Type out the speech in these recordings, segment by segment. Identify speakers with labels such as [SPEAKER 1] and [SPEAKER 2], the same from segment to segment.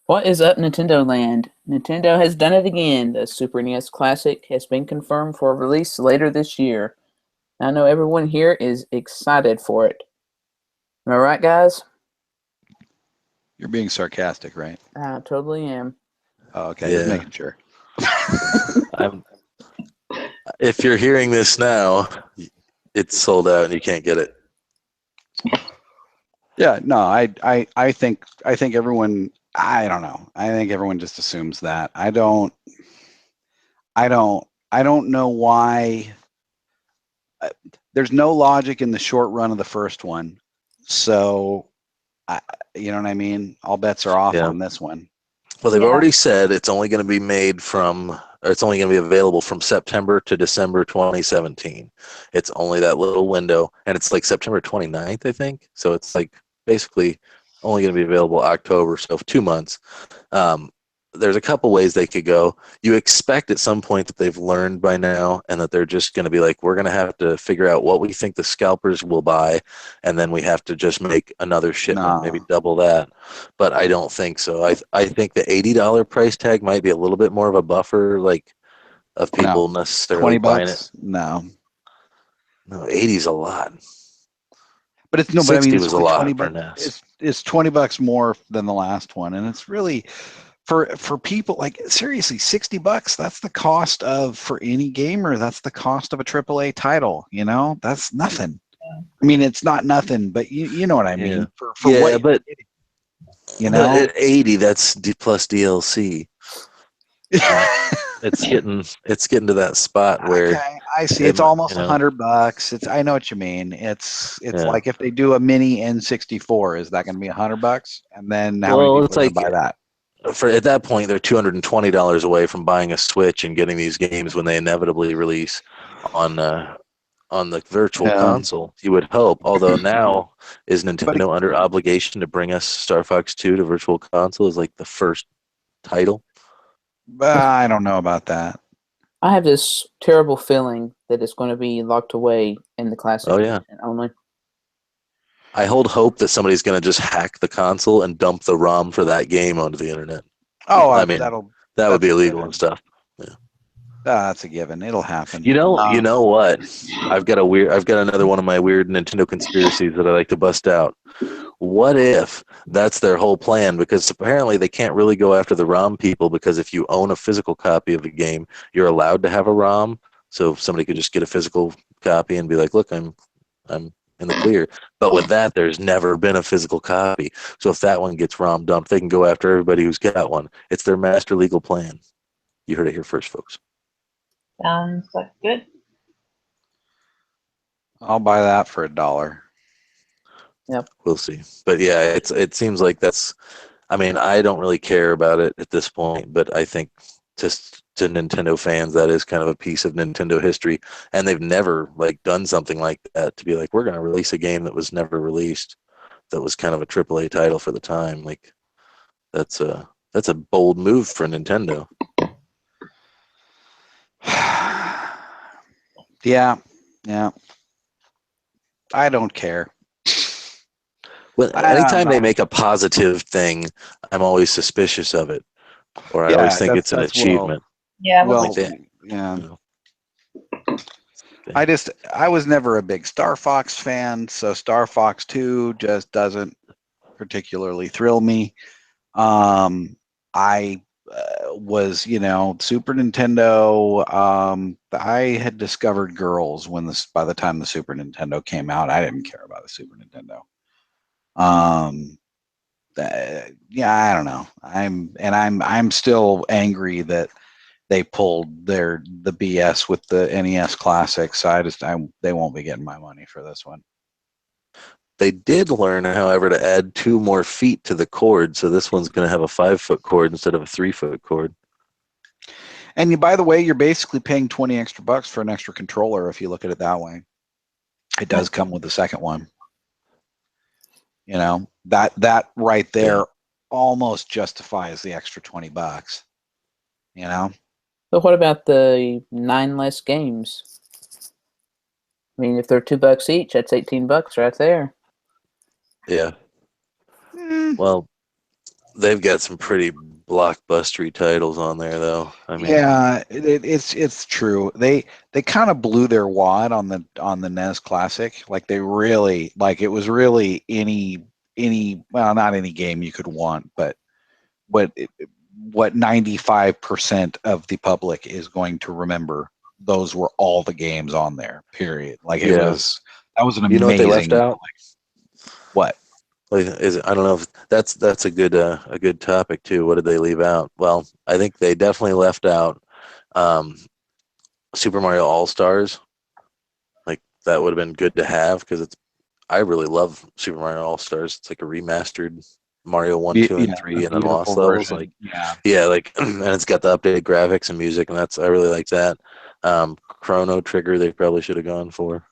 [SPEAKER 1] What is up, Nintendo Land? Nintendo has done it again. The Super NES Classic has been confirmed for release later this year. I know everyone here is excited for it. Am I right, guys?
[SPEAKER 2] You're being sarcastic, right?
[SPEAKER 1] I totally am.
[SPEAKER 2] Oh, okay, just
[SPEAKER 3] Yeah.
[SPEAKER 2] making sure.
[SPEAKER 3] I'm, if you're hearing this now, it's sold out and you can't get it.
[SPEAKER 2] Yeah, no, I think everyone. I don't know. I think everyone just assumes that. I don't know why. There's no logic in the short run of the first one, so I, you know what I mean. All bets are off
[SPEAKER 3] Yeah.
[SPEAKER 2] on this one.
[SPEAKER 3] Well, they've
[SPEAKER 1] Yeah.
[SPEAKER 3] already said it's only going to be made from, or it's only going to be available from September to December 2017. It's only that little window, and it's like September 29th, I think. So it's like basically only going to be available October, so 2 months. There's a couple ways they could go. You expect at some point that they've learned by now and that they're just going to be like, we're going to have to figure out what we think the scalpers will buy, and then we have to just make another shipment, maybe
[SPEAKER 2] No,
[SPEAKER 3] double that. But I don't think so. I think the $80 price tag might be a little bit more of a buffer, like of
[SPEAKER 2] no,
[SPEAKER 3] people necessarily
[SPEAKER 2] 20
[SPEAKER 3] buying it.
[SPEAKER 2] bucks. No,
[SPEAKER 3] No, 80's a lot.
[SPEAKER 2] but it's no. But I mean,
[SPEAKER 3] 60
[SPEAKER 2] it's
[SPEAKER 3] was a
[SPEAKER 2] only 20
[SPEAKER 3] lot for
[SPEAKER 2] bucks.
[SPEAKER 3] NES.
[SPEAKER 2] It's 20 bucks more than the last one, and it's really for people like seriously $60. That's the cost of for any gamer. That's the cost of a AAA title. You know, that's nothing. I mean, it's not nothing, but you know what I
[SPEAKER 3] Yeah,
[SPEAKER 2] mean. For what
[SPEAKER 3] yeah,
[SPEAKER 2] you're
[SPEAKER 3] but
[SPEAKER 2] getting, you
[SPEAKER 3] but
[SPEAKER 2] know.
[SPEAKER 3] at 80, that's D plus DLC. It's getting to that spot where
[SPEAKER 2] Okay, I see.
[SPEAKER 3] it,
[SPEAKER 2] It's almost
[SPEAKER 3] you know,
[SPEAKER 2] $100. It's I know what you mean. It's
[SPEAKER 3] yeah.
[SPEAKER 2] like if they do a mini N64, is that going to be $100? And then how many
[SPEAKER 3] Well,
[SPEAKER 2] people
[SPEAKER 3] it's
[SPEAKER 2] are going to
[SPEAKER 3] like
[SPEAKER 2] buy that?
[SPEAKER 3] for at that point they're $220 away from buying a Switch and getting these games when they inevitably release on on the virtual
[SPEAKER 2] Yeah,
[SPEAKER 3] console. You would hope. Although now is
[SPEAKER 2] but
[SPEAKER 3] Nintendo under obligation to bring us Star Fox 2 to virtual console as like the first title?
[SPEAKER 2] I don't know about that.
[SPEAKER 1] I have this terrible feeling that it's going to be locked away in the Classic
[SPEAKER 3] Oh yeah.
[SPEAKER 1] Edition only.
[SPEAKER 3] I hold hope that somebody's going to just hack the console and dump the ROM for that game onto the internet.
[SPEAKER 2] Oh,
[SPEAKER 3] I mean, that would
[SPEAKER 2] that's
[SPEAKER 3] be
[SPEAKER 2] a
[SPEAKER 3] illegal and
[SPEAKER 2] given.
[SPEAKER 3] stuff. Yeah.
[SPEAKER 2] That's a given. It'll happen.
[SPEAKER 3] You know what? I've got another one of my weird Nintendo conspiracies that I like to bust out. What if that's their whole plan? Because apparently they can't really go after the ROM people because if you own a physical copy of the game, you're allowed to have a ROM. So somebody could just get a physical copy and be like, "Look, I'm in the clear." But with that, there's never been a physical copy. So if that one gets ROM dumped, they can go after everybody who's got one. It's their master legal plan. You heard it here first, folks.
[SPEAKER 4] Sounds like good.
[SPEAKER 2] I'll buy that for $1.
[SPEAKER 1] Yep.
[SPEAKER 3] We'll see. But yeah, it seems like that's. I mean, I don't really care about it at this point, but I think just to Nintendo fans, that is kind of a piece of Nintendo history, and they've never like done something like that to be like, we're going to release a game that was never released, that was kind of a AAA title for the time. Like that's a bold move for Nintendo.
[SPEAKER 2] Yeah, yeah. I don't care.
[SPEAKER 3] Well,
[SPEAKER 2] I'm
[SPEAKER 3] anytime they
[SPEAKER 2] not.
[SPEAKER 3] make a positive thing, I'm always suspicious of it, or I always
[SPEAKER 2] Yeah,
[SPEAKER 3] think it's an
[SPEAKER 2] that's
[SPEAKER 3] achievement.
[SPEAKER 4] Yeah, I
[SPEAKER 2] well,
[SPEAKER 3] Like
[SPEAKER 4] wasn't.
[SPEAKER 3] they,
[SPEAKER 2] yeah.
[SPEAKER 3] you know,
[SPEAKER 2] I was never a big Star Fox fan, so Star Fox 2 just doesn't particularly thrill me. I was, Super Nintendo. I had discovered girls by the time the Super Nintendo came out. I didn't care about the Super Nintendo. Um, yeah, I don't know. I'm still angry that they pulled the BS with the NES Classic. So they won't be getting my money for this one.
[SPEAKER 3] They did learn, however, to add 2 more feet to the cord, so this one's going to have a 5-foot cord instead of a 3-foot cord.
[SPEAKER 2] And by the way, you're basically paying 20 extra bucks for an extra controller if you look at it that way. It does come with the second one. That right there
[SPEAKER 3] Yeah.
[SPEAKER 2] almost justifies the extra 20 bucks.
[SPEAKER 1] So what about the 9 less games? I mean, if they're $2 each, that's $18 right there.
[SPEAKER 3] Yeah.
[SPEAKER 2] Mm,
[SPEAKER 3] Well, They've got some pretty blockbustery titles on there, though. I mean,
[SPEAKER 2] Yeah, it's true. They kind of blew their wad on the NES Classic. Like they really it was really any well, not any game you could want, but what 95% of the public is going to remember. Those were all the games on there. Period. Like
[SPEAKER 3] yeah.
[SPEAKER 2] that was an
[SPEAKER 3] You know what they left
[SPEAKER 2] amazing.
[SPEAKER 3] out?
[SPEAKER 2] What?
[SPEAKER 3] Like, I don't know if that's a good topic too. What did they leave out? Well, I think they definitely left out um, Super Mario All Stars. Like that would have been good to have because I really love Super Mario All Stars. It's like a remastered Mario 1, 2, and
[SPEAKER 2] Yeah,
[SPEAKER 3] 3
[SPEAKER 2] a
[SPEAKER 3] and then Lost
[SPEAKER 2] beautiful
[SPEAKER 3] Levels.
[SPEAKER 2] version.
[SPEAKER 3] Like
[SPEAKER 2] Yeah.
[SPEAKER 3] yeah, like and it's got the updated graphics and music, and I really like that. Chrono Trigger they probably should have gone for,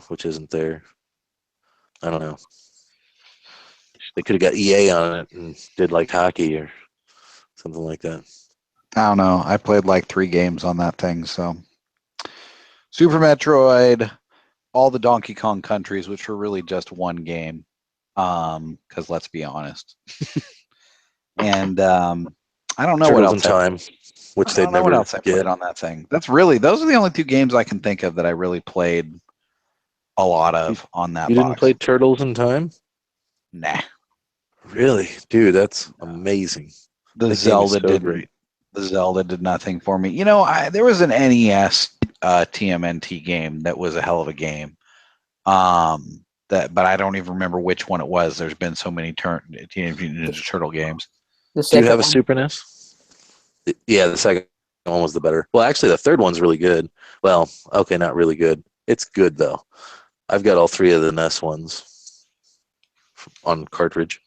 [SPEAKER 3] which isn't there. I don't know. They could have got EA on it and did like hockey or something like that.
[SPEAKER 2] I don't know. I played like 3 games on that thing. So Super Metroid, all the Donkey Kong countries, which were really just one game. Because let's be honest. And I don't know what
[SPEAKER 3] Turtles in
[SPEAKER 2] else
[SPEAKER 3] Time, which
[SPEAKER 2] I
[SPEAKER 3] they'd
[SPEAKER 2] don't know what
[SPEAKER 3] never
[SPEAKER 2] else I
[SPEAKER 3] get.
[SPEAKER 2] played on that thing. Those are the only 2 games I can think of that I really played a lot of on that
[SPEAKER 3] You didn't
[SPEAKER 2] box.
[SPEAKER 3] play Turtles in Time?
[SPEAKER 2] Nah.
[SPEAKER 3] Really? Dude, that's amazing.
[SPEAKER 2] The
[SPEAKER 3] That game is
[SPEAKER 2] Zelda
[SPEAKER 3] so
[SPEAKER 2] didn't
[SPEAKER 3] great.
[SPEAKER 2] the Zelda did nothing for me. You know, there was an NES TMNT game that was a hell of a game. But I don't even remember which one it was. There's been so many Teenage Mutant Ninja Turtle games.
[SPEAKER 1] The
[SPEAKER 3] Do you
[SPEAKER 1] second
[SPEAKER 3] have a
[SPEAKER 1] one.
[SPEAKER 3] Super NES? Yeah, the second one was the better. Well, actually, the third one's really good. Well, okay, not really good. It's good, though. I've got all 3 of the NES ones on cartridge.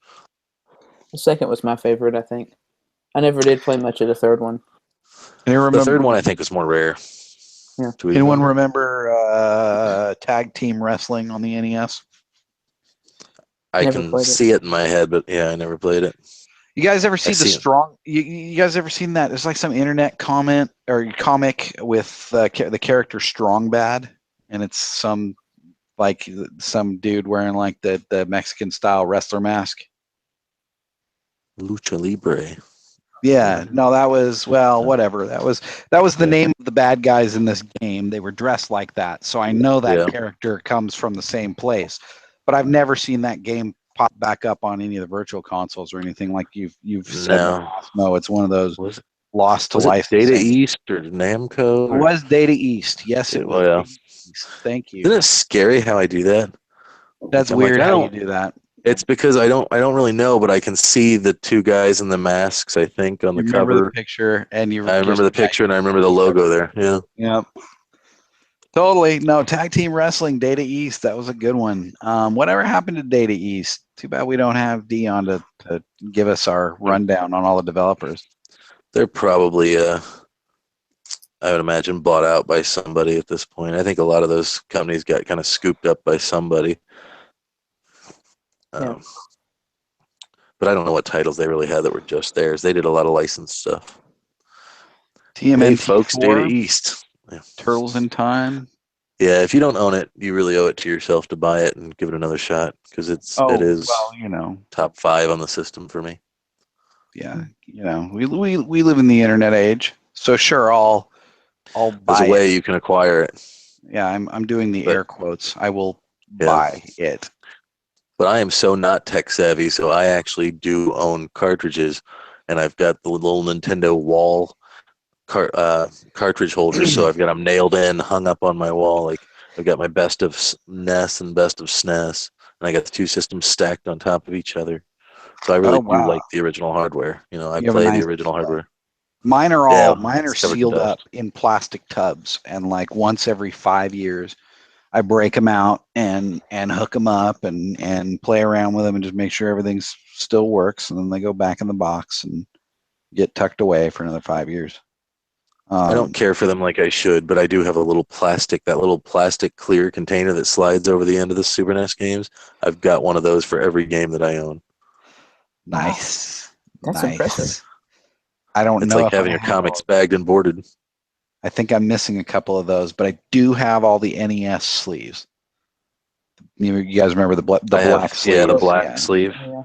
[SPEAKER 1] The second was my favorite, I think. I never did play much of the third one.
[SPEAKER 3] The third one, I think, was more rare.
[SPEAKER 1] Yeah.
[SPEAKER 2] Anyone remember tag team wrestling on the NES?
[SPEAKER 3] I
[SPEAKER 1] Never
[SPEAKER 3] can
[SPEAKER 1] played it.
[SPEAKER 3] see it in my head, but yeah, I never played it.
[SPEAKER 2] You guys ever see
[SPEAKER 3] see it.
[SPEAKER 2] You guys ever seen that? There's like some internet comment or comic with the character Strong Bad, and it's some dude wearing like the Mexican style wrestler mask.
[SPEAKER 3] Lucha Libre.
[SPEAKER 2] Yeah, no, that was whatever. That was the
[SPEAKER 3] Yeah.
[SPEAKER 2] name of the bad guys in this game. They were dressed like that, so I know that
[SPEAKER 3] Yeah.
[SPEAKER 2] character comes from the same place. But I've never seen that game pop back up on any of the virtual consoles or anything like you've said in the
[SPEAKER 3] No.
[SPEAKER 2] past. No, it's one of those
[SPEAKER 3] Was
[SPEAKER 2] lost to
[SPEAKER 3] it Data
[SPEAKER 2] licensing.
[SPEAKER 3] East or Namco?
[SPEAKER 2] It was Data East. Yes, it was.
[SPEAKER 3] Well, yeah.
[SPEAKER 2] Data East. Thank you.
[SPEAKER 3] Isn't it scary how I do that?
[SPEAKER 2] That's
[SPEAKER 3] I'm like,
[SPEAKER 2] weird
[SPEAKER 3] I
[SPEAKER 2] how you
[SPEAKER 3] don't.
[SPEAKER 2] do that.
[SPEAKER 3] It's because I don't really know, but I can see the 2 guys in the masks. I think on
[SPEAKER 2] You
[SPEAKER 3] the
[SPEAKER 2] remember the
[SPEAKER 3] cover.
[SPEAKER 2] picture, and you
[SPEAKER 3] I remember the picture and I remember the logo there. Yeah.
[SPEAKER 2] Yep. Totally. No, tag team wrestling, Data East. That was a good one. Whatever happened to Data East? Too bad we don't have Dion to give us our rundown on all the developers.
[SPEAKER 3] They're probably, I would imagine, bought out by somebody at this point. I think a lot of those companies got kind of scooped up by somebody.
[SPEAKER 1] Yeah.
[SPEAKER 3] But I don't know what titles they really had that were just theirs. They did a lot of licensed stuff.
[SPEAKER 2] TMNT
[SPEAKER 3] Hey, folks,
[SPEAKER 2] 4,
[SPEAKER 3] Data East. Yeah.
[SPEAKER 2] Turtles in Time.
[SPEAKER 3] Yeah, if you don't own it, you really owe it to yourself to buy it and give it another shot because it is top 5 on the system for me.
[SPEAKER 2] Yeah, we live in the internet age, so sure, I'll
[SPEAKER 3] There's
[SPEAKER 2] buy
[SPEAKER 3] a way
[SPEAKER 2] it.
[SPEAKER 3] you can acquire it.
[SPEAKER 2] Yeah, I'm doing the air quotes. I will buy it.
[SPEAKER 3] But I am so not tech savvy, so I actually do own cartridges, and I've got the little Nintendo wall cartridge holders, so I've got them nailed in, hung up on my wall. Like I've got my best of NES and best of SNES, and I got the 2 systems stacked on top of each other. So I really do like the original hardware. I
[SPEAKER 2] You have a
[SPEAKER 3] play the
[SPEAKER 2] nice
[SPEAKER 3] original hardware.
[SPEAKER 2] Mine are
[SPEAKER 3] It's covered in
[SPEAKER 2] sealed
[SPEAKER 3] dust.
[SPEAKER 2] up in plastic tubs, and like once every 5 years, I break them out and hook them up and play around with them and just make sure everything still works, and then they go back in the box and get tucked away for another 5 years.
[SPEAKER 3] I don't care for them like I should, but I do have that little plastic clear container that slides over the end of the Super NES games. I've got one of those for every game that I own.
[SPEAKER 2] Nice.
[SPEAKER 1] That's impressive.
[SPEAKER 2] I don't
[SPEAKER 3] It's
[SPEAKER 2] know
[SPEAKER 3] like
[SPEAKER 2] if
[SPEAKER 3] having
[SPEAKER 2] I
[SPEAKER 3] your
[SPEAKER 2] have
[SPEAKER 3] comics bagged and boarded.
[SPEAKER 2] I think I'm missing a couple of those, but I do have all the NES sleeves. You guys remember the black sleeves?
[SPEAKER 3] The black sleeve.
[SPEAKER 1] Yeah.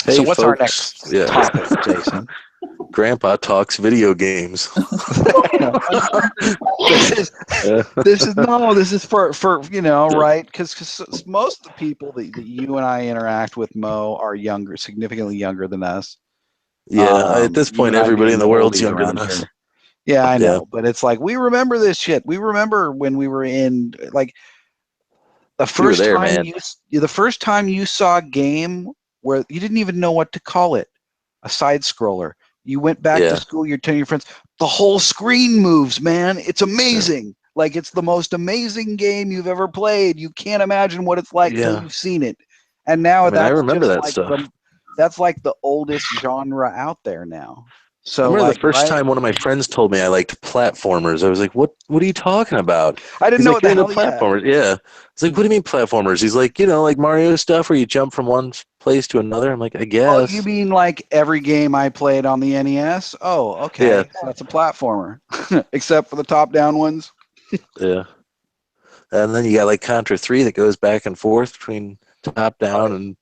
[SPEAKER 3] Hey,
[SPEAKER 2] So what's our
[SPEAKER 3] folks.
[SPEAKER 2] next
[SPEAKER 3] Yeah.
[SPEAKER 2] topic, Jason?
[SPEAKER 3] Grandpa talks video games.
[SPEAKER 2] This is for right, because most of the people that you and I interact with, Mo, are younger, significantly younger than us.
[SPEAKER 3] Yeah, at this
[SPEAKER 2] You
[SPEAKER 3] point,
[SPEAKER 2] and I
[SPEAKER 3] everybody in
[SPEAKER 2] being
[SPEAKER 3] the
[SPEAKER 2] the
[SPEAKER 3] world's
[SPEAKER 2] oldies
[SPEAKER 3] younger
[SPEAKER 2] around
[SPEAKER 3] than us.
[SPEAKER 2] here. Yeah, I
[SPEAKER 3] Yeah.
[SPEAKER 2] know, but it's like we remember this shit. We remember when we were in like the
[SPEAKER 3] We were
[SPEAKER 2] first
[SPEAKER 3] there,
[SPEAKER 2] time
[SPEAKER 3] man.
[SPEAKER 2] the first time you saw a game where you didn't even know what to call it, a side scroller. You went back to
[SPEAKER 3] Yeah.
[SPEAKER 2] school, you're telling your friends, the whole screen moves, man. It's amazing. Like it's the most amazing game you've ever played. You can't imagine what it's like till
[SPEAKER 3] Yeah.
[SPEAKER 2] you've seen it. And now
[SPEAKER 3] I mean, I
[SPEAKER 2] that's
[SPEAKER 3] remember
[SPEAKER 2] just
[SPEAKER 3] that
[SPEAKER 2] like
[SPEAKER 3] stuff.
[SPEAKER 2] that's like the oldest genre out there now.
[SPEAKER 3] I
[SPEAKER 2] So
[SPEAKER 3] remember
[SPEAKER 2] like,
[SPEAKER 3] the first
[SPEAKER 2] right?
[SPEAKER 3] time one of my friends told me I liked platformers. I was like, "What? What are you talking about?"
[SPEAKER 2] I didn't
[SPEAKER 3] He's
[SPEAKER 2] know
[SPEAKER 3] like,
[SPEAKER 2] what the
[SPEAKER 3] "You're into
[SPEAKER 2] hell. Yeah.
[SPEAKER 3] platformers." Yeah. It's like, "What do you mean platformers?" He's like, like Mario stuff where you jump from one place to another. I'm like, "I
[SPEAKER 2] Oh, you
[SPEAKER 3] guess."
[SPEAKER 2] mean like every game I played on the NES? Oh,
[SPEAKER 3] Yeah.
[SPEAKER 2] okay. So that's a platformer, except for the top-down ones.
[SPEAKER 3] Yeah. And then you got like Contra 3 that goes back and forth between top
[SPEAKER 2] Oh,
[SPEAKER 3] down and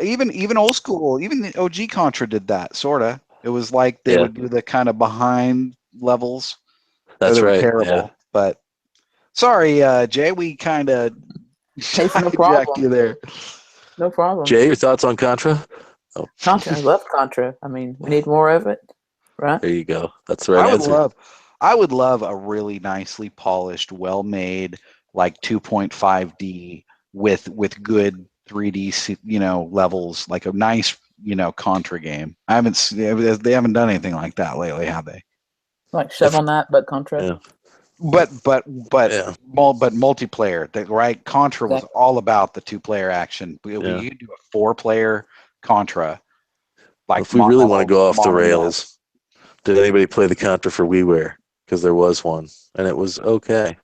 [SPEAKER 2] even old school, even the OG Contra did that sorta. It was like they
[SPEAKER 3] yeah.
[SPEAKER 2] would do the kind of behind levels.
[SPEAKER 3] That's
[SPEAKER 2] They were
[SPEAKER 3] right. Yeah.
[SPEAKER 2] terrible. But sorry, Jay, we kind of
[SPEAKER 1] Hey, no
[SPEAKER 2] hijacked
[SPEAKER 1] problem.
[SPEAKER 2] you there.
[SPEAKER 1] No problem.
[SPEAKER 3] Jay, your thoughts on Contra? Oh,
[SPEAKER 1] Contra, I love Contra. I mean, we need more of it, right?
[SPEAKER 3] there you go. That's the right
[SPEAKER 2] I would
[SPEAKER 3] answer.
[SPEAKER 2] love, I would love a really nicely polished, well-made, like 2.5D with good 3D, levels, like a nice, Contra game. They haven't done anything like that lately, have they?
[SPEAKER 1] Like Shovel Knight, but Contra.
[SPEAKER 3] Yeah.
[SPEAKER 2] But
[SPEAKER 3] Yeah.
[SPEAKER 2] multiplayer, right? Contra was
[SPEAKER 1] Exactly.
[SPEAKER 2] all about the two-player action.
[SPEAKER 3] Yeah.
[SPEAKER 2] You do a four-player Contra, like
[SPEAKER 3] If we really want to go off the
[SPEAKER 2] modern left.
[SPEAKER 3] rails, did anybody play the Contra for WiiWare? Because there was one, and it was okay.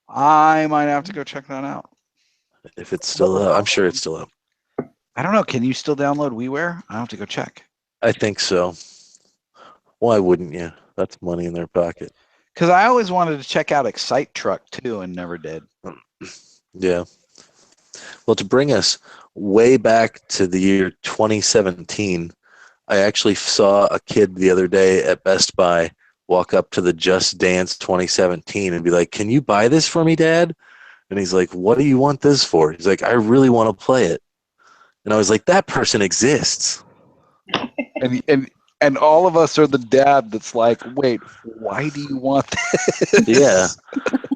[SPEAKER 2] I might have to go check that out.
[SPEAKER 3] If it's
[SPEAKER 1] What
[SPEAKER 3] still
[SPEAKER 1] was
[SPEAKER 3] up, I'm sure
[SPEAKER 1] awesome?
[SPEAKER 3] it's still up.
[SPEAKER 2] I don't know. Can you still download WiiWare? I have to go check.
[SPEAKER 3] I think so. Why wouldn't you? That's money in their pocket.
[SPEAKER 2] Because I always wanted to check out Excite Truck too, and never did.
[SPEAKER 3] Yeah. Well, to bring us way back to the year 2017, I actually saw a kid the other day at Best Buy walk up to the Just Dance 2017 and be like, "Can you buy this for me, Dad?" And he's like, "What do you want this for?" He's like, "I really want to play it." And I was like, "That person exists."
[SPEAKER 2] And all of us are the dad that's like, wait, why do you want this?
[SPEAKER 3] Yeah.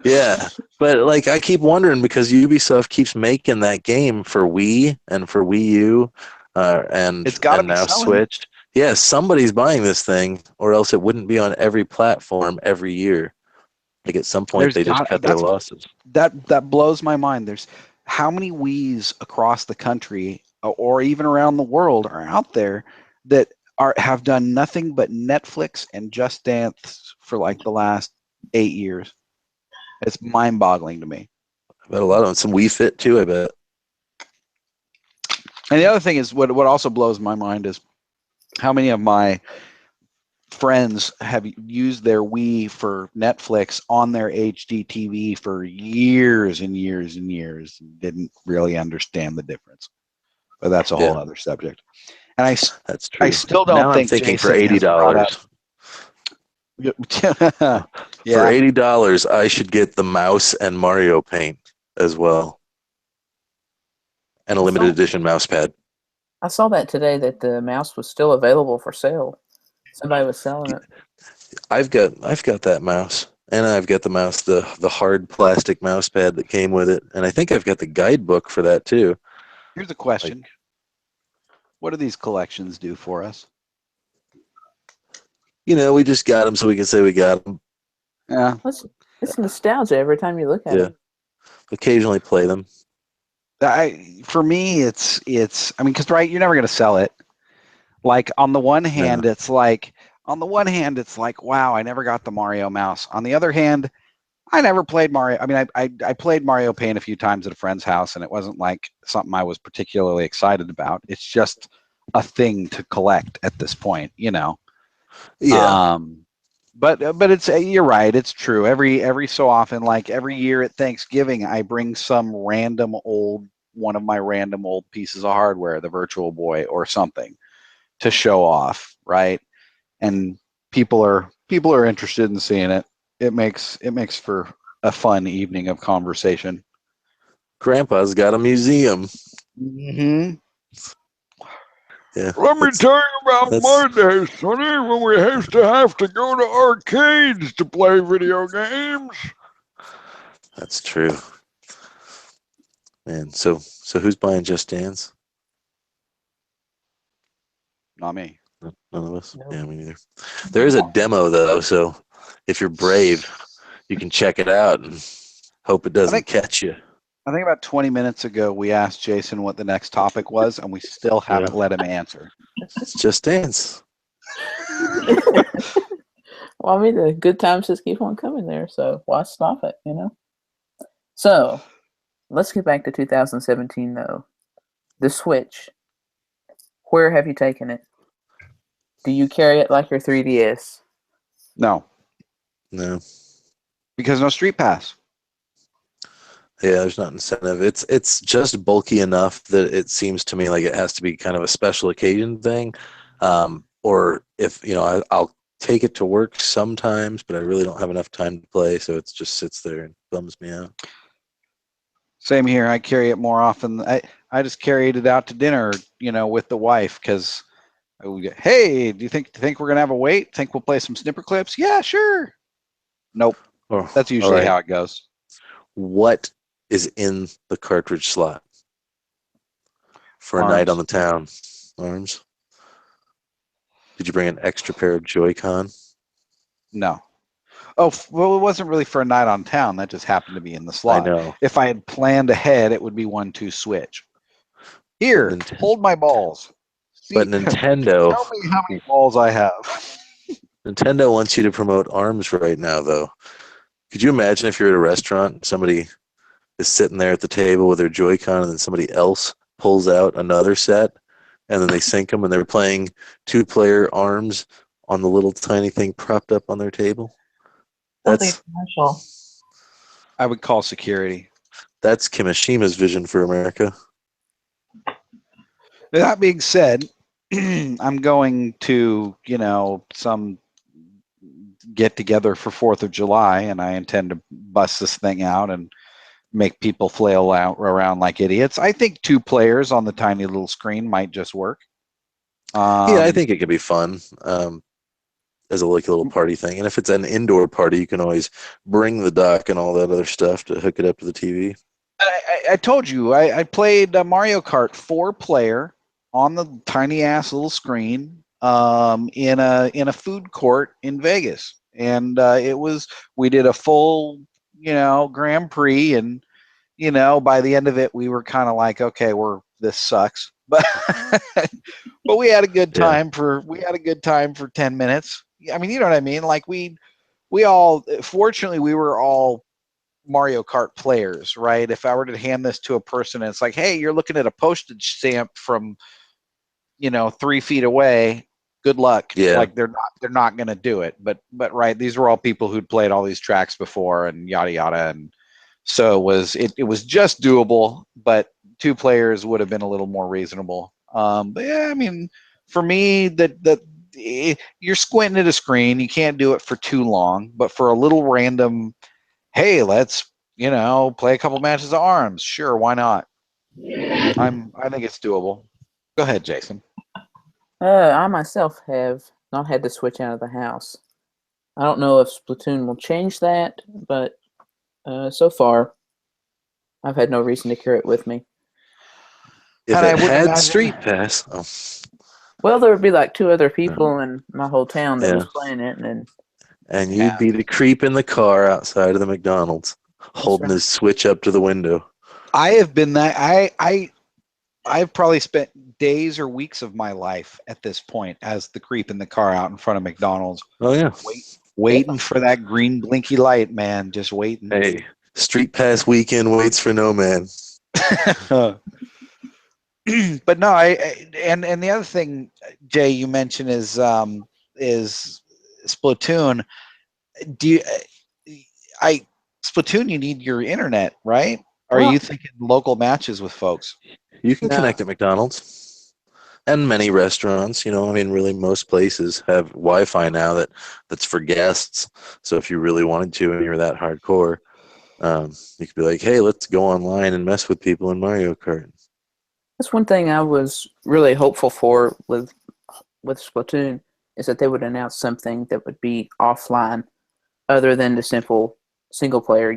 [SPEAKER 3] Yeah. But like I keep wondering because Ubisoft keeps making that game for Wii and for Wii U
[SPEAKER 2] It's got to be
[SPEAKER 3] now
[SPEAKER 2] selling.
[SPEAKER 3] Switch. Yeah, somebody's buying this thing or else it wouldn't be on every platform every year. Like at some point
[SPEAKER 2] There's
[SPEAKER 3] they just
[SPEAKER 2] got
[SPEAKER 3] cut their losses.
[SPEAKER 2] that blows my mind. There's how many Wii's across the country or even around the world are out there that have done nothing but Netflix and Just Dance for like the last 8 years. It's mind-boggling to me.
[SPEAKER 3] I bet a lot of them. Some Wii Fit too, I bet.
[SPEAKER 2] And the other thing is what also blows my mind is how many of my friends have used their Wii for Netflix on their HD TV for years and years and years and didn't really understand the difference. But that's a whole
[SPEAKER 3] Yeah,
[SPEAKER 2] other subject. And
[SPEAKER 3] that's
[SPEAKER 2] I
[SPEAKER 3] true.
[SPEAKER 2] still don't
[SPEAKER 3] Now I'm
[SPEAKER 2] think
[SPEAKER 3] thinking for
[SPEAKER 2] Jason
[SPEAKER 3] eighty
[SPEAKER 2] has brought up.
[SPEAKER 3] dollars. For
[SPEAKER 2] Yeah,
[SPEAKER 3] $80, I should get the mouse and Mario Paint as well, and a limited edition mouse pad.
[SPEAKER 1] I saw that today that the mouse was still available for sale. Somebody was selling it.
[SPEAKER 3] I've got that mouse, and I've got the mouse, the hard plastic mouse pad that came with it, and I think I've got the guidebook for that too.
[SPEAKER 2] here's a question.
[SPEAKER 3] Like,
[SPEAKER 2] What do these collections do for us?
[SPEAKER 3] we just got them so we can say we got them.
[SPEAKER 2] Yeah.
[SPEAKER 1] It's nostalgia every time you look at
[SPEAKER 3] Yeah,
[SPEAKER 1] it.
[SPEAKER 3] occasionally play them.
[SPEAKER 2] For me, I mean, because right, you're never going to sell it. Like on the one hand,
[SPEAKER 3] No.
[SPEAKER 2] it's like wow, I never got the Mario mouse. On the other hand, I never played Mario. I mean, I played Mario Paint a few times at a friend's house, and it wasn't like something I was particularly excited about. It's just a thing to collect at this point,
[SPEAKER 3] Yeah,
[SPEAKER 2] But it's you're right. It's true. Every so often, like every year at Thanksgiving, I bring some random old one of my random old pieces of hardware, the Virtual Boy or something, to show off, right? And people are interested in seeing it. It makes for a fun evening of conversation.
[SPEAKER 3] Grandpa's got a museum.
[SPEAKER 2] Mm-hmm.
[SPEAKER 3] Yeah.
[SPEAKER 5] Let me tell you about my days, Sonny, when we used to have to go to arcades to play video games.
[SPEAKER 3] That's true. Man, so who's buying Just Dance?
[SPEAKER 2] Not me.
[SPEAKER 3] None of us?
[SPEAKER 1] Nope.
[SPEAKER 3] Yeah, me neither. There is a demo, though, so if you're brave, you can check it out and hope it doesn't catch you.
[SPEAKER 2] I think about 20 minutes ago, we asked Jason what the next topic was, and we still haven't let him answer.
[SPEAKER 3] It's Just Dance.
[SPEAKER 1] Well, I mean, the good times just keep on coming there, so why stop it, you know? So, let's get back to 2017, though. The Switch. Where have you taken it? Do you carry it like your 3DS?
[SPEAKER 2] No,
[SPEAKER 3] No.
[SPEAKER 2] because no Street Pass.
[SPEAKER 3] Yeah, there's not incentive. It's just bulky enough that it seems to me like it has to be kind of a special occasion thing. Or if, I'll take it to work sometimes, but I really don't have enough time to play, so it just sits there and bums me out.
[SPEAKER 2] Same here. I carry it more often. I just carried it out to dinner, with the wife, because hey, do you think we're gonna have a wait? Think we'll play some snipper clips? Yeah, sure. Nope.
[SPEAKER 3] Oh,
[SPEAKER 2] That's usually
[SPEAKER 3] all right.
[SPEAKER 2] how it goes.
[SPEAKER 3] What is in the cartridge slot for a
[SPEAKER 2] Arms.
[SPEAKER 3] night on the town? Arms? Did you bring an extra pair of Joy-Con?
[SPEAKER 2] No. Oh, well, it wasn't really for a night on town. That just happened to be in the slot.
[SPEAKER 3] I know.
[SPEAKER 2] If I had planned ahead, it would be 1-2 switch. Here, hold my balls. See,
[SPEAKER 3] But Nintendo...
[SPEAKER 2] Tell me how many balls I have.
[SPEAKER 3] Nintendo wants you to promote ARMS right now, though. Could you imagine if you're at a restaurant, somebody is sitting there at the table with their Joy-Con, and then somebody else pulls out another set, and then they sync them, and they're playing 2-player ARMS on the little tiny thing propped up on their table?
[SPEAKER 4] That's commercial.
[SPEAKER 2] I would call security.
[SPEAKER 3] That's Kimishima's vision for America.
[SPEAKER 2] That being said, I'm going to, some get together for 4th of July, and I intend to bust this thing out and make people flail out around like idiots. I think 2 players on the tiny little screen might just work.
[SPEAKER 3] Yeah, I think it could be fun as a little party thing. And if it's an indoor party, you can always bring the dock and all that other stuff to hook it up to the TV.
[SPEAKER 2] I told you, I played Mario Kart 4-player on the tiny ass little screen in a food court in Vegas, and we did a full Grand Prix, and by the end of it we were kind of like, okay, this sucks, but but we had a good time for 10 minutes. I mean, you know what I mean? Like we all, fortunately, we were all Mario Kart players, right? If I were to hand this to a person and it's like, hey, you're looking at a postage stamp from 3 feet away, good luck.
[SPEAKER 3] Yeah.
[SPEAKER 2] Like they're not going to do it. But right, these were all people who'd played all these tracks before and yada yada, and so it was just doable, but 2 players would have been a little more reasonable. But yeah, I mean, for me, you're squinting at a screen, you can't do it for too long, but for a little random, hey, let's play a couple matches of ARMS, sure, why not? I think it's doable. Go ahead, Jason.
[SPEAKER 1] I myself have not had to switch out of the house. I don't know if Splatoon will change that, but so far, I've had no reason to carry it with me.
[SPEAKER 3] If
[SPEAKER 2] And I
[SPEAKER 3] it
[SPEAKER 2] wouldn't
[SPEAKER 3] had
[SPEAKER 2] imagine-
[SPEAKER 3] Street Pass,
[SPEAKER 1] Well, there would be like 2 other people in my whole town that was playing it,
[SPEAKER 3] and you'd be the creep in the car outside of the McDonald's, holding his Switch up to the window.
[SPEAKER 2] I have been that. I've probably spent days or weeks of my life at this point as the creep in the car out in front of McDonald's.
[SPEAKER 3] Oh yeah,
[SPEAKER 2] waiting for that green blinky light, man. Just waiting.
[SPEAKER 3] Hey, Street Pass weekend waits for no man.
[SPEAKER 2] But no, and the other thing, Jay, you mentioned is Splatoon. Splatoon, you need your internet, right? Are
[SPEAKER 1] Well,
[SPEAKER 2] you thinking local matches with folks?
[SPEAKER 3] You can
[SPEAKER 1] No.
[SPEAKER 3] connect at McDonald's and many restaurants. You know, I mean, really, most places have Wi-Fi now that's for guests. So if you really wanted to and you're that hardcore, you could be like, "Hey, let's go online and mess with people in Mario Kart."
[SPEAKER 1] that's one thing I was really hopeful for with Splatoon is that they would announce something that would be offline other than the simple single player,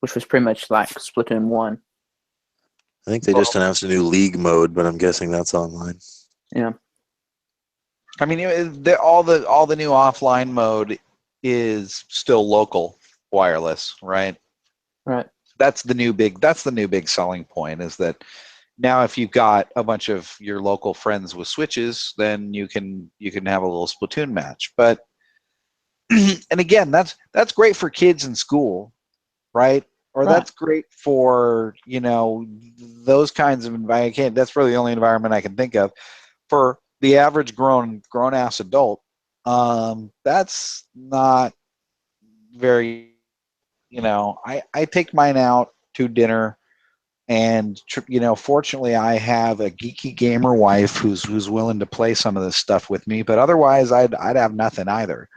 [SPEAKER 1] which was pretty much like Splatoon 1.
[SPEAKER 3] I think they just announced a new league mode, but I'm guessing that's online.
[SPEAKER 1] Yeah.
[SPEAKER 2] I mean, all the new offline mode is still local wireless, right?
[SPEAKER 1] Right.
[SPEAKER 2] That's the new big selling point is that now if you've got a bunch of your local friends with Switches, then you can have a little Splatoon match. But and again, that's great for kids in school, right? Or
[SPEAKER 1] Right.
[SPEAKER 2] that's great for those kinds of environment. That's really the only environment I can think of for the average grown ass adult. That's not very. I take mine out to dinner, and fortunately, I have a geeky gamer wife who's willing to play some of this stuff with me. But otherwise, I'd have nothing either.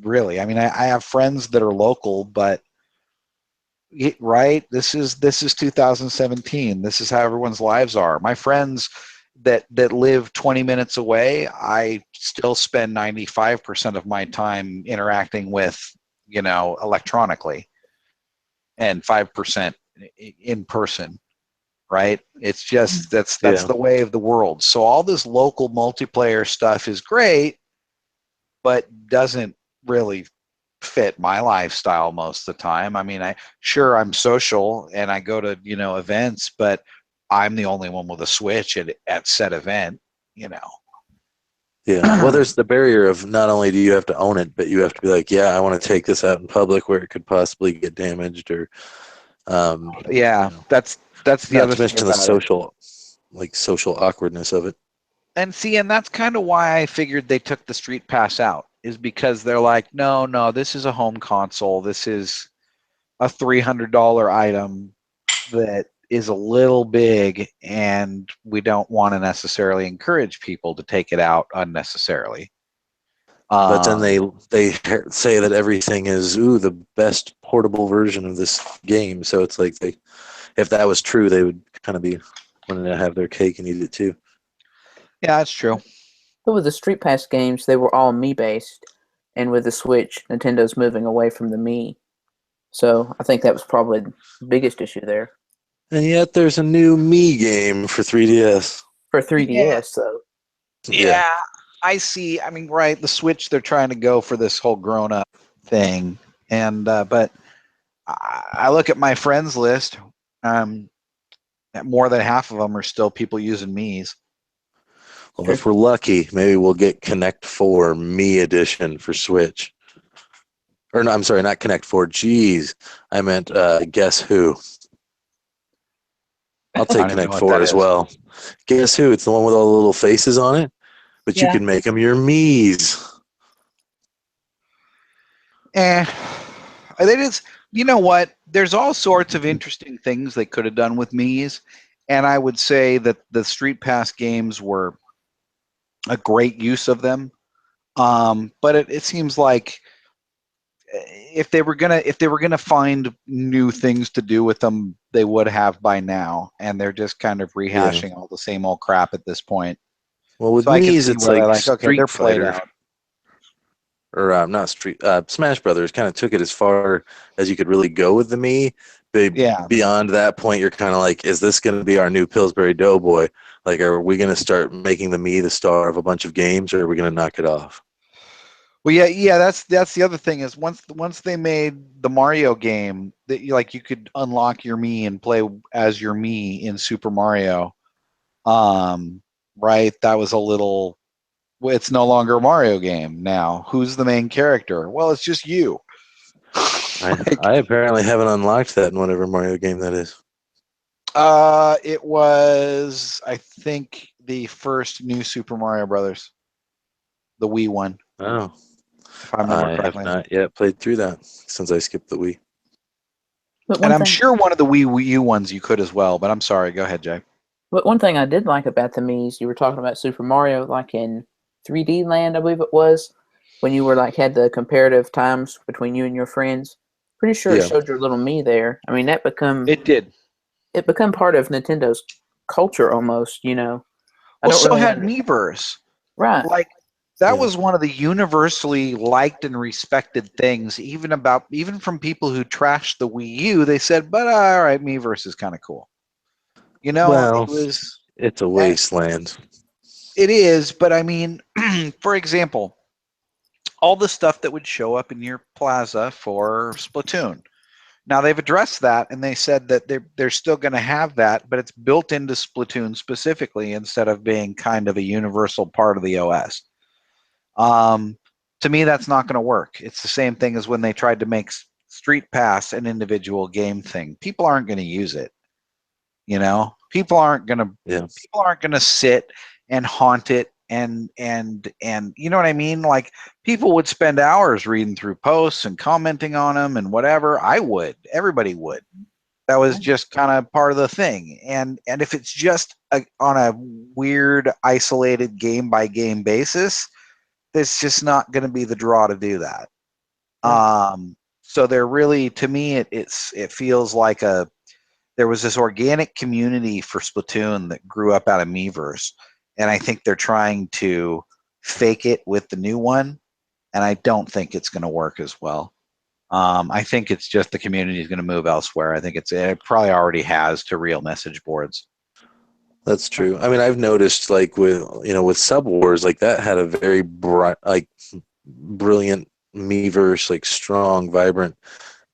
[SPEAKER 2] Really, I mean, I have friends that are local, but right, this is 2017. This is how everyone's lives are. My friends that live 20 minutes away, I still spend 95% of my time interacting with, electronically, and 5% in person. Right? It's just that's
[SPEAKER 3] Yeah.
[SPEAKER 2] the way of the world. So all this local multiplayer stuff is great, but doesn't really fit my lifestyle most of the time. I mean, I'm social and I go to, events, but I'm the only one with a Switch at said event,
[SPEAKER 3] Yeah. Well, there's the barrier of not only do you have to own it, but you have to be like, yeah, I want to take this out in public where it could possibly get damaged or,
[SPEAKER 2] Yeah, that's the
[SPEAKER 3] not
[SPEAKER 2] other
[SPEAKER 3] to
[SPEAKER 2] thing
[SPEAKER 3] mention the
[SPEAKER 2] about it.
[SPEAKER 3] social awkwardness of it.
[SPEAKER 2] And that's kind of why I figured they took the Street Pass out, is because they're like, no, this is a home console. This is a $300 item that is a little big, and we don't want to necessarily encourage people to take it out unnecessarily.
[SPEAKER 3] But then they say that everything is the best portable version of this game. So it's like if that was true, they would kind of be wanting to have their cake and eat it too.
[SPEAKER 2] Yeah, that's true.
[SPEAKER 1] But with the Street Pass games, they were all Mii based, and with the Switch, Nintendo's moving away from the Mii. So I think that was probably the biggest issue there.
[SPEAKER 3] And yet there's a new Me game for 3DS.
[SPEAKER 1] For 3DS, though.
[SPEAKER 2] Yeah, I see. I mean, right, the Switch, they're trying to go for this whole grown-up thing, and but I look at my friends list. More than half of them are still people using Mii's.
[SPEAKER 3] Well, if we're lucky, maybe we'll get Connect 4 Me Edition for Switch. Or no, I'm sorry, not Connect 4. Jeez, I meant Guess Who. I'll take Connect 4 as well. Guess Who? It's the one with all the little faces on it, but you can make them your Mii's.
[SPEAKER 2] They just, you know what? There's all sorts of interesting things they could have done with Mii's, and I would say that the Street Pass games were a great use of them. But it seems like if they were gonna find new things to do with them, they would have by now, and they're just kind of rehashing all the same old crap at this point.
[SPEAKER 3] Well, with
[SPEAKER 2] So I can
[SPEAKER 3] Mii's,
[SPEAKER 2] see
[SPEAKER 3] it's
[SPEAKER 2] where they're
[SPEAKER 3] like
[SPEAKER 2] like, okay, they're
[SPEAKER 3] Street
[SPEAKER 2] played
[SPEAKER 3] Fighter.
[SPEAKER 2] out.
[SPEAKER 3] Or not Street Smash Brothers kind of took it as far as you could really go with the Mii. But beyond that point, you're kind of like, is this going to be our new Pillsbury Doughboy? Like, are we going to start making the Mii the star of a bunch of games, or are we going to knock it off?
[SPEAKER 2] Well, yeah, that's the other thing is once they made the Mario game that you could unlock your Mii and play as your Mii in Super Mario. Right, that was a little. It's no longer a Mario game now. Who's the main character? Well, it's just you.
[SPEAKER 3] I apparently haven't unlocked that in whatever Mario game that is.
[SPEAKER 2] It was, I think, the first new Super Mario Brothers, the Wii one.
[SPEAKER 3] Oh,
[SPEAKER 2] If I remember correctly.
[SPEAKER 3] have not yet played through that since I skipped the Wii.
[SPEAKER 1] But
[SPEAKER 2] And
[SPEAKER 1] one
[SPEAKER 2] I'm
[SPEAKER 1] thing,
[SPEAKER 2] sure one of the Wii U ones you could as well, but I'm sorry. Go ahead, Jay.
[SPEAKER 1] but one thing I did like about the Mii's, you were talking about Super Mario, like in 3D Land, I believe it was, when you were like had the comparative times between you and your friends. Pretty sure it
[SPEAKER 3] Yeah.
[SPEAKER 1] showed your little Mii there. I mean,
[SPEAKER 2] It did.
[SPEAKER 1] it become part of Nintendo's culture almost. I
[SPEAKER 2] Well,
[SPEAKER 1] don't
[SPEAKER 2] so
[SPEAKER 1] really
[SPEAKER 2] had
[SPEAKER 1] understand.
[SPEAKER 2] Miiverse.
[SPEAKER 1] Right.
[SPEAKER 2] Like that
[SPEAKER 3] Yeah.
[SPEAKER 2] was one of the universally liked and respected things, even from people who trashed the Wii U. They said, "But all right, Miiverse is kind of cool." It
[SPEAKER 3] Well,
[SPEAKER 2] was.
[SPEAKER 3] it's a
[SPEAKER 2] eh,
[SPEAKER 3] wasteland.
[SPEAKER 2] It is, but I mean, for example, all the stuff that would show up in your plaza for Splatoon. Now they've addressed that and they said that they're still going to have that, but it's built into Splatoon specifically instead of being kind of a universal part of the OS. Um, to me, that's not going to work. It's the same thing as when they tried to make Street Pass an individual game thing. People aren't going to use it. People aren't going to
[SPEAKER 3] Yeah.
[SPEAKER 2] sit and haunt it and you know what I mean? Like people would spend hours reading through posts and commenting on them and whatever. I would. Everybody would. That was just kind of part of the thing. And if it's just on a weird isolated game by game basis, there's just not going to be the draw to do that. So they're really, to me, it feels like there was this organic community for Splatoon that grew up out of Miiverse, and I think they're trying to fake it with the new one, and I don't think it's going to work as well. I think it's just the community is going to move elsewhere. I think it probably already has to real message boards.
[SPEAKER 3] That's true. I mean, I've noticed like with Sub Wars, like that had a very bright, like brilliant Miiverse, like strong, vibrant,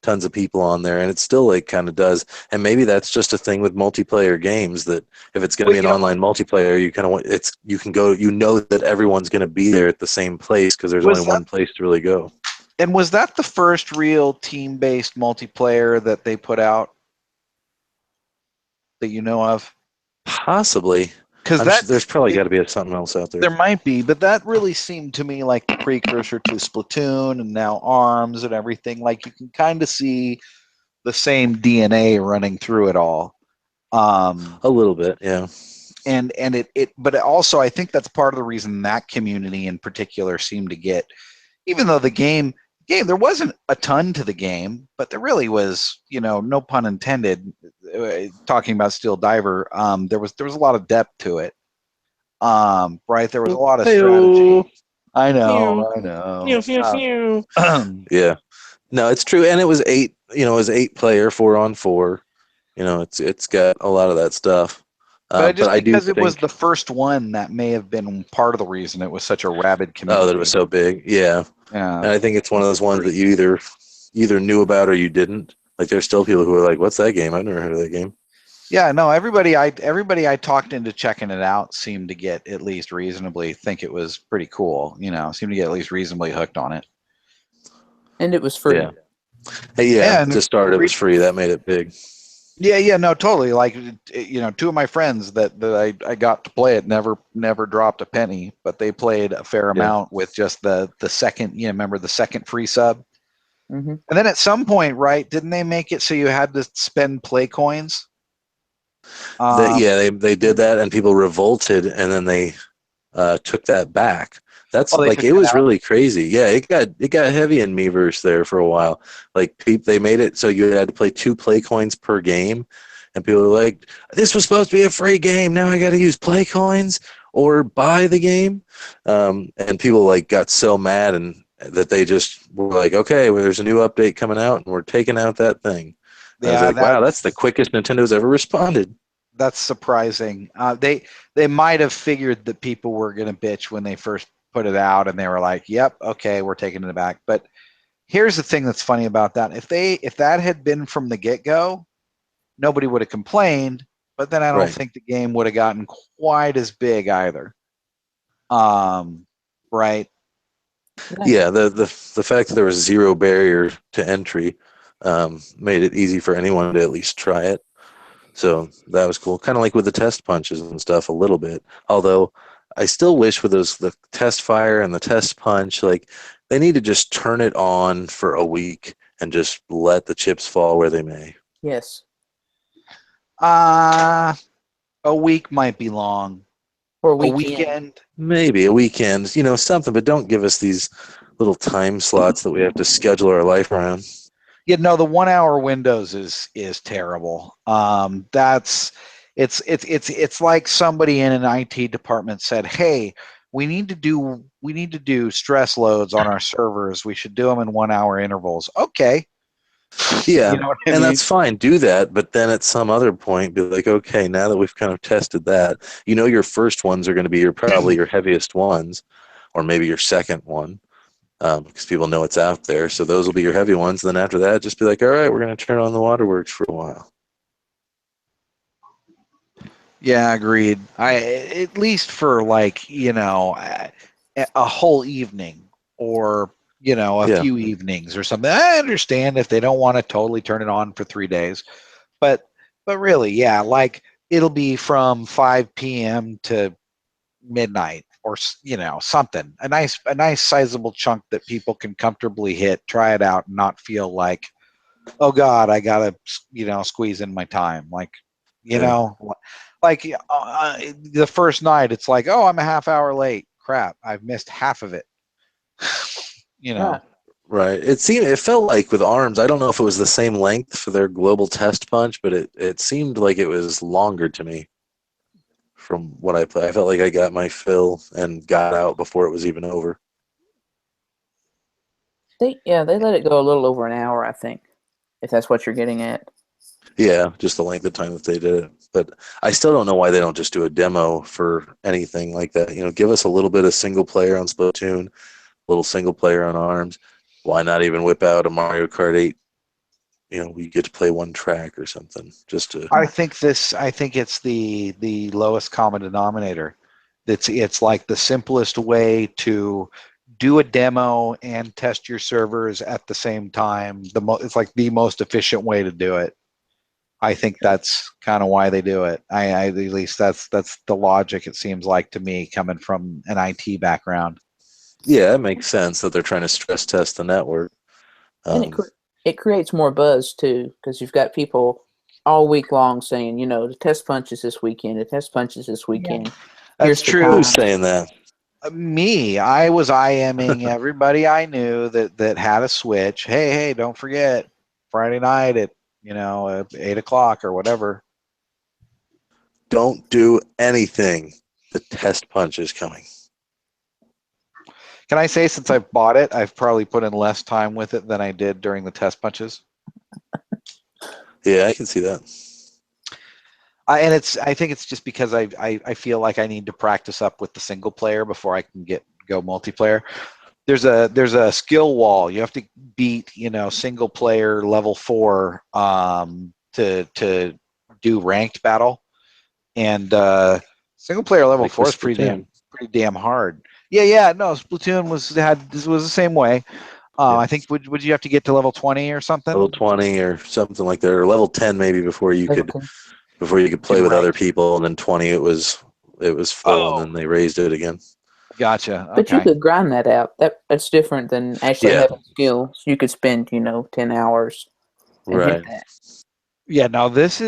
[SPEAKER 3] tons of people on there, and it still like kind of does. And maybe that's just a thing with multiplayer games that if it's going to
[SPEAKER 2] Well,
[SPEAKER 3] be an online multiplayer, you kind of you can go, that everyone's going to be there at the same place because there's only
[SPEAKER 2] was that
[SPEAKER 3] one place to really go.
[SPEAKER 2] and was that the first real team-based multiplayer that they put out that you know of?
[SPEAKER 3] Possibly.
[SPEAKER 2] Because
[SPEAKER 3] I'm sure there's probably got to be something else out there.
[SPEAKER 2] there might be, but that really seemed to me like the precursor to Splatoon and now ARMS and everything. Like you can kind of see the same DNA running through it all.
[SPEAKER 3] A little bit, yeah.
[SPEAKER 2] And but also I think that's part of the reason that community in particular seemed to get, even though the game there wasn't a ton to the game, but there really was, no pun intended, talking about Steel Diver, there was a lot of depth to it. Right, there was a lot of strategy. I know.
[SPEAKER 3] Yeah. No, it's true, and it was 8. It was 8-player, 4-on-4. It's got a lot of that stuff.
[SPEAKER 2] But
[SPEAKER 3] But
[SPEAKER 2] just
[SPEAKER 3] I do
[SPEAKER 2] because it was
[SPEAKER 3] think,
[SPEAKER 2] the first one, that may have been part of the reason it was such a rabid community.
[SPEAKER 3] that it was so big. Yeah.
[SPEAKER 2] Yeah.
[SPEAKER 3] And I think it's one of those ones that you either knew about or you didn't. Like there's still people who are like, "What's that game? I've never heard of that game."
[SPEAKER 2] Yeah, no, everybody I talked into checking it out seemed to get at least reasonably think it was pretty cool, seemed to get at least reasonably hooked on it.
[SPEAKER 1] And it was free.
[SPEAKER 3] Yeah. Hey, yeah.
[SPEAKER 2] And
[SPEAKER 3] To start, it was free. That made it big.
[SPEAKER 2] yeah, no, totally. Like, two of my friends that I got to play it never dropped a penny, but they played a fair amount with just the second, remember the second free sub?
[SPEAKER 1] Mm-hmm.
[SPEAKER 2] And then at some point, right, didn't they make it so you had to spend play coins?
[SPEAKER 3] They did that, and people revolted, and then they took that back. That's
[SPEAKER 2] they
[SPEAKER 3] like
[SPEAKER 2] took
[SPEAKER 3] it
[SPEAKER 2] that
[SPEAKER 3] was
[SPEAKER 2] out?
[SPEAKER 3] really crazy. Yeah, it got heavy in Miiverse there for a while. Like they made it so you had to play 2 play coins per game, and people were like, "This was supposed to be a free game. Now I got to use play coins or buy the game." And people like got so mad and that they just were like, "Okay, well, there's a new update coming out, and we're taking out that thing." And I was
[SPEAKER 2] Yeah,
[SPEAKER 3] like, "Wow, that's the quickest Nintendo's ever responded."
[SPEAKER 2] that's surprising. They might have figured that people were going to bitch when they first put it out, and they were like, "Yep, okay, we're taking it back." But here's the thing that's funny about that: if that had been from the get go, nobody would have complained. But then I don't
[SPEAKER 3] Right.
[SPEAKER 2] think the game would have gotten quite as big either. Right?
[SPEAKER 3] Yeah, the fact that there was 0 barrier to entry made it easy for anyone to at least try it. So that was cool. Kind of like with the test punches and stuff a little bit. Although I still wish with the test fire and the test punch, like they need to just turn it on for a week and just let the chips fall where they may.
[SPEAKER 1] Yes.
[SPEAKER 2] A week might be long.
[SPEAKER 1] For a
[SPEAKER 2] A
[SPEAKER 1] weekend.
[SPEAKER 2] weekend.
[SPEAKER 3] Maybe a weekend, something, but don't give us these little time slots that we have to schedule our life around.
[SPEAKER 2] Yeah, no, the 1 hour windows is terrible. It's like somebody in an IT department said, "Hey, we need to do stress loads on our servers. We should do them in 1 hour intervals." Okay.
[SPEAKER 3] Yeah,
[SPEAKER 2] You know what I
[SPEAKER 3] and
[SPEAKER 2] mean?
[SPEAKER 3] that's fine. Do that, but then at some other point, be like, okay, now that we've kind of tested that, your first ones are going to be probably your heaviest ones, or maybe your second one, because people know it's out there. So those will be your heavy ones. Then after that, just be like, all right, we're going to turn on the waterworks for a while.
[SPEAKER 2] Yeah, agreed. At least for like, a whole evening or, a
[SPEAKER 3] Yeah,
[SPEAKER 2] few evenings or something. I understand if they don't want to totally turn it on for 3 days. But really, yeah, like it'll be from 5 p.m. to midnight or something. A nice sizable chunk that people can comfortably hit, try it out and not feel like, "Oh god, I got to, squeeze in my time." Like, you
[SPEAKER 3] yeah.
[SPEAKER 2] know, like the first night it's like, "Oh, I'm a half hour late. Crap, I've missed half of it." you
[SPEAKER 1] Right.
[SPEAKER 2] know.
[SPEAKER 3] Right. It felt like with ARMS, I don't know if it was the same length for their global test punch, but it seemed like it was longer to me from what I played. I felt like I got my fill and got out before it was even over.
[SPEAKER 1] They let it go a little over an hour, I think, if that's what you're getting at.
[SPEAKER 3] Yeah, just the length of time that they did it. But I still don't know why they don't just do a demo for anything like that. Give us a little bit of single player on Splatoon, a little single player on ARMS. Why not even whip out a Mario Kart 8? We get to play one track or something just to.
[SPEAKER 2] I think it's the lowest common denominator. It's like the simplest way to do a demo and test your servers at the same time. It's like the most efficient way to do it. I think that's kind of why they do it. At least that's the logic, it seems like to me, coming from an IT background.
[SPEAKER 3] Yeah, it makes sense that they're trying to stress test the network.
[SPEAKER 1] And it creates more buzz too, because you've got people all week long saying, the test punches this weekend, the test punches this weekend.
[SPEAKER 2] That's
[SPEAKER 1] Here's the
[SPEAKER 2] true.
[SPEAKER 1] time.
[SPEAKER 3] Who's saying that?
[SPEAKER 2] Me, I was IMing everybody I knew that had a Switch. Hey, don't forget Friday night at 8 o'clock or whatever.
[SPEAKER 3] Don't do anything. The test punch is coming.
[SPEAKER 2] Can I say, since I've bought it, I've probably put in less time with it than I did during the test punches.
[SPEAKER 3] Yeah, I can see that.
[SPEAKER 2] I think it's just because I feel like I need to practice up with the single player before I can go multiplayer. There's a skill wall. You have to beat single player level 4 to do ranked battle, and single player level
[SPEAKER 3] Like
[SPEAKER 2] 4
[SPEAKER 3] with
[SPEAKER 2] is pretty
[SPEAKER 3] Splatoon.
[SPEAKER 2] damn hard. Yeah. No, Splatoon was the same way.
[SPEAKER 3] Yeah.
[SPEAKER 2] I think would you have to get to level 20 or something?
[SPEAKER 3] Level 20 or something like that, or level 10 maybe before you could play
[SPEAKER 2] Do
[SPEAKER 3] with other
[SPEAKER 2] ranked.
[SPEAKER 3] people, and then 20 it was full, and
[SPEAKER 2] Oh,
[SPEAKER 3] then they raised it again.
[SPEAKER 2] gotcha.
[SPEAKER 1] But you
[SPEAKER 2] Okay.
[SPEAKER 1] could grind that out. That's different than actually
[SPEAKER 3] Yeah.
[SPEAKER 1] having skills. You could spend, 10 hours and hit
[SPEAKER 3] Right.
[SPEAKER 1] that.
[SPEAKER 2] Yeah, no, this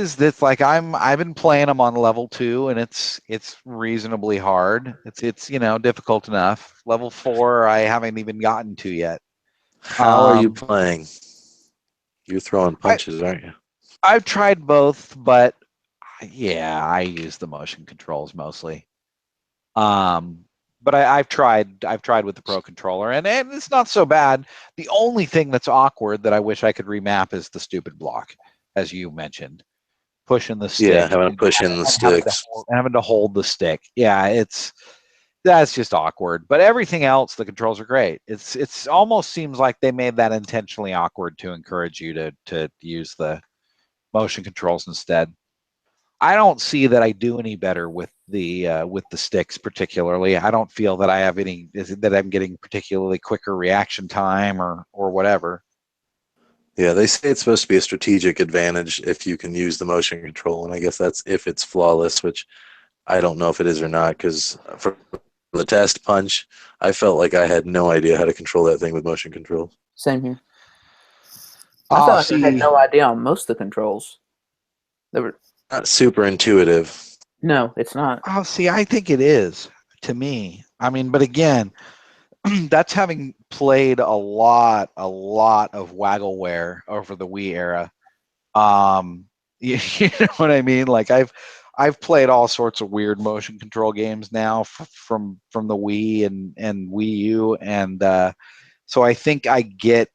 [SPEAKER 2] like I've been playing them on level 2, and it's reasonably hard. It's difficult enough. Level 4 I haven't even gotten to yet.
[SPEAKER 3] How are you playing? You're throwing punches, aren't you?
[SPEAKER 2] I've tried both, but yeah, I use the motion controls mostly. But I've tried with the Pro controller, and it's not so bad. The only thing that's awkward that I wish I could remap is the stupid block, as you mentioned, pushing the
[SPEAKER 3] Yeah,
[SPEAKER 2] stick
[SPEAKER 3] having to
[SPEAKER 2] and
[SPEAKER 3] push in the sticks.
[SPEAKER 2] having to hold the stick. Yeah, that's just awkward. But everything else, the controls are great. It's almost seems like they made that intentionally awkward to encourage you to use the motion controls instead. I don't see that I do any better with the sticks, particularly. I don't feel that that I'm getting particularly quicker reaction time or whatever.
[SPEAKER 3] Yeah, they say it's supposed to be a strategic advantage if you can use the motion control, and I guess that's if it's flawless, which I don't know if it is or not, because for the test punch, I felt like I had no idea how to control that thing with motion controls.
[SPEAKER 1] Same here. I
[SPEAKER 2] Oh,
[SPEAKER 1] felt like I had
[SPEAKER 2] see,
[SPEAKER 1] no idea on most of the controls. There were,
[SPEAKER 3] Not super intuitive.
[SPEAKER 1] no, it's not.
[SPEAKER 2] I think it is to me. I mean, but again, that's having played a lot of Waggleware over the Wii era. You know what I mean? Like I've played all sorts of weird motion control games now from the Wii and Wii U, and so I think I get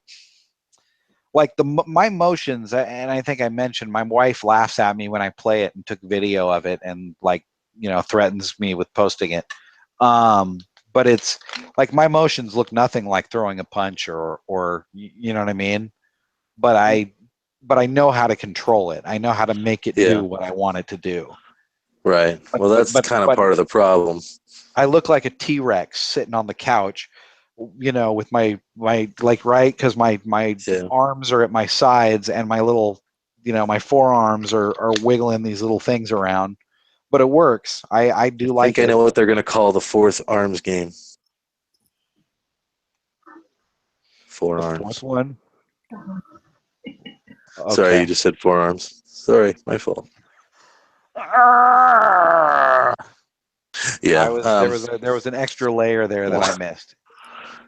[SPEAKER 2] like my motions, and I think I mentioned my wife laughs at me when I play it and took video of it and like threatens me with posting it. But it's like my motions look nothing like throwing a punch or you know what I mean. But I know how to control it. I know how to make it do
[SPEAKER 3] Yeah.
[SPEAKER 2] what I want it to do.
[SPEAKER 3] Right.
[SPEAKER 2] But
[SPEAKER 3] Well,
[SPEAKER 2] but
[SPEAKER 3] that's
[SPEAKER 2] but
[SPEAKER 3] kind of
[SPEAKER 2] but
[SPEAKER 3] part of the problem.
[SPEAKER 2] I look like a T-Rex sitting on the couch, with my like right because my
[SPEAKER 3] Yeah.
[SPEAKER 2] arms are at my sides and my little, my forearms are wiggling these little things around. But it works. I do
[SPEAKER 3] I think
[SPEAKER 2] like
[SPEAKER 3] I
[SPEAKER 2] it.
[SPEAKER 3] know what they're going to call the fourth arms game.
[SPEAKER 2] The fourth
[SPEAKER 3] Forearms.
[SPEAKER 2] one.
[SPEAKER 3] Sorry,
[SPEAKER 2] Okay.
[SPEAKER 3] you just said forearms. Sorry, my fault. Yeah.
[SPEAKER 2] There was an extra layer there that I missed.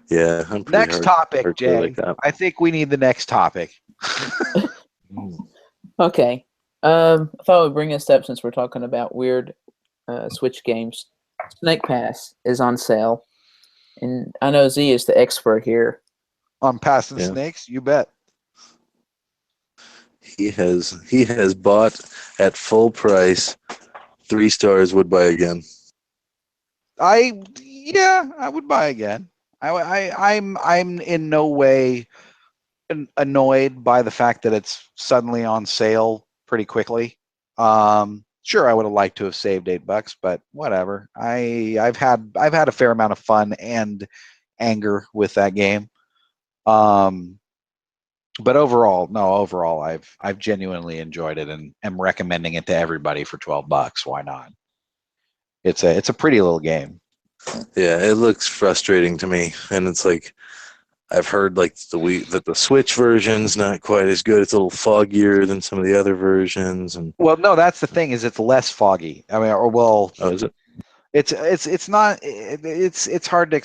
[SPEAKER 3] Yeah, I'm pretty
[SPEAKER 2] Next topic,
[SPEAKER 3] hardcore like
[SPEAKER 2] Jay.
[SPEAKER 3] that.
[SPEAKER 2] I think we need the next topic.
[SPEAKER 1] Okay. I thought we'd bring this up since we're talking about weird Switch games. Snake Pass is on sale, and I know Z is the expert here.
[SPEAKER 2] On passing
[SPEAKER 3] Yeah.
[SPEAKER 2] snakes, you bet.
[SPEAKER 3] He has bought at full price. 3 stars, would buy again.
[SPEAKER 2] I would buy again. I'm in no way annoyed by the fact that it's suddenly on sale pretty quickly. Sure, I would have liked to have saved $8, but whatever. I've had a fair amount of fun and anger with that game. But overall, I've genuinely enjoyed it and am recommending it to everybody for $12. Why not? It's a pretty little game.
[SPEAKER 3] Yeah, it looks frustrating to me, and it's like I've heard like that the Switch version's not quite as good. It's a little foggier than some of the other versions, and
[SPEAKER 2] Well, no, that's the thing is it's less foggy. I mean,
[SPEAKER 3] is it?
[SPEAKER 2] it's not it's hard to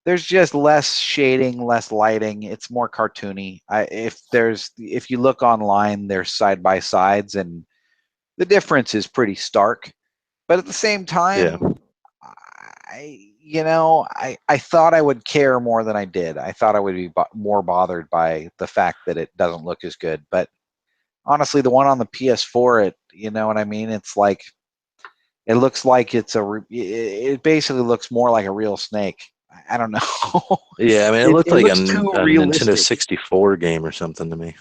[SPEAKER 2] there's just less shading, less lighting. It's more cartoony. If you look online, there's side by sides, and the difference is pretty stark. But at the same
[SPEAKER 3] Yeah.
[SPEAKER 2] time, I thought I would care more than I did. I thought I would be more bothered by the fact that it doesn't look as good. But honestly, the one on the PS4, you know what I mean? It's like it looks like it basically looks more like a real snake. I don't know.
[SPEAKER 3] Yeah, I mean, it looked
[SPEAKER 2] It
[SPEAKER 3] like
[SPEAKER 2] looks too
[SPEAKER 3] a Nintendo
[SPEAKER 2] realistic.
[SPEAKER 3] 64 game or something to me.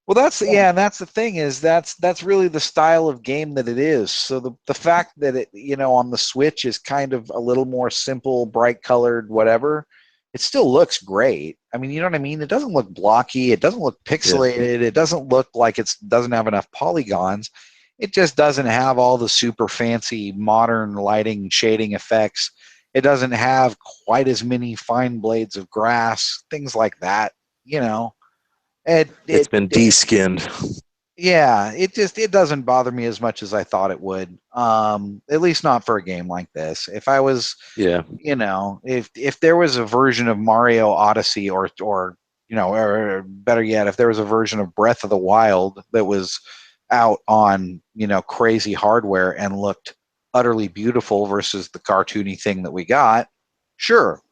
[SPEAKER 2] Well, and that's the thing is that's really the style of game that it is. So the fact that it on the Switch is kind of a little more simple, bright colored, whatever, it still looks great. I mean, you know what I mean? It doesn't look blocky. It doesn't look pixelated. It doesn't look like it doesn't have enough polygons. It just doesn't have all the super fancy modern lighting shading effects. It doesn't have quite as many fine blades of grass, things like that. You know.
[SPEAKER 3] It's been de-skinned.
[SPEAKER 2] Yeah, it doesn't bother me as much as I thought it would. At least not for a game like this. If I was,
[SPEAKER 3] Yeah.
[SPEAKER 2] if there was a version of Mario Odyssey or or better yet, if there was a version of Breath of the Wild that was out on crazy hardware and looked utterly beautiful versus the cartoony thing that we got, sure,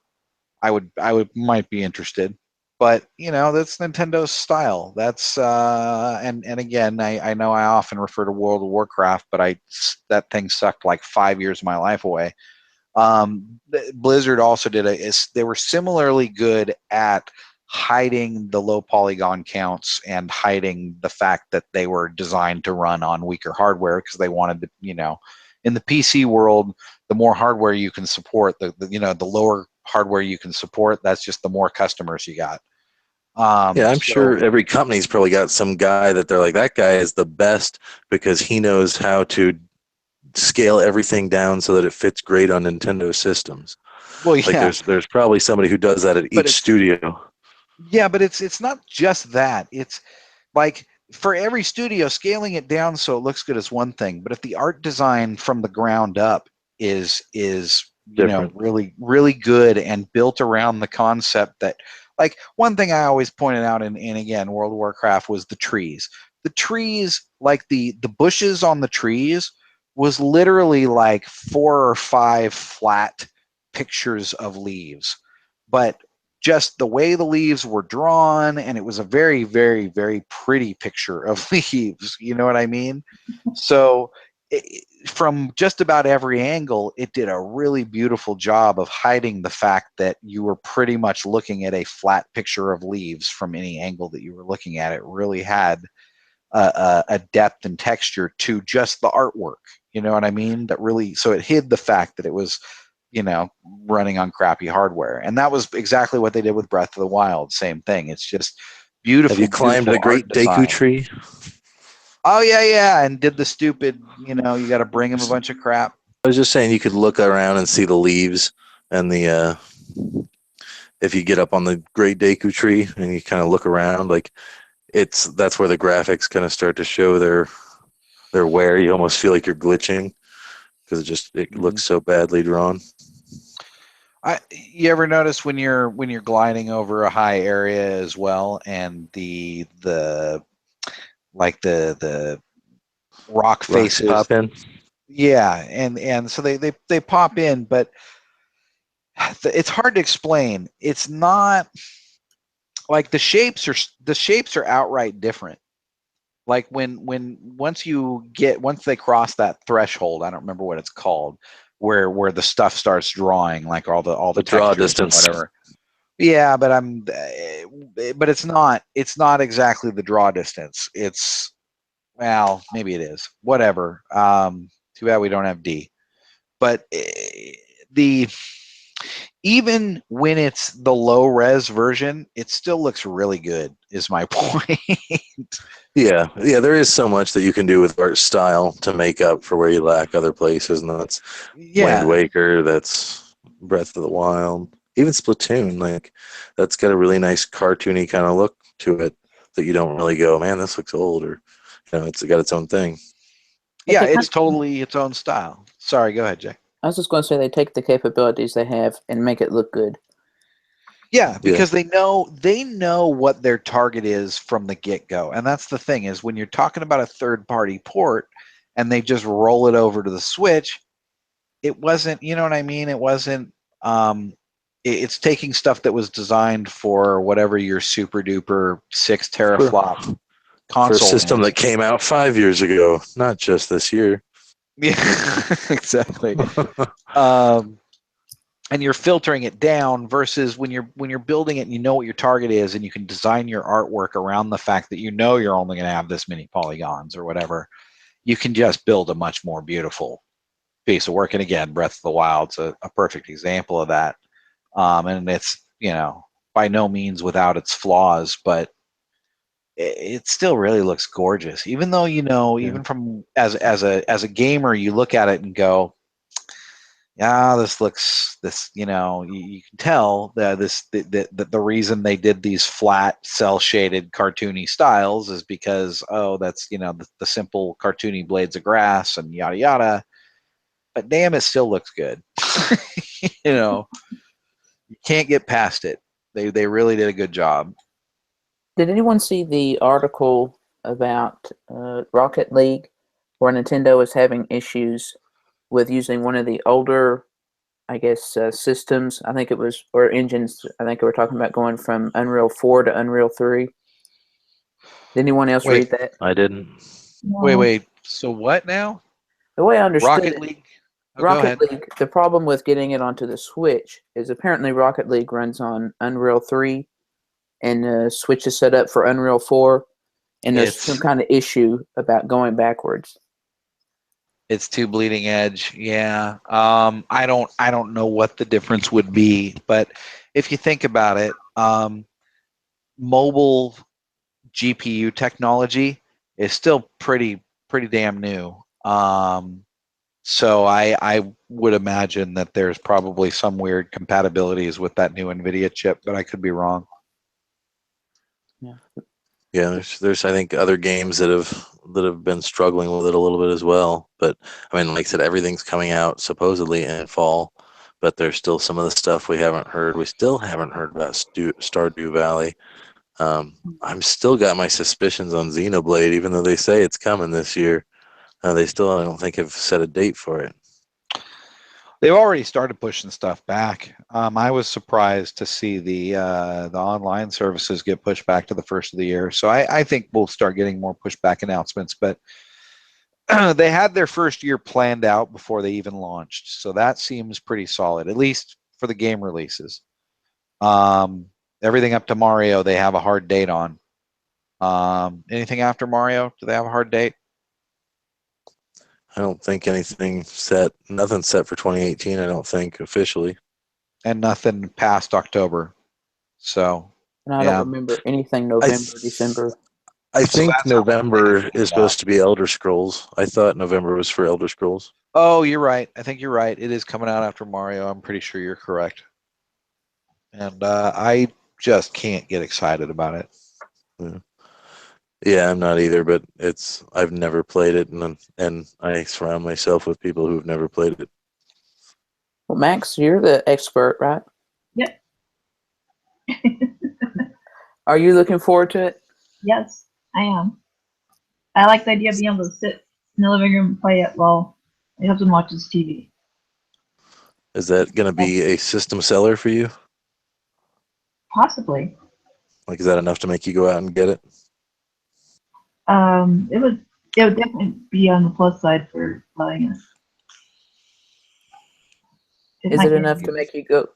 [SPEAKER 2] I would might be interested. But that's Nintendo's style. That's and again, I know I often refer to World of Warcraft, but that thing sucked like 5 years of my life away. Blizzard also they were similarly good at hiding the low polygon counts and hiding the fact that they were designed to run on weaker hardware because they wanted to, in the PC world, the more hardware you can support, the lower hardware you can support, that's just the more customers you got.
[SPEAKER 3] Yeah, I'm
[SPEAKER 2] So
[SPEAKER 3] sure every company's probably got some guy that they're like, that guy is the best because he knows how to scale everything down so that it fits great on Nintendo systems.
[SPEAKER 2] well,
[SPEAKER 3] Like
[SPEAKER 2] yeah,
[SPEAKER 3] there's probably somebody who does that at
[SPEAKER 2] but
[SPEAKER 3] each studio.
[SPEAKER 2] Yeah, but it's not just that. It's like for every studio, scaling it down so it looks good is one thing, but if the art design from the ground up is
[SPEAKER 3] Different.
[SPEAKER 2] really good and built around the concept that, like, one thing I always pointed out in again World of Warcraft was the trees. The trees, like the bushes on the trees, was literally like 4 or 5 flat pictures of leaves, but just the way the leaves were drawn, and it was a very, very, very pretty picture of leaves. You know what I mean? So from just about every angle, it did a really beautiful job of hiding the fact that you were pretty much looking at a flat picture of leaves from any angle that you were looking at. It really had a depth and texture to just the artwork. You know what I mean? That really, so it hid the fact that it was, running on crappy hardware. And that was exactly what they did with Breath of the Wild. Same thing. It's just beautiful.
[SPEAKER 3] Have you climbed
[SPEAKER 2] beautiful
[SPEAKER 3] the Great
[SPEAKER 2] art design.
[SPEAKER 3] Deku tree?
[SPEAKER 2] Oh yeah, and did the stupid, you got to bring him a bunch of crap.
[SPEAKER 3] I was just saying you could look around and see the leaves and the if you get up on the Great Deku tree and you kind of look around, like that's where the graphics kind of start to show their wear. You almost feel like you're glitching because it looks so badly drawn.
[SPEAKER 2] You ever notice when you're gliding over a high area as well, and the rock faces
[SPEAKER 3] pop in?
[SPEAKER 2] Yeah, and so they pop in, but it's hard to explain. It's not like the shapes are outright different. Like once they cross that threshold, I don't remember what it's called, where the stuff starts drawing, like all the
[SPEAKER 3] draw
[SPEAKER 2] textures and
[SPEAKER 3] distance.
[SPEAKER 2] whatever. Yeah, but it's not exactly the draw distance. It's, well, maybe it is. Whatever. Too bad we don't have D. But the even when it's the low res version, it still looks really good. Is my point.
[SPEAKER 3] Yeah, there is so much that you can do with art style to make up for where you lack other places, and that's Wind Waker, that's Breath of the Wild, even Splatoon. Like, that's got a really nice cartoony kind of look to it that you don't really go, man, this looks old, or it's got its own thing.
[SPEAKER 2] Yeah, it's totally its own style. Sorry, go ahead, Jay.
[SPEAKER 1] I was just going to say they take the capabilities they have and make it look good.
[SPEAKER 2] Yeah, because they know what their target is from the get-go. And that's the thing, is when you're talking about a third-party port and they just roll it over to the Switch, it wasn't, you know what I mean? It wasn't it's taking stuff that was designed for whatever your super duper 6 teraflop console
[SPEAKER 3] for a system
[SPEAKER 2] is.
[SPEAKER 3] that came out 5 years ago, not just this year.
[SPEAKER 2] Yeah, exactly. And you're filtering it down versus when you're building it and you know what your target is and you can design your artwork around the fact that you're only going to have this many polygons or whatever, you can just build a much more beautiful piece of work. And again, Breath of the Wild's a perfect example of that. And it's, by no means without its flaws, but it still really looks gorgeous. Even though, even from as a gamer, you look at it and go, yeah, you can tell that the reason they did these flat cell shaded cartoony styles is because, that's, the simple cartoony blades of grass and yada yada. But damn, it still looks good. You can't get past it. They really did a good job.
[SPEAKER 1] Did anyone see the article about Rocket League, where Nintendo is having issues with using one of the older, I guess, systems? I think it was, or engines. I think we were talking about going from Unreal 4 to Unreal 3. Did anyone else read that?
[SPEAKER 3] I didn't.
[SPEAKER 2] Wait. So what now?
[SPEAKER 1] The way I understood
[SPEAKER 2] Rocket League?
[SPEAKER 1] Rocket League, the problem with getting it onto the Switch is apparently Rocket League runs on Unreal 3 and the Switch is set up for Unreal 4, and there's some kind of issue about going backwards.
[SPEAKER 2] It's too bleeding edge. Yeah. I don't know what the difference would be, but if you think about it, mobile GPU technology is still pretty damn new. So I would imagine that there's probably some weird compatibilities with that new NVIDIA chip, but I could be wrong.
[SPEAKER 3] Yeah, there's I think other games that have been struggling with it a little bit as well. But I mean, like I said, everything's coming out supposedly in fall, but there's still some of the stuff we haven't heard. We still haven't heard about Stardew Valley. I'm still got my suspicions on Xenoblade, even though they say it's coming this year. They still, I don't think, have set a date for it.
[SPEAKER 2] They've already started pushing stuff back. I was surprised to see the online services get pushed back to the first of the year. So I think we'll start getting more pushback announcements. But they had their first year planned out before they even launched. So that seems pretty solid, at least for the game releases. Everything up to Mario, they have a hard date on. Anything after Mario, do they have a hard date?
[SPEAKER 3] I don't think anything set. Nothing set for 2018. I don't think officially.
[SPEAKER 2] And nothing past October. So
[SPEAKER 1] And I don't remember anything November, December.
[SPEAKER 3] I
[SPEAKER 2] So
[SPEAKER 3] think
[SPEAKER 2] that's how
[SPEAKER 3] November is supposed to be Elder Scrolls. I thought November was for Elder Scrolls.
[SPEAKER 2] Oh, you're right. I think you're right. It is coming out after Mario. I'm pretty sure you're correct. And I just can't get excited about it.
[SPEAKER 3] Yeah, I'm not either. But I've never played it, and I surround myself with people who've never played it.
[SPEAKER 1] Well, Max, you're the expert, right?
[SPEAKER 4] Yep.
[SPEAKER 1] Are you looking forward to it?
[SPEAKER 4] Yes, I am. I like the idea of being able to sit in the living room and play it while my husband watches TV.
[SPEAKER 3] Is that going to be a system seller for you?
[SPEAKER 4] Possibly.
[SPEAKER 3] Like, is that enough to make you go out and get it?
[SPEAKER 4] It would definitely be on the plus side for buying it.
[SPEAKER 1] Is it enough to make you go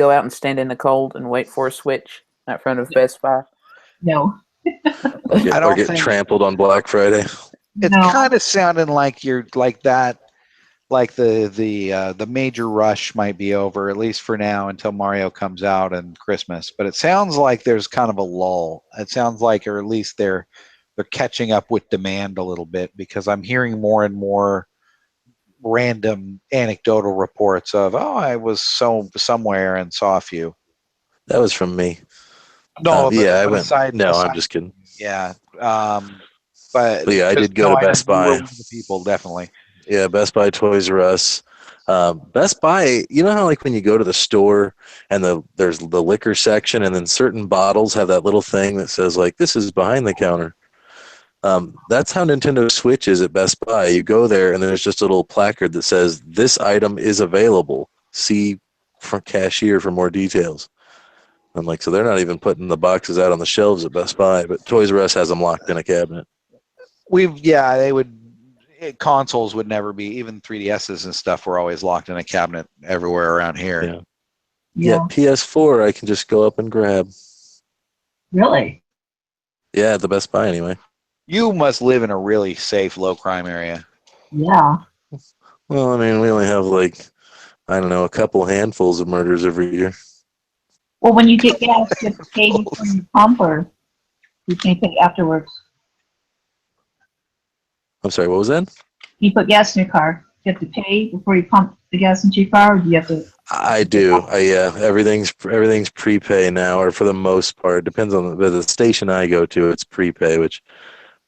[SPEAKER 1] out and stand in the cold and wait for a Switch out front of Best Buy?
[SPEAKER 4] No.
[SPEAKER 3] Or get trampled on Black Friday.
[SPEAKER 2] It's kind of sounding like you're like that, like the major rush might be over, at least for now, until Mario comes out and Christmas. But it sounds like there's kind of a lull. It sounds like, or at least they're catching up with demand a little bit, because I'm hearing more and more random anecdotal reports of, oh, I was somewhere and saw a few.
[SPEAKER 3] That was from me.
[SPEAKER 2] No,
[SPEAKER 3] I
[SPEAKER 2] but
[SPEAKER 3] went. I'm just kidding.
[SPEAKER 2] Yeah, but
[SPEAKER 3] yeah, I did go to Best Buy.
[SPEAKER 2] The people definitely.
[SPEAKER 3] Yeah, Best Buy, Toys R Us. Best Buy, you know how like when you go to the store and there's the liquor section, and then certain bottles have that little thing that says like, this is behind the counter. That's how Nintendo Switch is at Best Buy. You go there and there's just a little placard that says, this item is available. See front cashier for more details. I'm like, so they're not even putting the boxes out on the shelves at Best Buy, but Toys R Us has them locked in a cabinet.
[SPEAKER 2] They would. Consoles would never be, even 3DSs and stuff were always locked in a cabinet everywhere around here.
[SPEAKER 3] Yeah, PS4 I can just go up and grab.
[SPEAKER 4] Really?
[SPEAKER 3] Yeah, at the Best Buy anyway.
[SPEAKER 2] You must live in a really safe, low crime area.
[SPEAKER 4] Yeah.
[SPEAKER 3] Well, I mean, we only have like, I don't know, a couple handfuls of murders every year.
[SPEAKER 4] Well, when you get gas, you have to pay before you pump, or you can pay afterwards.
[SPEAKER 3] I'm sorry, what was that?
[SPEAKER 4] You put gas in your car. You have to pay before you pump the gas into your car, or do you have to?
[SPEAKER 3] I do. Yeah, everything's prepay now, or for the most part. It depends on the station I go to. It's prepay, which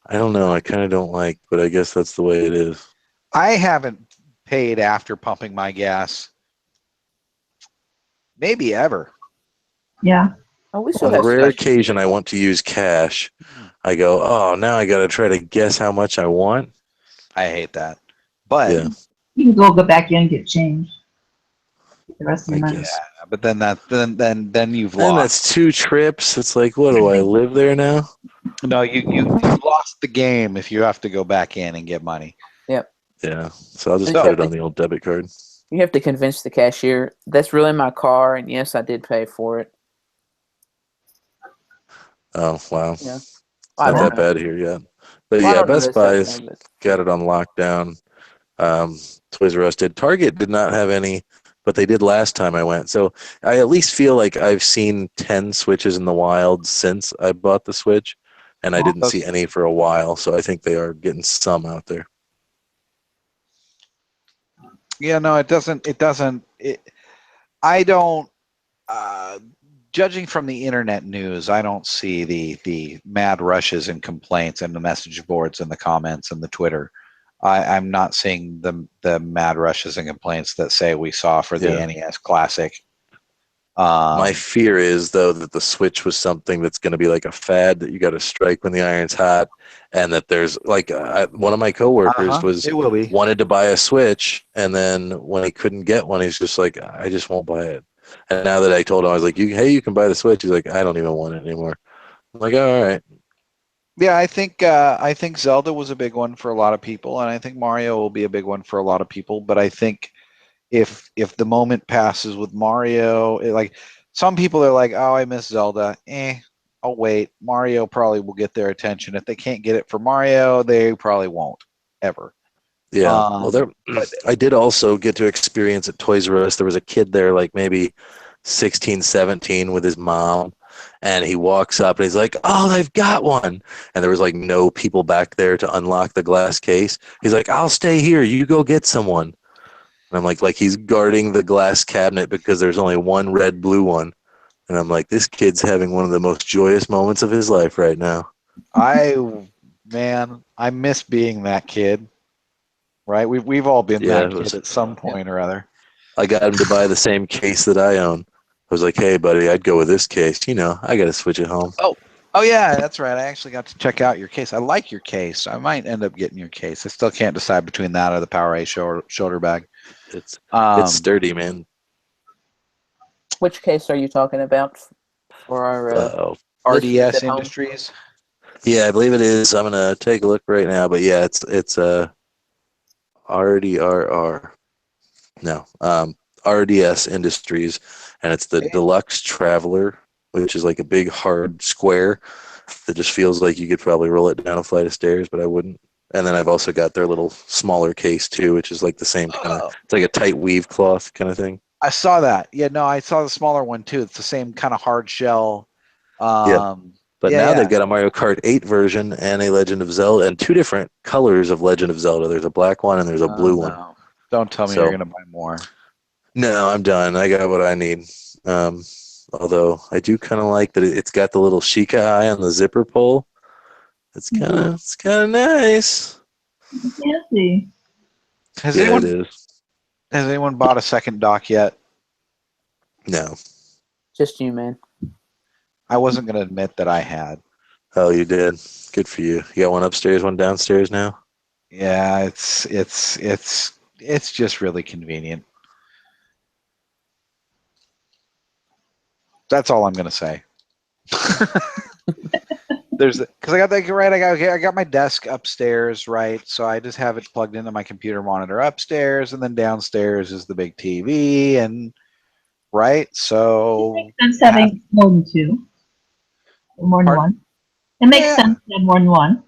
[SPEAKER 3] I don't know. I kind of don't like, but I guess that's the way it is.
[SPEAKER 2] I haven't paid after pumping my gas, maybe ever.
[SPEAKER 4] Yeah.
[SPEAKER 1] Oh, we still
[SPEAKER 3] On a
[SPEAKER 1] have
[SPEAKER 3] rare
[SPEAKER 1] stuff.
[SPEAKER 3] occasion, I want to use cash. I go, oh, now I got to try to guess how much I want.
[SPEAKER 2] I hate that, but
[SPEAKER 4] You can go back in and get change. The rest of the money.
[SPEAKER 2] yeah, but then you've
[SPEAKER 3] And
[SPEAKER 2] lost.
[SPEAKER 3] that's 2 trips. It's like, what do I live there now?
[SPEAKER 2] No, you've lost the game if you have to go back in and get money.
[SPEAKER 1] Yep.
[SPEAKER 3] Yeah, so I'll just put it on the old debit card.
[SPEAKER 1] You have to convince the cashier, that's really my car, and yes, I did pay for it.
[SPEAKER 3] Oh, wow.
[SPEAKER 1] Yeah.
[SPEAKER 3] It's not that bad here yet. But
[SPEAKER 1] Well, I
[SPEAKER 3] yeah,
[SPEAKER 1] don't know
[SPEAKER 3] Best
[SPEAKER 1] this stuff,
[SPEAKER 3] Buy's got it on lockdown. Toys R Us did. Target did not have any, but they did last time I went. So I at least feel like I've seen 10 Switches in the wild since I bought the Switch, and I didn't see any for a while. So I think they are getting some out there.
[SPEAKER 2] Yeah, no, it doesn't. I don't judging from the internet news, I don't see the mad rushes and complaints and the message boards and the comments and the Twitter. I'm not seeing the mad rushes and complaints that say we saw for the
[SPEAKER 3] Yeah.
[SPEAKER 2] NES Classic.
[SPEAKER 3] My fear is, though, that the Switch was something that's going to be like a fad that you got to strike when the iron's hot, and that there's like one of my coworkers
[SPEAKER 2] It will be.
[SPEAKER 3] wanted to buy a Switch, and then when he couldn't get one, he's just like, I just won't buy it. And now that I told him, I was like, hey, you can buy the Switch. He's like, I don't even want it anymore. I'm like, all right.
[SPEAKER 2] Yeah, I think Zelda was a big one for a lot of people, and I think Mario will be a big one for a lot of people. But I think if the moment passes with Mario, like some people are like, oh, I miss Zelda. I'll wait. Mario probably will get their attention. If they can't get it for Mario, they probably won't ever.
[SPEAKER 3] Yeah. Well,
[SPEAKER 2] But
[SPEAKER 3] I did also get to experience at Toys R Us. There was a kid there, like maybe 16, 17, with his mom, and he walks up and he's like, oh, they've got one. And there was like no people back there to unlock the glass case. He's like, I'll stay here. You go get someone. And I'm like he's guarding the glass cabinet because there's only one red blue one. And I'm like, this kid's having one of the most joyous moments of his life right now.
[SPEAKER 2] I miss being that kid. Right? We've all been
[SPEAKER 3] Yeah,
[SPEAKER 2] that kid at some point or other.
[SPEAKER 3] I got him to buy the same case that I own. I was like, hey, buddy, I'd go with this case. You know, I got to switch it home.
[SPEAKER 2] Oh yeah, that's right. I actually got to check out your case. I like your case. I might end up getting your case. I still can't decide between that or the Power A shoulder bag.
[SPEAKER 3] It's
[SPEAKER 2] Um,
[SPEAKER 3] sturdy, man.
[SPEAKER 1] Which case are you talking about for our listeners
[SPEAKER 2] RDS
[SPEAKER 1] at home?
[SPEAKER 2] Industries.
[SPEAKER 3] Yeah, I believe it is. I'm gonna take a look right now, but yeah, it's RDRR. No, RDS Industries, and it's the Deluxe Traveler, which is like a big hard square that just feels like you could probably roll it down a flight of stairs, but I wouldn't. And then I've also got their little smaller case too, which is like the same kind of. It's like a tight weave cloth kind of thing.
[SPEAKER 2] I saw that. Yeah, no, I saw the smaller one too. It's the same kind of hard shell.
[SPEAKER 3] Yeah. But now they've got a Mario Kart 8 version and a Legend of Zelda, and two different colors of Legend of Zelda. There's a black one and there's a blue one.
[SPEAKER 2] Don't tell me you're going to buy more.
[SPEAKER 3] No, I'm done. I got what I need. Although I do kind of like that it's got the little Sheikah eye on the zipper pull. It's kind of nice.
[SPEAKER 4] Fancy.
[SPEAKER 3] It is.
[SPEAKER 2] Has anyone bought a second dock yet?
[SPEAKER 3] No.
[SPEAKER 1] Just you, man.
[SPEAKER 2] I wasn't going to admit that I had.
[SPEAKER 3] Oh, you did. Good for you. You got one upstairs, one downstairs now?
[SPEAKER 2] Yeah, it's just really convenient. That's all I'm going to say. Because I got that right. I got my desk upstairs, right? So I just have it plugged into my computer monitor upstairs, and then downstairs is the big TV, and right. So
[SPEAKER 4] It makes sense having more than two, or more than one. It makes sense to have more than one.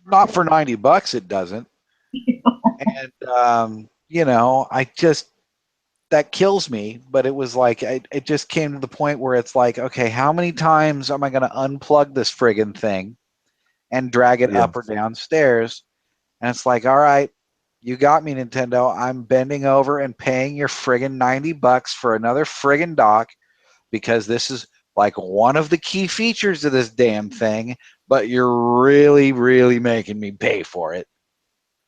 [SPEAKER 2] Not for $90, it doesn't. And I just that kills me. But it was like it just came to the point where it's like, okay, how many times am I going to unplug this friggin' thing and drag it up or downstairs? And it's like, all right, you got me, Nintendo. I'm bending over and paying your friggin' $90 for another friggin' dock because this is like one of the key features of this damn thing, but you're really, really making me pay for it.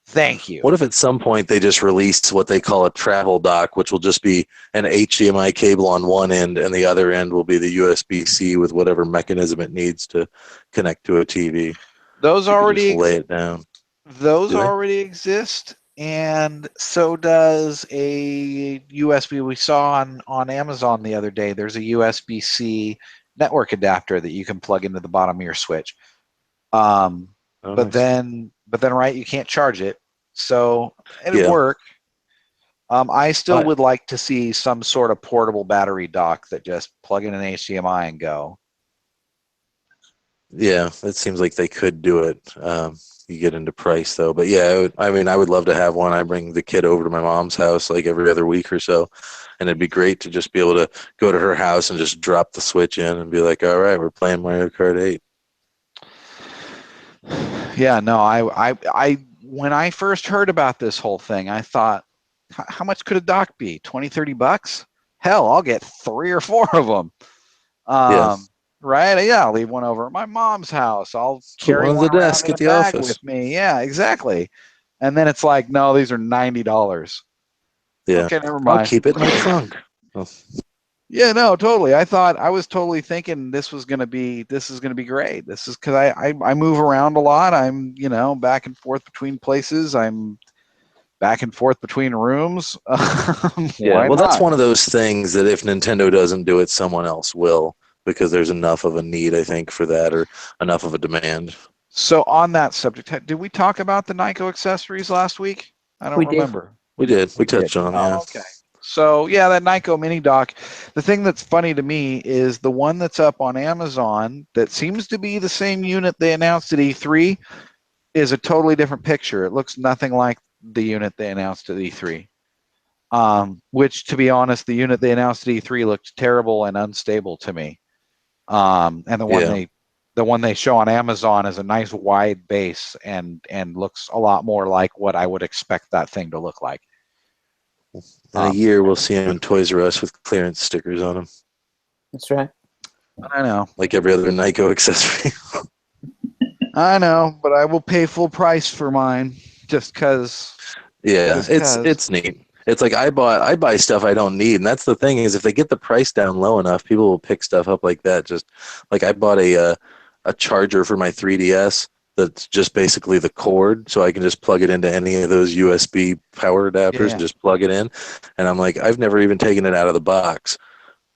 [SPEAKER 2] Thank you.
[SPEAKER 3] What if at some point they just released what they call a travel dock, which will just be an HDMI cable on one end and the other end will be the USB-C with whatever mechanism it needs to connect to a TV?
[SPEAKER 2] Those already
[SPEAKER 3] lay it down.
[SPEAKER 2] Those already exist, and so does a USB we saw on Amazon the other day. There's a USB-C network adapter that you can plug into the bottom of your Switch. But then, right, you can't charge it, so it'd work. I still would like to see some sort of portable battery dock that just plug in an HDMI and go.
[SPEAKER 3] Yeah, it seems like they could do it. You get into price though, but yeah, I would love to have one. I bring the kid over to my mom's house like every other week or so, and it'd be great to just be able to go to her house and just drop the Switch in and be like, all right, we're playing Mario Kart 8.
[SPEAKER 2] Yeah, no, I when I first heard about this whole thing, I thought, how much could a dock be? $20, $30? Hell, I'll get 3 or 4 of them. Um, right? Yeah, I'll leave one over at my mom's house. I'll
[SPEAKER 3] Put
[SPEAKER 2] carry
[SPEAKER 3] one on the
[SPEAKER 2] one around
[SPEAKER 3] desk
[SPEAKER 2] in
[SPEAKER 3] at
[SPEAKER 2] a
[SPEAKER 3] the
[SPEAKER 2] bag
[SPEAKER 3] office.
[SPEAKER 2] with me. Yeah, exactly. And then it's like, no, these are $90.
[SPEAKER 3] Yeah.
[SPEAKER 2] Okay, never
[SPEAKER 3] I'll
[SPEAKER 2] mind.
[SPEAKER 3] keep it in my trunk. Oh,
[SPEAKER 2] Yeah, no, totally. I was totally thinking this is gonna be great. This is because I move around a lot. I'm back and forth between places. I'm back and forth between rooms.
[SPEAKER 3] yeah.
[SPEAKER 2] Why
[SPEAKER 3] Well, that's
[SPEAKER 2] not?
[SPEAKER 3] one of those things that if Nintendo doesn't do it, someone else will, because there's enough of a need, I think, for that, or enough of a demand.
[SPEAKER 2] So on that subject, did we talk about the Nyko accessories last week? I
[SPEAKER 1] We
[SPEAKER 2] don't
[SPEAKER 1] did.
[SPEAKER 2] remember.
[SPEAKER 3] We did.
[SPEAKER 2] We
[SPEAKER 3] We
[SPEAKER 2] did.
[SPEAKER 3] touched on it.
[SPEAKER 2] Oh,
[SPEAKER 3] Yeah.
[SPEAKER 2] okay. So yeah, that Nyko mini dock. The thing that's funny to me is the one that's up on Amazon that seems to be the same unit they announced at E3 is a totally different picture. It looks nothing like the unit they announced at E3. Which, to be honest, the unit they announced at E3 looked terrible and unstable to me. And
[SPEAKER 3] Yeah.
[SPEAKER 2] the one they show on Amazon is a nice wide base and looks a lot more like what I would expect that thing to look like.
[SPEAKER 3] In a year, we'll see them in Toys R Us with clearance stickers on them,
[SPEAKER 1] That's right.
[SPEAKER 2] I know,
[SPEAKER 3] like every other Nyko accessory.
[SPEAKER 2] but I will pay full price for mine just because.
[SPEAKER 3] Yeah,
[SPEAKER 2] Just because.
[SPEAKER 3] it's neat. It's like I buy stuff I don't need, and that's the thing is if they get the price down low enough, people will pick stuff up like that. Just like I bought a charger for my 3DS that's just basically the cord, so I can just plug it into any of those USB power adapters and
[SPEAKER 2] Yeah,
[SPEAKER 3] just plug it in. And I'm like, I've never even taken it out of the box,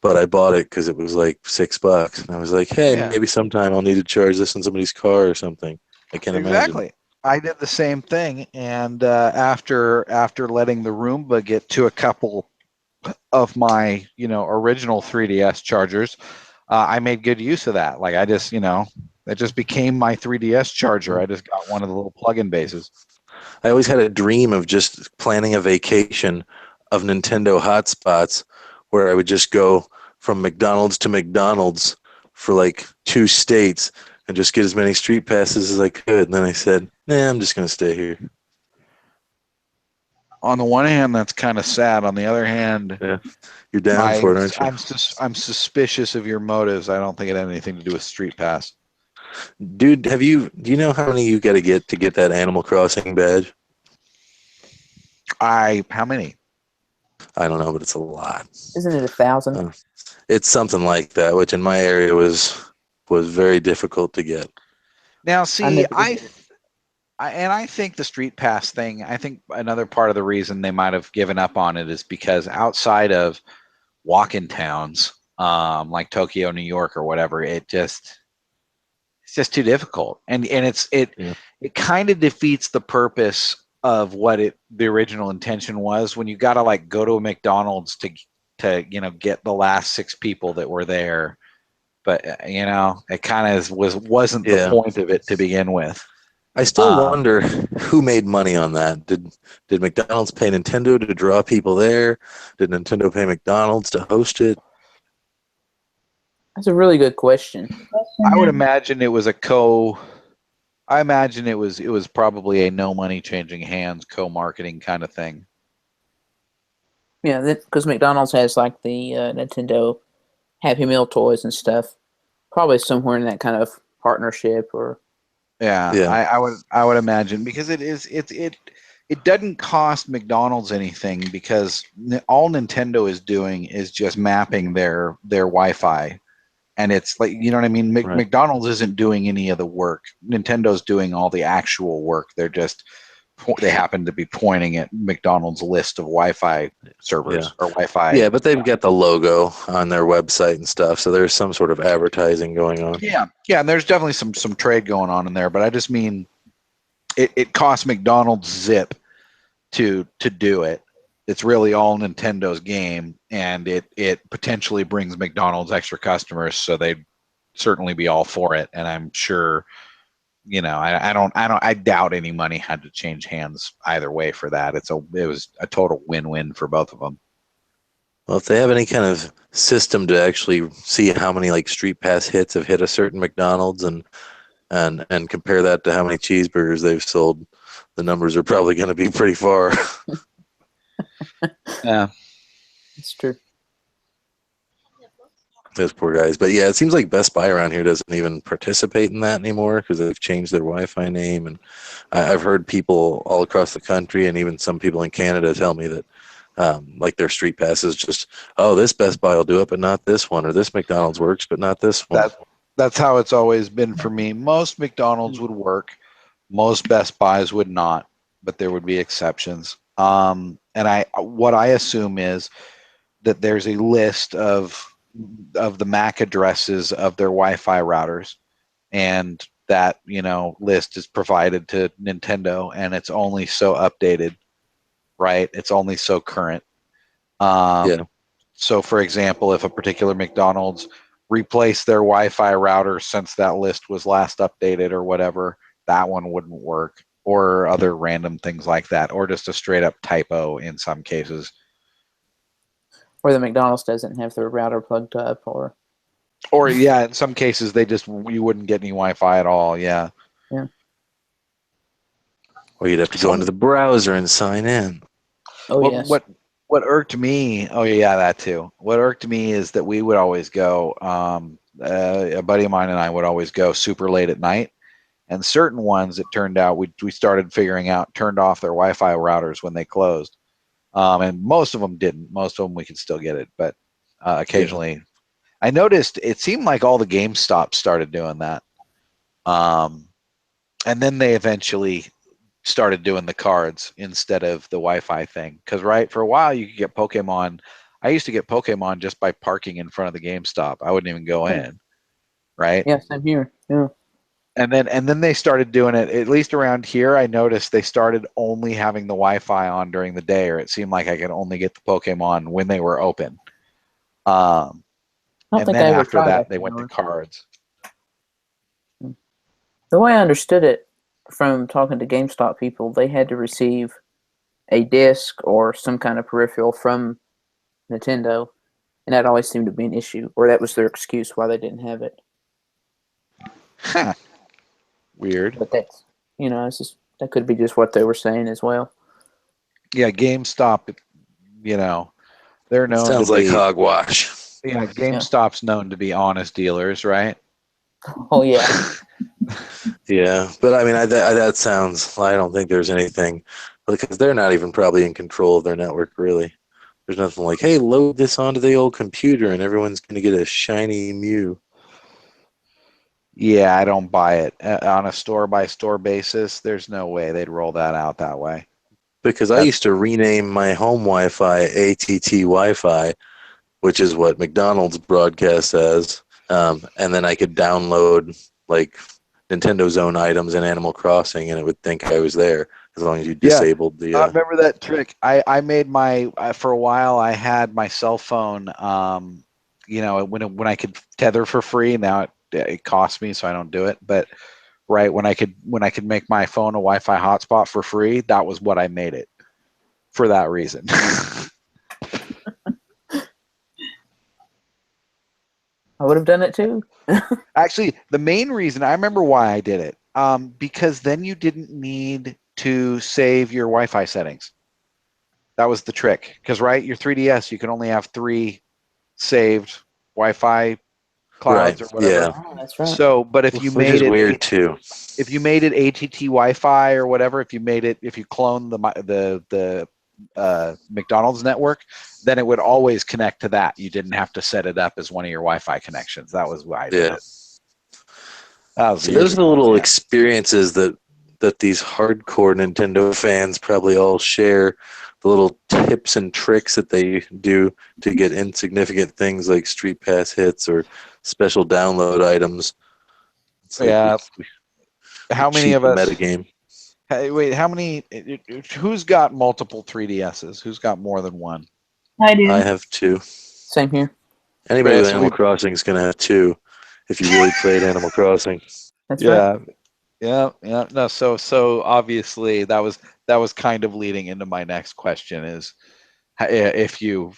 [SPEAKER 3] but I bought it because it was like $6, and I was like, hey,
[SPEAKER 2] yeah,
[SPEAKER 3] maybe sometime I'll need to charge this in somebody's car or something. I can't imagine.
[SPEAKER 2] exactly. I did the same thing, and after letting the Roomba get to a couple of my original 3DS chargers, I made good use of that. Like I just that just became my 3DS charger. I just got one of the little plug-in bases.
[SPEAKER 3] I always had a dream of just planning a vacation of Nintendo hotspots where I would just go from McDonald's to McDonald's for like 2 states and just get as many street passes as I could. And then I said, nah, I'm just going to stay here.
[SPEAKER 2] On the one hand, that's kind of sad. On the other hand,
[SPEAKER 3] Yeah. You're down for it, aren't you?
[SPEAKER 2] I'm suspicious of your motives. I don't think it had anything to do with Street Pass.
[SPEAKER 3] Dude, do you know how many you got to get that Animal Crossing badge?
[SPEAKER 2] How many?
[SPEAKER 3] I don't know, but it's a lot.
[SPEAKER 1] Isn't it 1,000?
[SPEAKER 3] It's something like that, which in my area was very difficult to get.
[SPEAKER 2] Now, see,
[SPEAKER 1] never did.
[SPEAKER 2] I think the Street Pass thing, I think another part of the reason they might have given up on it is because outside of walk-in towns, like Tokyo, New York, or whatever, it's just too difficult, and
[SPEAKER 3] Yeah.
[SPEAKER 2] it kind of defeats the purpose of what the original intention was when you got to like go to a McDonald's to get the last 6 people that were there, but it kind of wasn't the
[SPEAKER 3] Yeah.
[SPEAKER 2] point of it to begin with.
[SPEAKER 3] I still wonder who made money on that. Did McDonald's pay Nintendo to draw people there? Did Nintendo pay McDonald's to host it?
[SPEAKER 1] That's a really good question.
[SPEAKER 2] I would imagine it was I imagine it was probably a no money changing hands co-marketing kind of thing.
[SPEAKER 1] Yeah, because McDonald's has like the Nintendo Happy Meal toys and stuff. Probably somewhere in that kind of partnership or.
[SPEAKER 2] Yeah,
[SPEAKER 3] Yeah.
[SPEAKER 2] I would imagine because it doesn't cost McDonald's anything because all Nintendo is doing is just mapping their Wi-Fi, and it's like what I mean.
[SPEAKER 3] Right.
[SPEAKER 2] McDonald's isn't doing any of the work. Nintendo's doing all the actual work. They happen to be pointing at McDonald's list of Wi-Fi servers or Wi-Fi.
[SPEAKER 3] Yeah, but they've got the logo on their website and stuff, so there's some sort of advertising going on.
[SPEAKER 2] Yeah, and there's definitely some trade going on in there, but I just mean it costs McDonald's zip to do it. It's really all Nintendo's game, and it potentially brings McDonald's extra customers, so they'd certainly be all for it. And I'm sure, I doubt any money had to change hands either way for that. It was a total win-win for both of them.
[SPEAKER 3] Well, if they have any kind of system to actually see how many like Street Pass hits have hit a certain McDonald's and compare that to how many cheeseburgers they've sold, the numbers are probably going to be pretty far.
[SPEAKER 2] Yeah,
[SPEAKER 1] It's true.
[SPEAKER 3] Those poor guys. But yeah, it seems like Best Buy around here doesn't even participate in that anymore because they've changed their Wi-Fi name. And I've heard people all across the country and even some people in Canada tell me that like their street passes just, oh, this Best Buy will do it, but not this one, or this McDonald's works, but not this one.
[SPEAKER 2] That's how it's always been for me. Most McDonald's would work, most Best Buys would not, but there would be exceptions. And what I assume is that there's a list of the MAC addresses of their Wi-Fi routers, and that list is provided to Nintendo, and it's only so updated, right? It's only so current.
[SPEAKER 3] Yeah.
[SPEAKER 2] So, for example, if a particular McDonald's replaced their Wi-Fi router since that list was last updated or whatever, that one wouldn't work, or other random things like that, or just a straight up typo in some cases.
[SPEAKER 1] Or the McDonald's doesn't have their router plugged up, or
[SPEAKER 2] yeah, in some cases you wouldn't get any Wi-Fi at all. Yeah.
[SPEAKER 3] Or you'd have to go into the browser and sign in.
[SPEAKER 1] oh yes,
[SPEAKER 2] What irked me? Oh yeah, that too. What irked me is that we would always go. A buddy of mine and I would always go super late at night, and certain ones, it turned out we started figuring out, turned off their Wi-Fi routers when they closed. And most of them didn't. Most of them we could still get it, but occasionally, yeah. I noticed it seemed like all the GameStop started doing that, and then they eventually started doing the cards instead of the Wi-Fi thing. Because for a while you could get Pokemon. I used to get Pokemon just by parking in front of the GameStop. I wouldn't even go in, right?
[SPEAKER 1] Yeah, same here. Yeah.
[SPEAKER 2] And then they started doing it, at least around here. I noticed they started only having the Wi-Fi on during the day, or it seemed like I could only get the Pokemon when they were open.
[SPEAKER 1] I don't
[SPEAKER 2] and
[SPEAKER 1] think
[SPEAKER 2] then
[SPEAKER 1] I ever
[SPEAKER 2] after
[SPEAKER 1] tried
[SPEAKER 2] that, they went to cards.
[SPEAKER 1] The way I understood it from talking to GameStop people, they had to receive a disc or some kind of peripheral from Nintendo, and that always seemed to be an issue, or that was their excuse why they didn't have it.
[SPEAKER 2] Huh. Weird.
[SPEAKER 1] But that's, it's just, that could be just what they were saying as well.
[SPEAKER 2] Yeah, GameStop, they're known
[SPEAKER 3] Sounds
[SPEAKER 2] to
[SPEAKER 3] like
[SPEAKER 2] be
[SPEAKER 3] hogwash.
[SPEAKER 2] Yeah, GameStop's known to be honest dealers, right?
[SPEAKER 1] Oh yeah.
[SPEAKER 3] Yeah, but I mean, that sounds. I don't think there's anything, because they're not even probably in control of their network. Really, there's nothing like, hey, load this onto the old computer, and everyone's going to get a shiny Mew.
[SPEAKER 2] Yeah, I don't buy it on a store-by-store basis. There's no way they'd roll that out that way.
[SPEAKER 3] Because I used to rename my home Wi-Fi ATT Wi-Fi, which is what McDonald's broadcasts as, and then I could download like Nintendo Zone items in Animal Crossing, and it would think I was there as long as you disabled the.
[SPEAKER 2] I remember that trick. I made my for a while. I had my cell phone. When I could tether for free. Now it costs me, so I don't do it. But when I could make my phone a Wi-Fi hotspot for free, that was what I made it for that reason.
[SPEAKER 1] I would have done it too.
[SPEAKER 2] Actually, the main reason, I remember why I did it, because then you didn't need to save your Wi-Fi settings. That was the trick. Because, your 3DS, you can only have 3 saved Wi-Fi clouds or whatever.
[SPEAKER 3] Yeah.
[SPEAKER 1] Oh, that's right.
[SPEAKER 2] So, but if you made it
[SPEAKER 3] weird too.
[SPEAKER 2] If you made it ATT Wi-Fi or whatever, if you clone the McDonald's network, then it would always connect to that. You didn't have to set it up as one of your Wi-Fi connections. That was why I did it.
[SPEAKER 3] See, those are the little experiences that these hardcore Nintendo fans probably all share. The little tips and tricks that they do to get insignificant things like Street Pass hits or special download items. It's like
[SPEAKER 2] how many of us?
[SPEAKER 3] Metagame.
[SPEAKER 2] Hey, wait, how many? Who's got multiple 3DSs? Who's got more than one?
[SPEAKER 4] I do.
[SPEAKER 3] I have 2.
[SPEAKER 1] Same here.
[SPEAKER 3] Anybody with Animal Crossing is going to have 2 if you really played Animal Crossing.
[SPEAKER 1] That's right.
[SPEAKER 2] Yeah. No, so obviously that was kind of leading into my next question is if you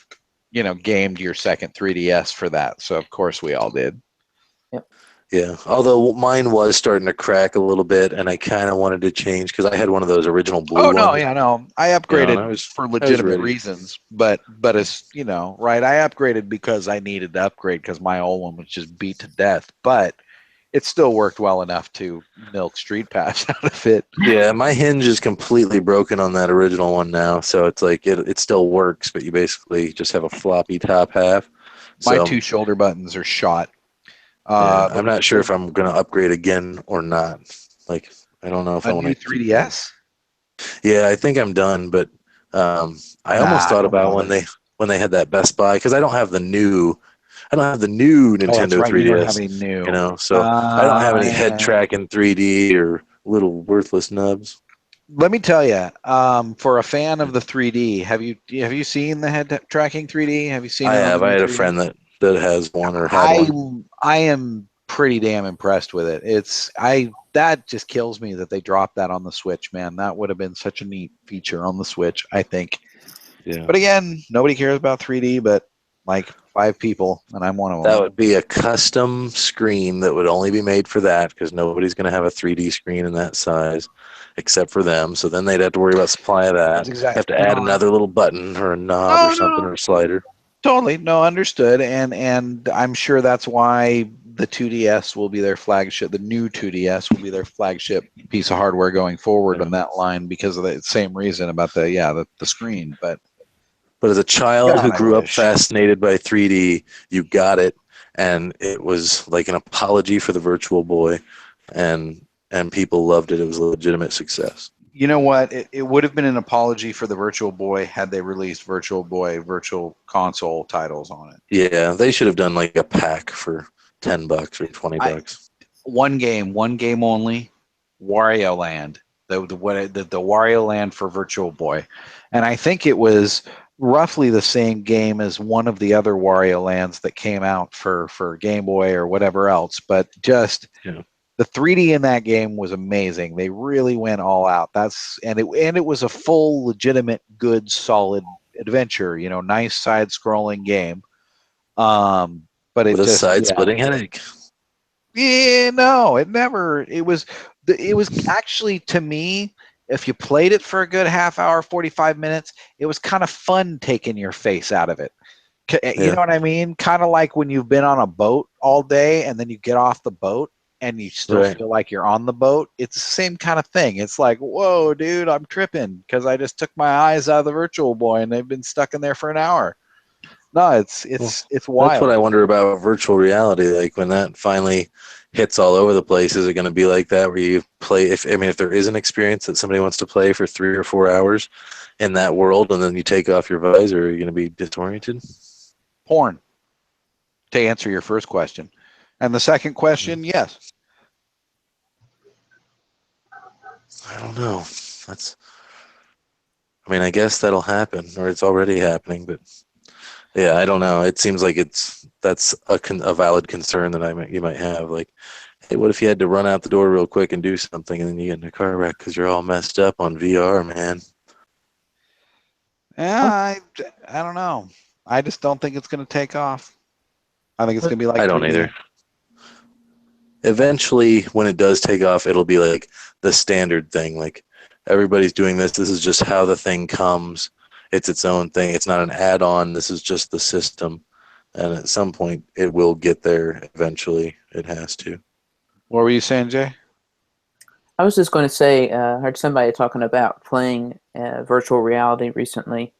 [SPEAKER 2] gamed your second 3DS for that. So of course we all did.
[SPEAKER 1] Yep.
[SPEAKER 3] Yeah, although mine was starting to crack a little bit, and I kind of wanted to change because I had one of those original blue
[SPEAKER 2] Oh no,
[SPEAKER 3] ones.
[SPEAKER 2] yeah, no. I
[SPEAKER 3] You know, and
[SPEAKER 2] upgraded for
[SPEAKER 3] I was
[SPEAKER 2] legitimate
[SPEAKER 3] ready.
[SPEAKER 2] reasons, but as you know, right? I upgraded because I needed to upgrade because my old one was just beat to death. But it still worked well enough to milk Street Pass out of it.
[SPEAKER 3] Yeah, my hinge is completely broken on that original one now, so it's like it still works, but you basically just have a floppy top half.
[SPEAKER 2] My
[SPEAKER 3] So
[SPEAKER 2] two shoulder buttons are shot.
[SPEAKER 3] yeah,
[SPEAKER 2] The,
[SPEAKER 3] I'm not sure if I'm gonna upgrade again or not. Like, I don't know if I
[SPEAKER 2] a
[SPEAKER 3] want
[SPEAKER 2] new
[SPEAKER 3] to keep going.
[SPEAKER 2] 3DS.
[SPEAKER 3] Yeah, I think I'm done, but I almost
[SPEAKER 2] Nah,
[SPEAKER 3] thought
[SPEAKER 2] don't
[SPEAKER 3] about
[SPEAKER 2] bother.
[SPEAKER 3] when they had that Best Buy because I don't have the new
[SPEAKER 2] Oh, that's
[SPEAKER 3] Nintendo
[SPEAKER 2] right. You don't have
[SPEAKER 3] 3DS,
[SPEAKER 2] any
[SPEAKER 3] you
[SPEAKER 2] new.
[SPEAKER 3] know, so I don't have any head
[SPEAKER 2] Yeah.
[SPEAKER 3] tracking 3D or little worthless nubs.
[SPEAKER 2] Let me tell you, for a fan of the 3D, have you seen the head tracking 3D? Have you seen
[SPEAKER 3] I
[SPEAKER 2] it on the
[SPEAKER 3] have. I
[SPEAKER 2] new
[SPEAKER 3] had a
[SPEAKER 2] 3D?
[SPEAKER 3] friend that has one or had
[SPEAKER 2] I
[SPEAKER 3] one.
[SPEAKER 2] I am pretty damn impressed with it. That just kills me that they dropped that on the Switch, man. That would have been such a neat feature on the Switch, I think.
[SPEAKER 3] Yeah.
[SPEAKER 2] But again, nobody cares about 3D, but like 5 people, and I'm one of them.
[SPEAKER 3] That would be a custom screen that would only be made for that because nobody's going to have a 3D screen in that size except for them. So then they'd have to worry about supply of
[SPEAKER 2] That's
[SPEAKER 3] that.
[SPEAKER 2] exact.
[SPEAKER 3] Have to add
[SPEAKER 2] No,
[SPEAKER 3] another little button or a knob or
[SPEAKER 2] no, no,
[SPEAKER 3] something
[SPEAKER 2] no.
[SPEAKER 3] or a slider.
[SPEAKER 2] Totally, no, understood, and I'm sure that's why the 2DS will be their flagship. The new 2DS will be their flagship piece of hardware going forward
[SPEAKER 3] Yeah.
[SPEAKER 2] on that line because of the same reason about the screen. But
[SPEAKER 3] But as a child who
[SPEAKER 2] God, I
[SPEAKER 3] grew up
[SPEAKER 2] wish.
[SPEAKER 3] fascinated by 3D, you got it, and it was like an apology for the Virtual Boy, and people loved it. It was a legitimate success.
[SPEAKER 2] You know what? It would have been an apology for the Virtual Boy had they released Virtual Boy Virtual Console titles on it.
[SPEAKER 3] Yeah, they should have done like a pack for $10 or 20
[SPEAKER 2] I
[SPEAKER 3] bucks.
[SPEAKER 2] one game only, Wario Land. The Wario Land for Virtual Boy, and I think it was roughly the same game as one of the other Wario Lands that came out for Game Boy or whatever else. But just
[SPEAKER 3] Yeah.
[SPEAKER 2] the 3D in that game was amazing. They really went all out. It was a full, legitimate, good, solid adventure. You know, nice side-scrolling game. But
[SPEAKER 3] With
[SPEAKER 2] it
[SPEAKER 3] a
[SPEAKER 2] just
[SPEAKER 3] side-splitting headache.
[SPEAKER 2] yeah, no, it was actually to me, if you played it for a good half hour, 45 minutes, it was kind of fun taking your face out of it. You
[SPEAKER 3] Yeah,
[SPEAKER 2] know what I mean? Kind of like when you've been on a boat all day and then you get off the boat and you still
[SPEAKER 3] right.
[SPEAKER 2] feel like you're on the boat. It's the same kind of thing. It's like, whoa, dude, I'm tripping because I just took my eyes out of the Virtual Boy and they've been stuck in there for an hour. No, it's
[SPEAKER 3] Well,
[SPEAKER 2] it's it's
[SPEAKER 3] that's what
[SPEAKER 2] wild.
[SPEAKER 3] I wonder about virtual reality. Like when that finally hits all over the place, is it going to be like that where you play? If there is an experience that somebody wants to play for 3 or 4 hours in that world, and then you take off your visor, are you going to be disoriented?
[SPEAKER 2] Porn, to answer your first question. And the second question, yes.
[SPEAKER 3] I don't know. That's. I mean, I guess that'll happen, or it's already happening. But yeah, I don't know. It seems like that's a valid concern that you might have. Like, hey, what if you had to run out the door real quick and do something, and then you get in a car wreck because you're all messed up on VR, man?
[SPEAKER 2] Yeah, I don't know. I just don't think it's going to take off. I think it's going to be like
[SPEAKER 3] I don't
[SPEAKER 2] 3D.
[SPEAKER 3] either. Eventually, when it does take off, it'll be like the standard thing. Like everybody's doing this. This is just how the thing comes. It's its own thing. It's not an add-on. This is just the system. And at some point, it will get there. Eventually, it has to.
[SPEAKER 2] What were you saying, Jay?
[SPEAKER 1] I was just going to say, I heard somebody talking about playing virtual reality recently,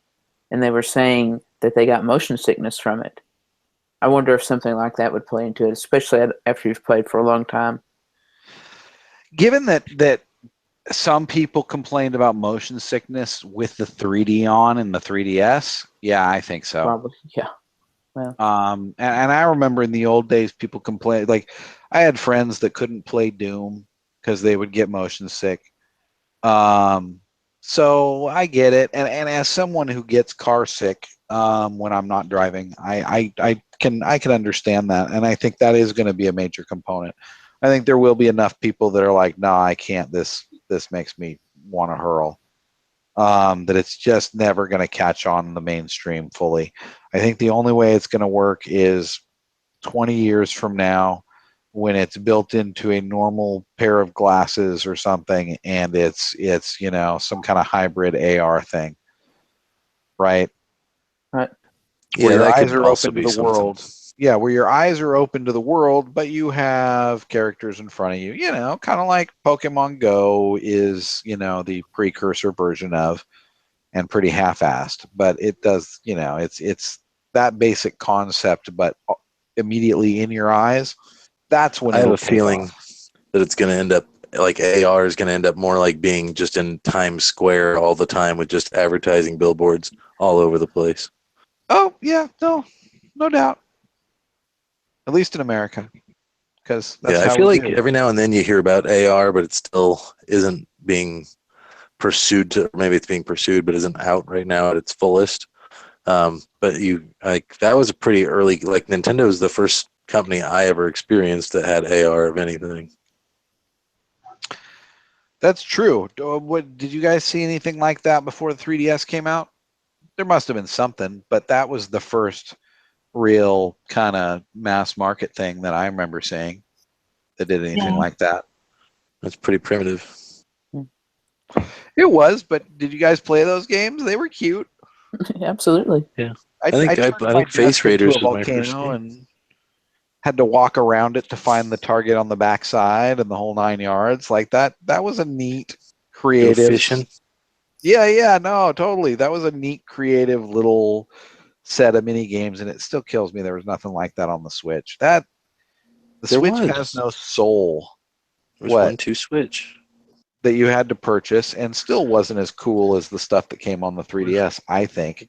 [SPEAKER 1] and they were saying that they got motion sickness from it. I wonder if something like that would play into it, especially after you've played for a long time.
[SPEAKER 2] Given that some people complained about motion sickness with the 3D on and the 3DS, yeah, I think so.
[SPEAKER 1] Probably, yeah. Well,
[SPEAKER 2] And I remember in the old days, people complained. Like, I had friends that couldn't play Doom because they would get motion sick. Um, so I get it. And as someone who gets car sick when I'm not driving, I can understand that. And I think that is going to be a major component. I think there will be enough people that are like, no, I can't. This makes me want to hurl. That it's just never going to catch on the mainstream fully. I think the only way it's going to work is 20 years from now when it's built into a normal pair of glasses or something, and it's some kind of hybrid AR thing, right?
[SPEAKER 1] Right.
[SPEAKER 2] Where
[SPEAKER 3] Yeah,
[SPEAKER 2] your
[SPEAKER 3] that
[SPEAKER 2] eyes
[SPEAKER 3] could
[SPEAKER 2] are
[SPEAKER 3] also
[SPEAKER 2] open to
[SPEAKER 3] be
[SPEAKER 2] the
[SPEAKER 3] something.
[SPEAKER 2] world. Yeah, where your eyes are open to the world, but you have characters in front of you, kind of like Pokemon Go is, the precursor version of, and pretty half-assed, but it does, it's that basic concept, but immediately in your eyes, that's when
[SPEAKER 3] I have
[SPEAKER 2] it'll
[SPEAKER 3] a
[SPEAKER 2] take
[SPEAKER 3] feeling
[SPEAKER 2] off.
[SPEAKER 3] that it's going to end up like AR is going to end up more like being just in Times Square all the time with just advertising billboards all over the place.
[SPEAKER 2] Oh, yeah, no doubt. At least in America, because that's
[SPEAKER 3] Yeah, I
[SPEAKER 2] how
[SPEAKER 3] feel
[SPEAKER 2] we
[SPEAKER 3] like
[SPEAKER 2] do.
[SPEAKER 3] every now and then you hear about AR, but it still isn't being pursued. Maybe it's being pursued, but isn't out right now at its fullest. But that was a pretty early. Like Nintendo was the first company I ever experienced that had AR of anything.
[SPEAKER 2] That's true. What did you guys see anything like that before the 3DS came out? There must have been something, but that was the first real kind of mass market thing that I remember seeing that did anything
[SPEAKER 4] Yeah.
[SPEAKER 2] like that.
[SPEAKER 3] That's pretty primitive.
[SPEAKER 2] It was, but did you guys play those games? They were cute.
[SPEAKER 1] Absolutely.
[SPEAKER 3] Yeah,
[SPEAKER 2] I
[SPEAKER 3] I
[SPEAKER 2] turned my
[SPEAKER 3] think Face
[SPEAKER 2] desk into
[SPEAKER 3] Raiders
[SPEAKER 2] a
[SPEAKER 3] was my first
[SPEAKER 2] volcano
[SPEAKER 3] game.
[SPEAKER 2] and had to walk around it to find the target on the backside and the whole 9 yards. Like that was a neat,
[SPEAKER 3] Go
[SPEAKER 2] creative.
[SPEAKER 3] fishing.
[SPEAKER 2] Yeah, no, totally. That was a neat, creative little set of mini games, and it still kills me there was nothing like that on the Switch. The
[SPEAKER 3] There
[SPEAKER 2] Switch has
[SPEAKER 3] was.
[SPEAKER 2] no soul.
[SPEAKER 3] There was
[SPEAKER 2] What?
[SPEAKER 3] 1-2 Switch.
[SPEAKER 2] That you had to purchase, and still wasn't as cool as the stuff that came on the 3DS, I think.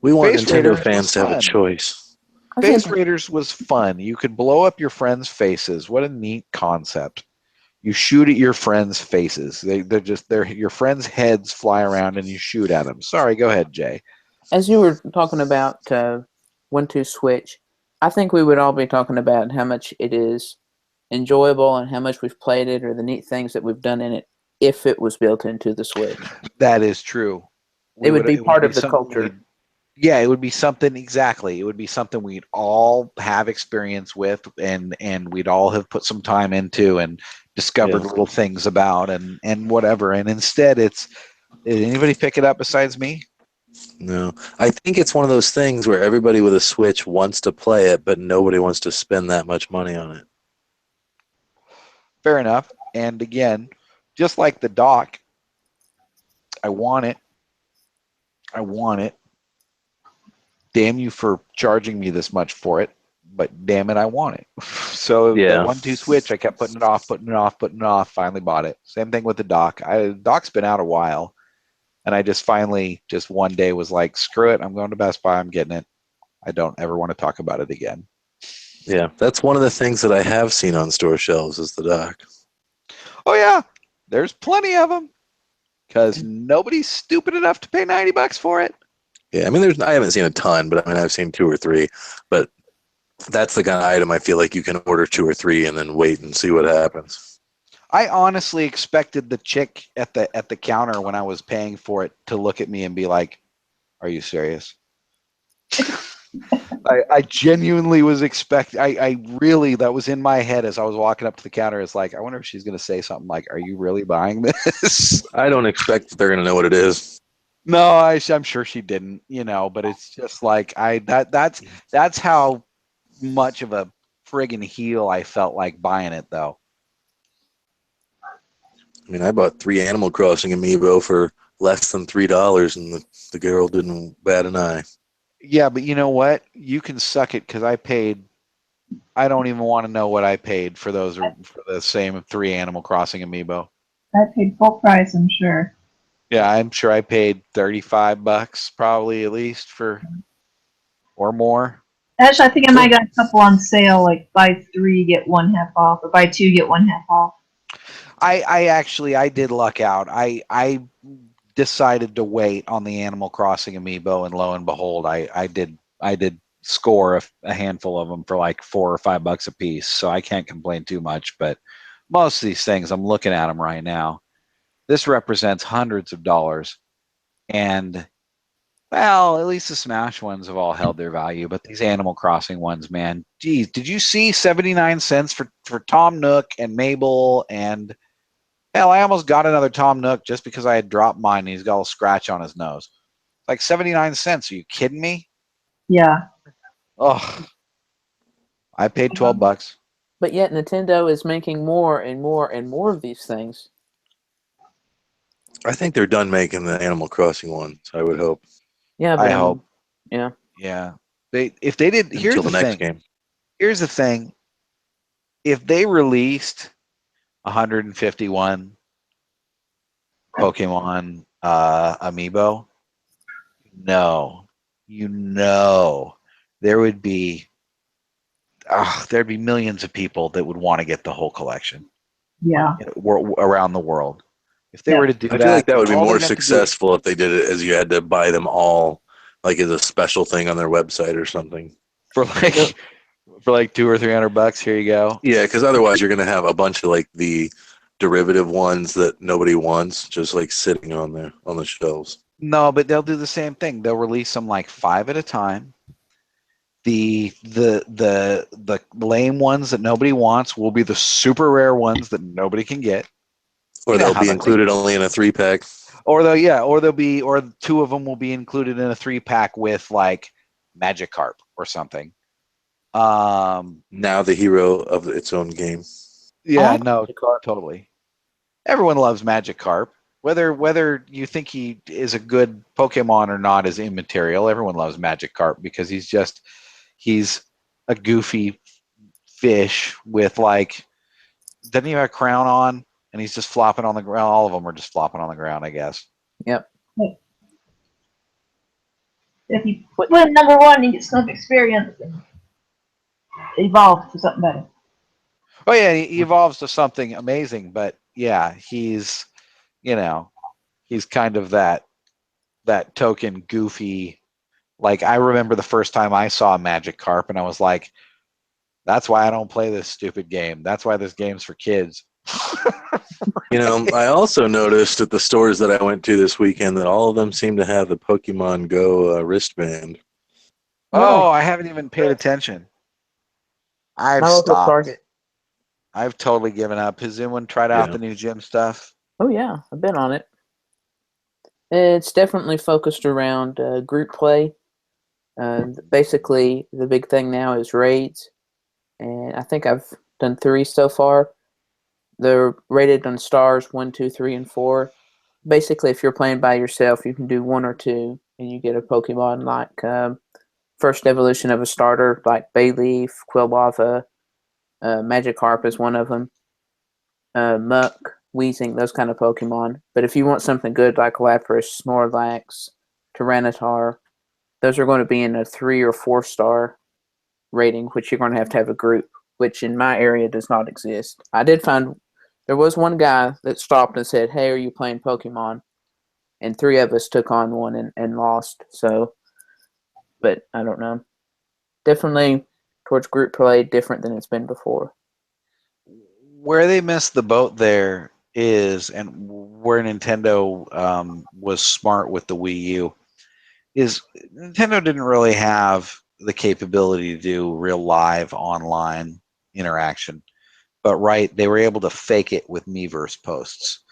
[SPEAKER 3] We want
[SPEAKER 2] Space
[SPEAKER 3] Nintendo
[SPEAKER 2] Raiders was
[SPEAKER 3] fans to have a
[SPEAKER 2] fun.
[SPEAKER 3] choice.
[SPEAKER 1] I think
[SPEAKER 2] Space Raiders was fun. You could blow up your friends' faces. What a neat concept. You shoot at your friends' faces. They're your friends' heads fly around and you shoot at them. Sorry, go ahead, Jay.
[SPEAKER 1] as you were talking about 1-2 Switch, I think we would all be talking about how much it is enjoyable and how much we've played it or the neat things that we've done in it if it was built into the Switch.
[SPEAKER 2] That is true.
[SPEAKER 1] It would be part of the
[SPEAKER 2] something
[SPEAKER 1] culture.
[SPEAKER 2] Yeah, it would be something exactly. It would be something we'd all have experience with, and we'd all have put some time into and discovered
[SPEAKER 3] Yeah.
[SPEAKER 2] little things about and whatever. And instead, did anybody pick it up besides me?
[SPEAKER 3] No. I think it's one of those things where everybody with a Switch wants to play it, but nobody wants to spend that much money on it.
[SPEAKER 2] Fair enough. And again, just like the dock, I want it. I want it. Damn you for charging me this much for it, but damn it, I want it. So the
[SPEAKER 3] Yeah.
[SPEAKER 2] 1-2 Switch, I kept putting it off. Finally bought it. Same thing with the dock. The dock's been out a while, and I just finally, just one day, was like, screw it. I'm going to Best Buy. I'm getting it. I don't ever want to talk about it again.
[SPEAKER 3] Yeah. That's one of the things that I have seen on store shelves is the dock.
[SPEAKER 2] Oh yeah, there's plenty of them because nobody's stupid enough to pay $90 for it.
[SPEAKER 3] Yeah. I mean, I haven't seen a ton, but I mean, I've seen 2 or 3. But that's the kind of item I feel like you can order 2 or 3 and then wait and see what happens.
[SPEAKER 2] I honestly expected the chick at the counter when I was paying for it to look at me and be like, "Are you serious?" I genuinely was I really, that was in my head as I was walking up to the counter. It's like, I wonder if she's going to say something like, "Are you really buying this?"
[SPEAKER 3] I don't expect that they're going to know what it is.
[SPEAKER 2] No, I'm sure she didn't, but it's just like that's how much of a friggin' heel I felt like buying it, though.
[SPEAKER 3] I mean, I bought 3 Animal Crossing amiibo for less than $3, and the girl didn't bat an eye.
[SPEAKER 2] Yeah, but you know what? You can suck it because I don't even want to know what I paid for for the same 3 Animal Crossing amiibo.
[SPEAKER 4] I paid full price, I'm sure.
[SPEAKER 2] Yeah, I'm sure I paid $35 probably at least or more.
[SPEAKER 4] Actually, I think I might got a couple on sale, like buy 3 get 1 half off, or buy 2 get 1 half off.
[SPEAKER 2] I did luck out. I decided to wait on the Animal Crossing amiibo, and lo and behold, I did score a handful of them for like $4 or $5 a piece. So I can't complain too much. But most of these things, I'm looking at them right now. This represents hundreds of dollars, and Well, at least the Smash ones have all held their value, but these Animal Crossing ones, man, geez, did you see 79 cents for Tom Nook and Mabel and hell, I almost got another Tom Nook just because I had dropped mine and he's got a scratch on his nose. Like 79 cents. Are you kidding me?
[SPEAKER 4] Yeah.
[SPEAKER 2] Oh, I paid $12.
[SPEAKER 1] But yet Nintendo is making more and more and more of these things.
[SPEAKER 3] I think they're done making the Animal Crossing ones. I would hope
[SPEAKER 1] Yeah, but
[SPEAKER 2] I
[SPEAKER 1] I mean,
[SPEAKER 2] hope.
[SPEAKER 1] yeah.
[SPEAKER 2] Yeah. If they did,
[SPEAKER 3] until the next game.
[SPEAKER 2] Here's the thing. If they released 151 Pokemon amiibo, no, there would be there'd be millions of people that would want to get the whole collection
[SPEAKER 4] Yeah.
[SPEAKER 2] around the world. If they
[SPEAKER 4] Yeah.
[SPEAKER 2] were to do
[SPEAKER 3] I feel like that would be
[SPEAKER 2] all
[SPEAKER 3] more
[SPEAKER 2] they'd have to do-
[SPEAKER 3] successful if they did it as you had to buy them all, like as a special thing on their website or something.
[SPEAKER 2] for like $200 or $300. Here you go.
[SPEAKER 3] Yeah, because otherwise you're going to have a bunch of like the derivative ones that nobody wants, just like sitting on there on the shelves.
[SPEAKER 2] No, but they'll do the same thing. They'll release them like 5 at a time. The lame ones that nobody wants will be the super rare ones that nobody can get.
[SPEAKER 3] Or they'll be included only in a 3-pack.
[SPEAKER 2] Or two of them will be included in a 3-pack with like Magikarp or something.
[SPEAKER 3] Now the hero of its own game.
[SPEAKER 2] Yeah, no, totally. Everyone loves Magikarp. Whether you think he is a good Pokemon or not is immaterial. Everyone loves Magikarp because he's a goofy fish with like doesn't he have a crown on and he's just flopping on the ground. All of them are just flopping on the ground, I guess.
[SPEAKER 1] Yep.
[SPEAKER 4] If you win number one, you get some experience and evolve to something better.
[SPEAKER 2] Oh yeah, he evolves to something amazing, but yeah, he's kind of that token goofy. Like I remember the first time I saw Magikarp and I was like, that's why I don't play this stupid game. That's why this game's for kids.
[SPEAKER 3] I also noticed at the stores that I went to this weekend that all of them seem to have the Pokemon Go wristband.
[SPEAKER 2] Oh, I haven't even paid attention. I've stopped.
[SPEAKER 1] Target.
[SPEAKER 2] I've totally given up. Has anyone tried out the new gym stuff?
[SPEAKER 1] Oh yeah, I've been on it. It's definitely focused around group play. Basically, the big thing now is raids, and I think I've done 3 so far. They're rated on stars 1, 2, 3, and 4. Basically, if you're playing by yourself, you can do 1 or 2, and you get a Pokemon like first evolution of a starter, like Bayleaf, Quillbava, Magikarp is one of them, Muck, Weezing, those kind of Pokemon. But if you want something good like Lapras, Snorlax, Tyranitar, those are going to be in a 3 or 4 star rating, which you're going to have a group, which in my area does not exist. I did find there was one guy that stopped and said, "Hey, are you playing Pokemon?" And 3 of us took on one and lost. So, but I don't know. Definitely towards group play, different than it's been before.
[SPEAKER 2] Where they missed the boat there is, and where Nintendo was smart with the Wii U, is Nintendo didn't really have the capability to do real live online interaction. But they were able to fake it with Miiverse posts,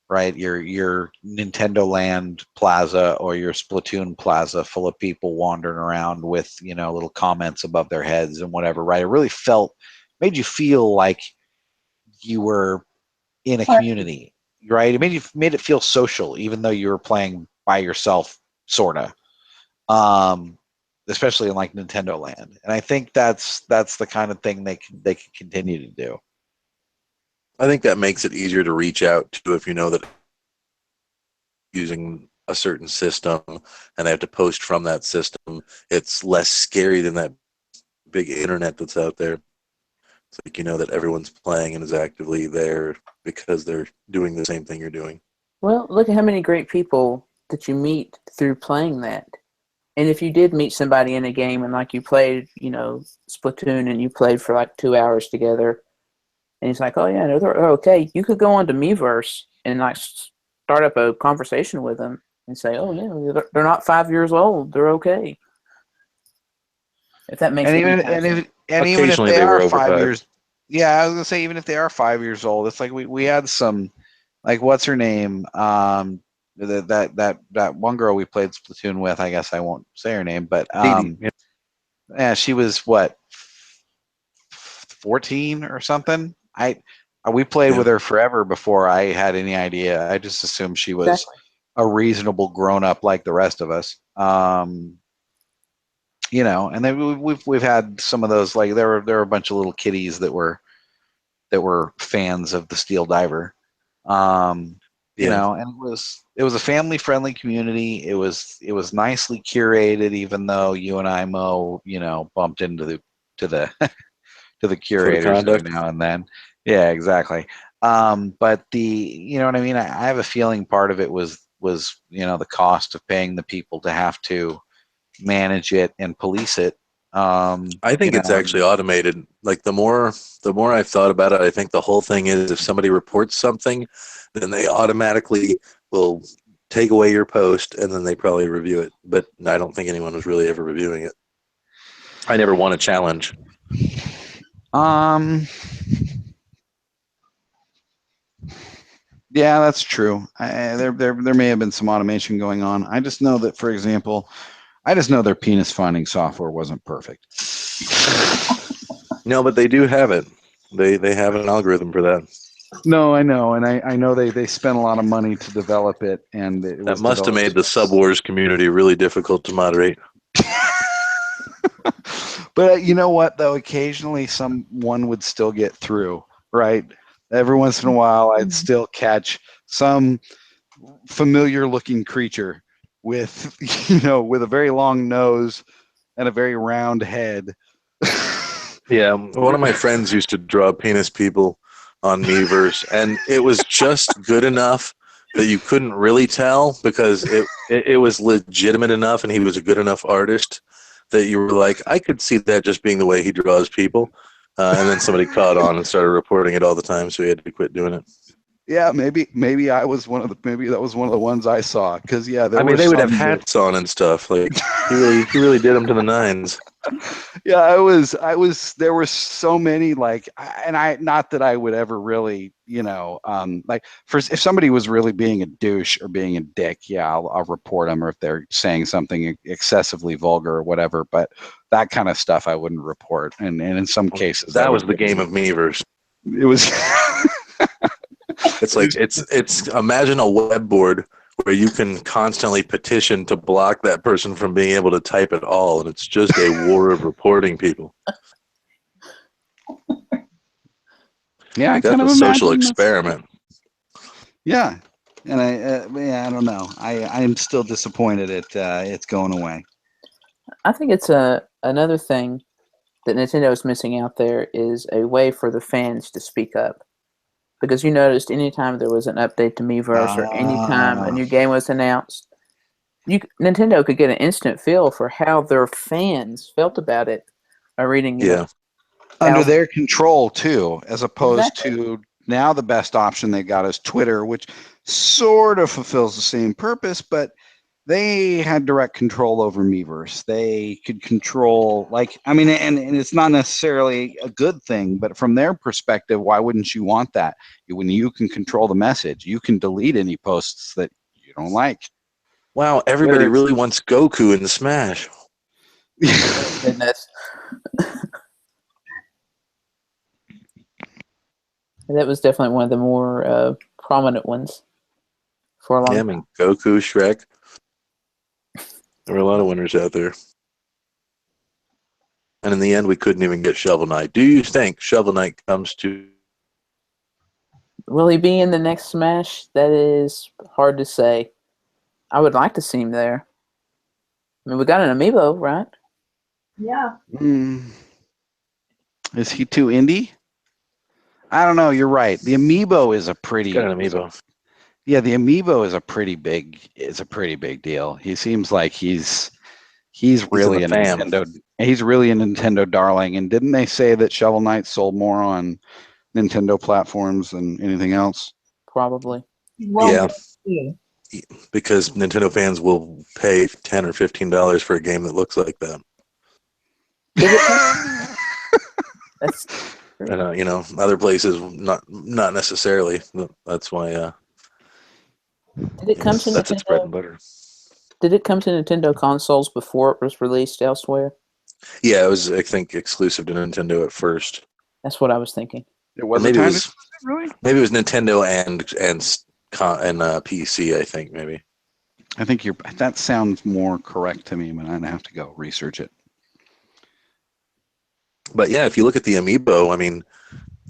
[SPEAKER 2] right? Your Nintendo Land Plaza or your Splatoon Plaza full of people wandering around with little comments above their heads and whatever, right? It really made you feel like you were in a community, right? It made it feel social, even though you were playing by yourself, sorta. Especially in like Nintendo Land, and I think that's the kind of thing they can continue to do.
[SPEAKER 3] I think that makes it easier to reach out to if you know that using a certain system and they have to post from that system. It's less scary than that big internet that's out there. It's like that everyone's playing and is actively there because they're doing the same thing you're doing.
[SPEAKER 1] Well, look at how many great people that you meet through playing that. And if you did meet somebody in a game and like you played, Splatoon and you played for like 2 hours together, and he's like, "Oh yeah, they're okay," you could go on to Miiverse and like start up a conversation with them and say, "Oh yeah, they're not 5 years old. They're okay." If that makes
[SPEAKER 2] And
[SPEAKER 1] any
[SPEAKER 2] even
[SPEAKER 1] kind of sense.
[SPEAKER 2] even if
[SPEAKER 3] Occasionally
[SPEAKER 2] they
[SPEAKER 3] they were
[SPEAKER 2] are
[SPEAKER 3] over
[SPEAKER 2] 5 years, yeah, I was gonna say even if they are 5 years old, it's like we had some, like, what's her name? That one girl we played Splatoon with. I guess I won't say her name, but
[SPEAKER 3] Dee Dee,
[SPEAKER 2] yeah, she was what, 14 or something. We played
[SPEAKER 3] yeah.
[SPEAKER 2] with her forever before I had any idea. I just assumed she was
[SPEAKER 1] Exactly.
[SPEAKER 2] a reasonable grown up like the rest of us. And then we've had some of those, like there were a bunch of little kiddies that were fans of the Steel Diver.
[SPEAKER 3] Yeah.
[SPEAKER 2] And it was a family friendly community. It was nicely curated, even though you and I bumped into the to the to the
[SPEAKER 3] Code of
[SPEAKER 2] curators every
[SPEAKER 3] conduct.
[SPEAKER 2] now and then. Yeah, exactly. But you know what I mean? I have a feeling part of it was the cost of paying the people to have to manage it and police it.
[SPEAKER 3] I think it's actually automated. Like the more I've thought about it, I think the whole thing is if somebody reports something, then they automatically will take away your post and then they probably review it. But I don't think anyone was really ever reviewing it. I never won a challenge.
[SPEAKER 2] Yeah, that's true. There may have been some automation going on. I just know that, for example, their penis finding software wasn't perfect.
[SPEAKER 3] No, but they do have it. They have an algorithm for that.
[SPEAKER 2] No, I know, and I know they spent a lot of money to develop it, and it
[SPEAKER 3] That
[SPEAKER 2] was
[SPEAKER 3] must have
[SPEAKER 2] developed.
[SPEAKER 3] made the Subwars community really difficult to moderate.
[SPEAKER 2] But you know what, though? Occasionally someone would still get through, right? Every once in a while, I'd still catch some familiar looking creature with, with a very long nose and a very round head.
[SPEAKER 3] Yeah, one of my friends used to draw penis people on Miiverse, and it was just good enough that you couldn't really tell because it was legitimate enough, and he was a good enough artist that you were like, I could see that just being the way he draws people. And then somebody caught on and started reporting it all the time, so he had to quit doing it.
[SPEAKER 2] Yeah, maybe I was maybe that was one of the ones I saw, because yeah,
[SPEAKER 3] I mean, they would have hats on and stuff. Like he really did them to the nines.
[SPEAKER 2] Yeah, there were so many, like, and I, not that I would ever really, like, first, if somebody was really being a douche or being a dick, yeah, I'll report them, or if they're saying something excessively vulgar or whatever, but that kind of stuff I wouldn't report, and in some cases
[SPEAKER 3] That was the game of Miiverse.
[SPEAKER 2] It was.
[SPEAKER 3] It's like it's imagine a web board where you can constantly petition to block that person from being able to type at all, and it's just a war of reporting people.
[SPEAKER 2] Yeah,
[SPEAKER 3] like that's a social experiment.
[SPEAKER 2] Yeah, and I don't know. I am still disappointed it's going away.
[SPEAKER 1] I think it's another thing that Nintendo is missing out there is a way for the fans to speak up. Because you noticed anytime there was an update to Miiverse or anytime a new game was announced, Nintendo could get an instant feel for how their fans felt about it by reading
[SPEAKER 2] under their control too, as opposed
[SPEAKER 1] Exactly.
[SPEAKER 2] to now the best option they got is Twitter, which sort of fulfills the same purpose, but they had direct control over Miiverse. They could control, like, I mean, and it's not necessarily a good thing, but from their perspective, why wouldn't you want that? When you can control the message, you can delete any posts that you don't like.
[SPEAKER 3] Wow, everybody really wants Goku in Smash.
[SPEAKER 1] Goodness. That was definitely one of the more prominent ones for a long time.
[SPEAKER 3] I mean, Goku, Shrek. There were a lot of winners out there. And in the end, we couldn't even get Shovel Knight. Do you think Shovel Knight comes to...
[SPEAKER 1] Will he be in the next Smash? That is hard to say. I would like to see him there. I mean, we got an amiibo, right?
[SPEAKER 4] Yeah.
[SPEAKER 2] Is he too indie? I don't know. You're right. The amiibo is a pretty.
[SPEAKER 3] Got an amiibo.
[SPEAKER 2] Yeah, the amiibo is a pretty big. It's a pretty big deal. He seems like he's really a Nintendo. He's really a Nintendo darling. And didn't they say that Shovel Knight sold more on Nintendo platforms than anything else?
[SPEAKER 1] Probably.
[SPEAKER 4] Well,
[SPEAKER 3] yeah. because Nintendo fans will pay $10 or $15 for a game that looks like that.
[SPEAKER 1] Did it come? That's true.
[SPEAKER 3] And you know, other places not necessarily. That's why.
[SPEAKER 1] Did it come to
[SPEAKER 3] That's its bread
[SPEAKER 1] Nintendo?
[SPEAKER 3] and butter.
[SPEAKER 1] Did it come to Nintendo consoles before it was released elsewhere?
[SPEAKER 3] Yeah, it was, I think, exclusive to Nintendo at first.
[SPEAKER 1] That's what I was thinking.
[SPEAKER 2] It was
[SPEAKER 3] Or maybe
[SPEAKER 2] a
[SPEAKER 3] it
[SPEAKER 2] time
[SPEAKER 3] was
[SPEAKER 2] really.
[SPEAKER 3] maybe it was Nintendo and PC. I think maybe.
[SPEAKER 2] I think that sounds more correct to me, but I'd have to go research it.
[SPEAKER 3] But yeah, if you look at the Amiibo, I mean,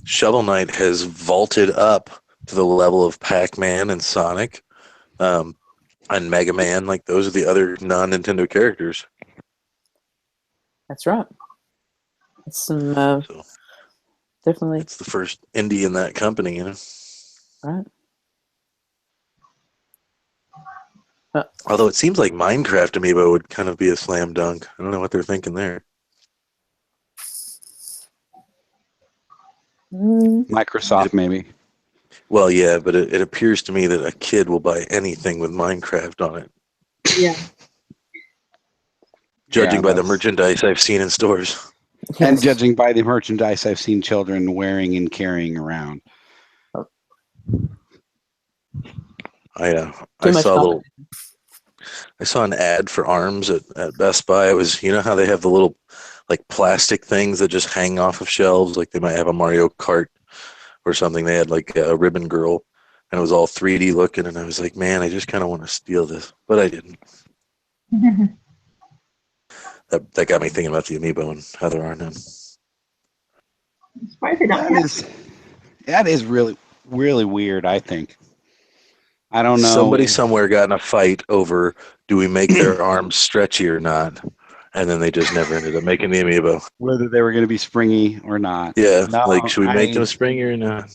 [SPEAKER 3] Shovel Knight has vaulted up to the level of Pac-Man and Sonic, and Mega Man. Like those are the other non-Nintendo characters.
[SPEAKER 1] That's right. It's some
[SPEAKER 3] So
[SPEAKER 1] definitely
[SPEAKER 3] it's the first indie in that company, you know.
[SPEAKER 1] right.
[SPEAKER 3] Although it seems like Minecraft Amiibo would kind of be a slam dunk. I don't know what they're thinking there.
[SPEAKER 2] Microsoft, maybe.
[SPEAKER 3] Well, yeah, but it appears to me that a kid will buy anything with Minecraft on it,
[SPEAKER 4] Yeah.
[SPEAKER 3] judging by the
[SPEAKER 2] that's-
[SPEAKER 3] merchandise I've seen in stores.
[SPEAKER 2] And
[SPEAKER 1] Yes.
[SPEAKER 2] judging by the merchandise I've seen children wearing and carrying around.
[SPEAKER 3] I
[SPEAKER 1] Too much
[SPEAKER 3] saw a little.
[SPEAKER 1] competition.
[SPEAKER 3] I saw an ad for arms at Best Buy. It was, you know how they have the little like plastic things that just hang off of shelves, like they might have a Mario Kart or something. They had like a Ribbon Girl, and it was all 3D looking. And I was like, man, I just kind of want to steal this, but I didn't. That got me thinking about the Amiibo and how there are none.
[SPEAKER 4] Surprised they don't have.
[SPEAKER 2] That is really, really weird, I think. I don't know.
[SPEAKER 3] Somebody somewhere got in a fight over do we make their arms stretchy or not, and then they just never ended up making the Amiibo.
[SPEAKER 2] Whether they were going to be springy or not.
[SPEAKER 3] Yeah,
[SPEAKER 2] No,
[SPEAKER 3] like should we make them springy or not?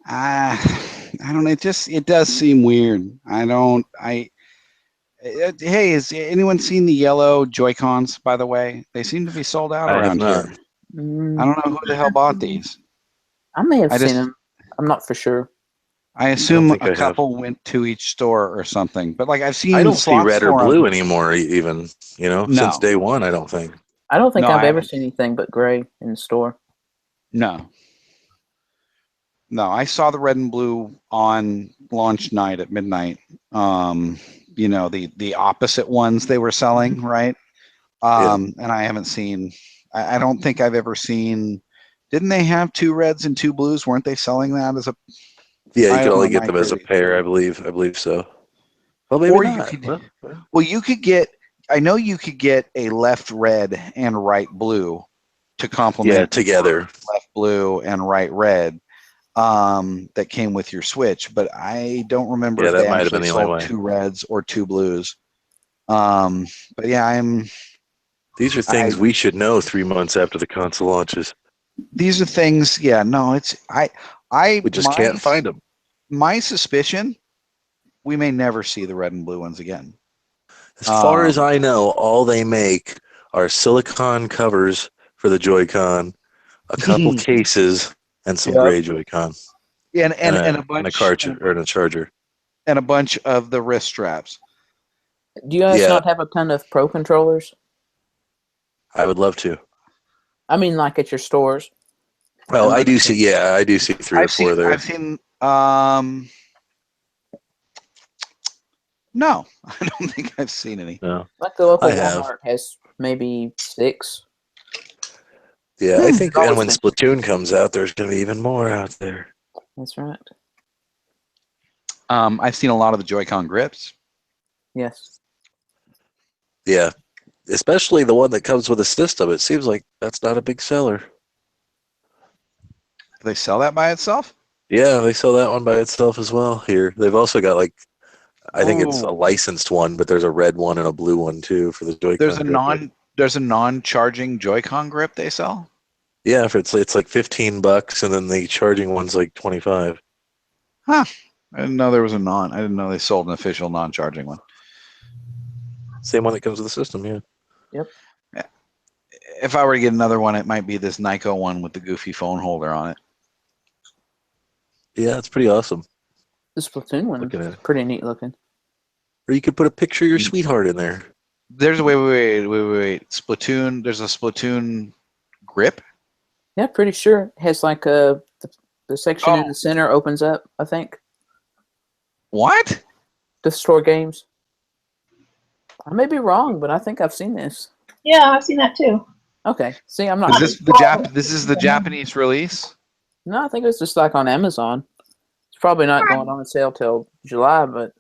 [SPEAKER 2] I don't know. It does seem weird. Hey, has anyone seen the yellow Joy-Cons, by the way? They seem to be sold out
[SPEAKER 3] I have
[SPEAKER 2] around
[SPEAKER 3] not.
[SPEAKER 2] here.
[SPEAKER 1] Mm,
[SPEAKER 2] I don't know who the hell bought these.
[SPEAKER 1] I may have
[SPEAKER 2] I
[SPEAKER 1] seen
[SPEAKER 2] just-
[SPEAKER 1] them. I'm not for sure.
[SPEAKER 2] I assume
[SPEAKER 3] think I
[SPEAKER 2] a
[SPEAKER 3] have.
[SPEAKER 2] couple went to each store or something. But like I've seen
[SPEAKER 3] I don't see
[SPEAKER 2] slots
[SPEAKER 3] red or
[SPEAKER 2] for 'em.
[SPEAKER 3] blue anymore, even, you know,
[SPEAKER 2] No.
[SPEAKER 3] since day one, I don't think.
[SPEAKER 1] I don't think
[SPEAKER 2] No,
[SPEAKER 1] I've
[SPEAKER 2] I
[SPEAKER 1] ever
[SPEAKER 2] haven't.
[SPEAKER 1] seen anything but gray in the store.
[SPEAKER 2] No. No, I saw the red and blue on launch night at midnight. You know, the opposite ones they were selling, right? And I haven't seen I don't think I've ever seen. Didn't they have 2 reds and 2 blues? Weren't they selling that as a
[SPEAKER 3] Yeah, you
[SPEAKER 2] I
[SPEAKER 3] can
[SPEAKER 2] don't
[SPEAKER 3] only
[SPEAKER 2] know,
[SPEAKER 3] get
[SPEAKER 2] am I
[SPEAKER 3] them as a
[SPEAKER 2] crazy?
[SPEAKER 3] pair, I believe. I believe so. Well, maybe
[SPEAKER 2] Or you
[SPEAKER 3] not.
[SPEAKER 2] could-
[SPEAKER 3] Well,
[SPEAKER 2] Well, you could get I know you could get a left red and right blue to complement
[SPEAKER 3] yeah, together.
[SPEAKER 2] left blue and right red that came with your Switch, but I don't remember
[SPEAKER 3] Yeah,
[SPEAKER 2] if
[SPEAKER 3] that
[SPEAKER 2] they
[SPEAKER 3] might have been
[SPEAKER 2] actually
[SPEAKER 3] the only
[SPEAKER 2] sold
[SPEAKER 3] way.
[SPEAKER 2] 2 reds or 2 blues. But yeah,
[SPEAKER 3] These are things we should know 3 months after the console launches.
[SPEAKER 2] these are things. Yeah, no, it's
[SPEAKER 3] We just can't find them.
[SPEAKER 2] My suspicion, we may never see the red and blue ones again.
[SPEAKER 3] As far as I know, all they make are silicone covers for the Joy-Con, a couple cases, and some
[SPEAKER 2] Yep.
[SPEAKER 3] gray Joy-Con,
[SPEAKER 2] and
[SPEAKER 3] and
[SPEAKER 2] a
[SPEAKER 3] a
[SPEAKER 2] bunch
[SPEAKER 3] cartridge or a charger.
[SPEAKER 2] and a bunch of the wrist straps.
[SPEAKER 1] Do you guys
[SPEAKER 3] Yeah.
[SPEAKER 1] not have a ton of Pro controllers?
[SPEAKER 3] I would love to.
[SPEAKER 1] I mean, like at your stores.
[SPEAKER 3] Well, I do
[SPEAKER 1] Unlimited.
[SPEAKER 3] see. Yeah, I do see 3 or 4 there.
[SPEAKER 2] I've seen. No, I don't think I've seen any.
[SPEAKER 3] No.
[SPEAKER 1] Like the local
[SPEAKER 3] I have.
[SPEAKER 1] Walmart has maybe 6.
[SPEAKER 3] Yeah, I think,
[SPEAKER 1] There's
[SPEAKER 3] and
[SPEAKER 1] always
[SPEAKER 3] when
[SPEAKER 1] been-
[SPEAKER 3] Splatoon comes out, there's going to be even more out there.
[SPEAKER 1] That's right.
[SPEAKER 2] I've seen a lot of the Joy-Con grips.
[SPEAKER 1] Yes.
[SPEAKER 3] Yeah, especially the one that comes with a system. It seems like that's not a big seller.
[SPEAKER 2] Do they sell that by itself?
[SPEAKER 3] Yeah, they sell that one by itself as well here. They've also got like, I think it's a
[SPEAKER 2] Ooh.
[SPEAKER 3] licensed one, but there's a red one and a blue one too for the Joy-Con.
[SPEAKER 2] There's a non-charging Joy-Con grip they sell.
[SPEAKER 3] Yeah, if it's like $15, and then the charging one's like 25.
[SPEAKER 2] Huh. I didn't know there was I didn't know they sold an official non-charging one.
[SPEAKER 3] Same one that comes with the system. Yeah.
[SPEAKER 1] Yep.
[SPEAKER 2] If I were to get another one, it might be this Nyko one with the goofy phone holder on it.
[SPEAKER 3] Yeah, it's pretty awesome.
[SPEAKER 1] The Splatoon one
[SPEAKER 3] Looking at
[SPEAKER 1] is
[SPEAKER 3] it.
[SPEAKER 1] pretty neat looking.
[SPEAKER 3] Or you could put a picture of your sweetheart in there.
[SPEAKER 2] There's a wait. Splatoon. There's a Splatoon grip.
[SPEAKER 1] Yeah, pretty sure it has like the section in the center opens up. I think
[SPEAKER 2] What?
[SPEAKER 1] to store games. I may be wrong, but I think I've seen this.
[SPEAKER 4] Yeah, I've seen that too.
[SPEAKER 1] Okay, see, I'm not.
[SPEAKER 2] Is
[SPEAKER 1] Sure.
[SPEAKER 2] this the Jap? This is the Japanese release.
[SPEAKER 1] No, I think it's just like on Amazon. It's probably not going on sale till July, but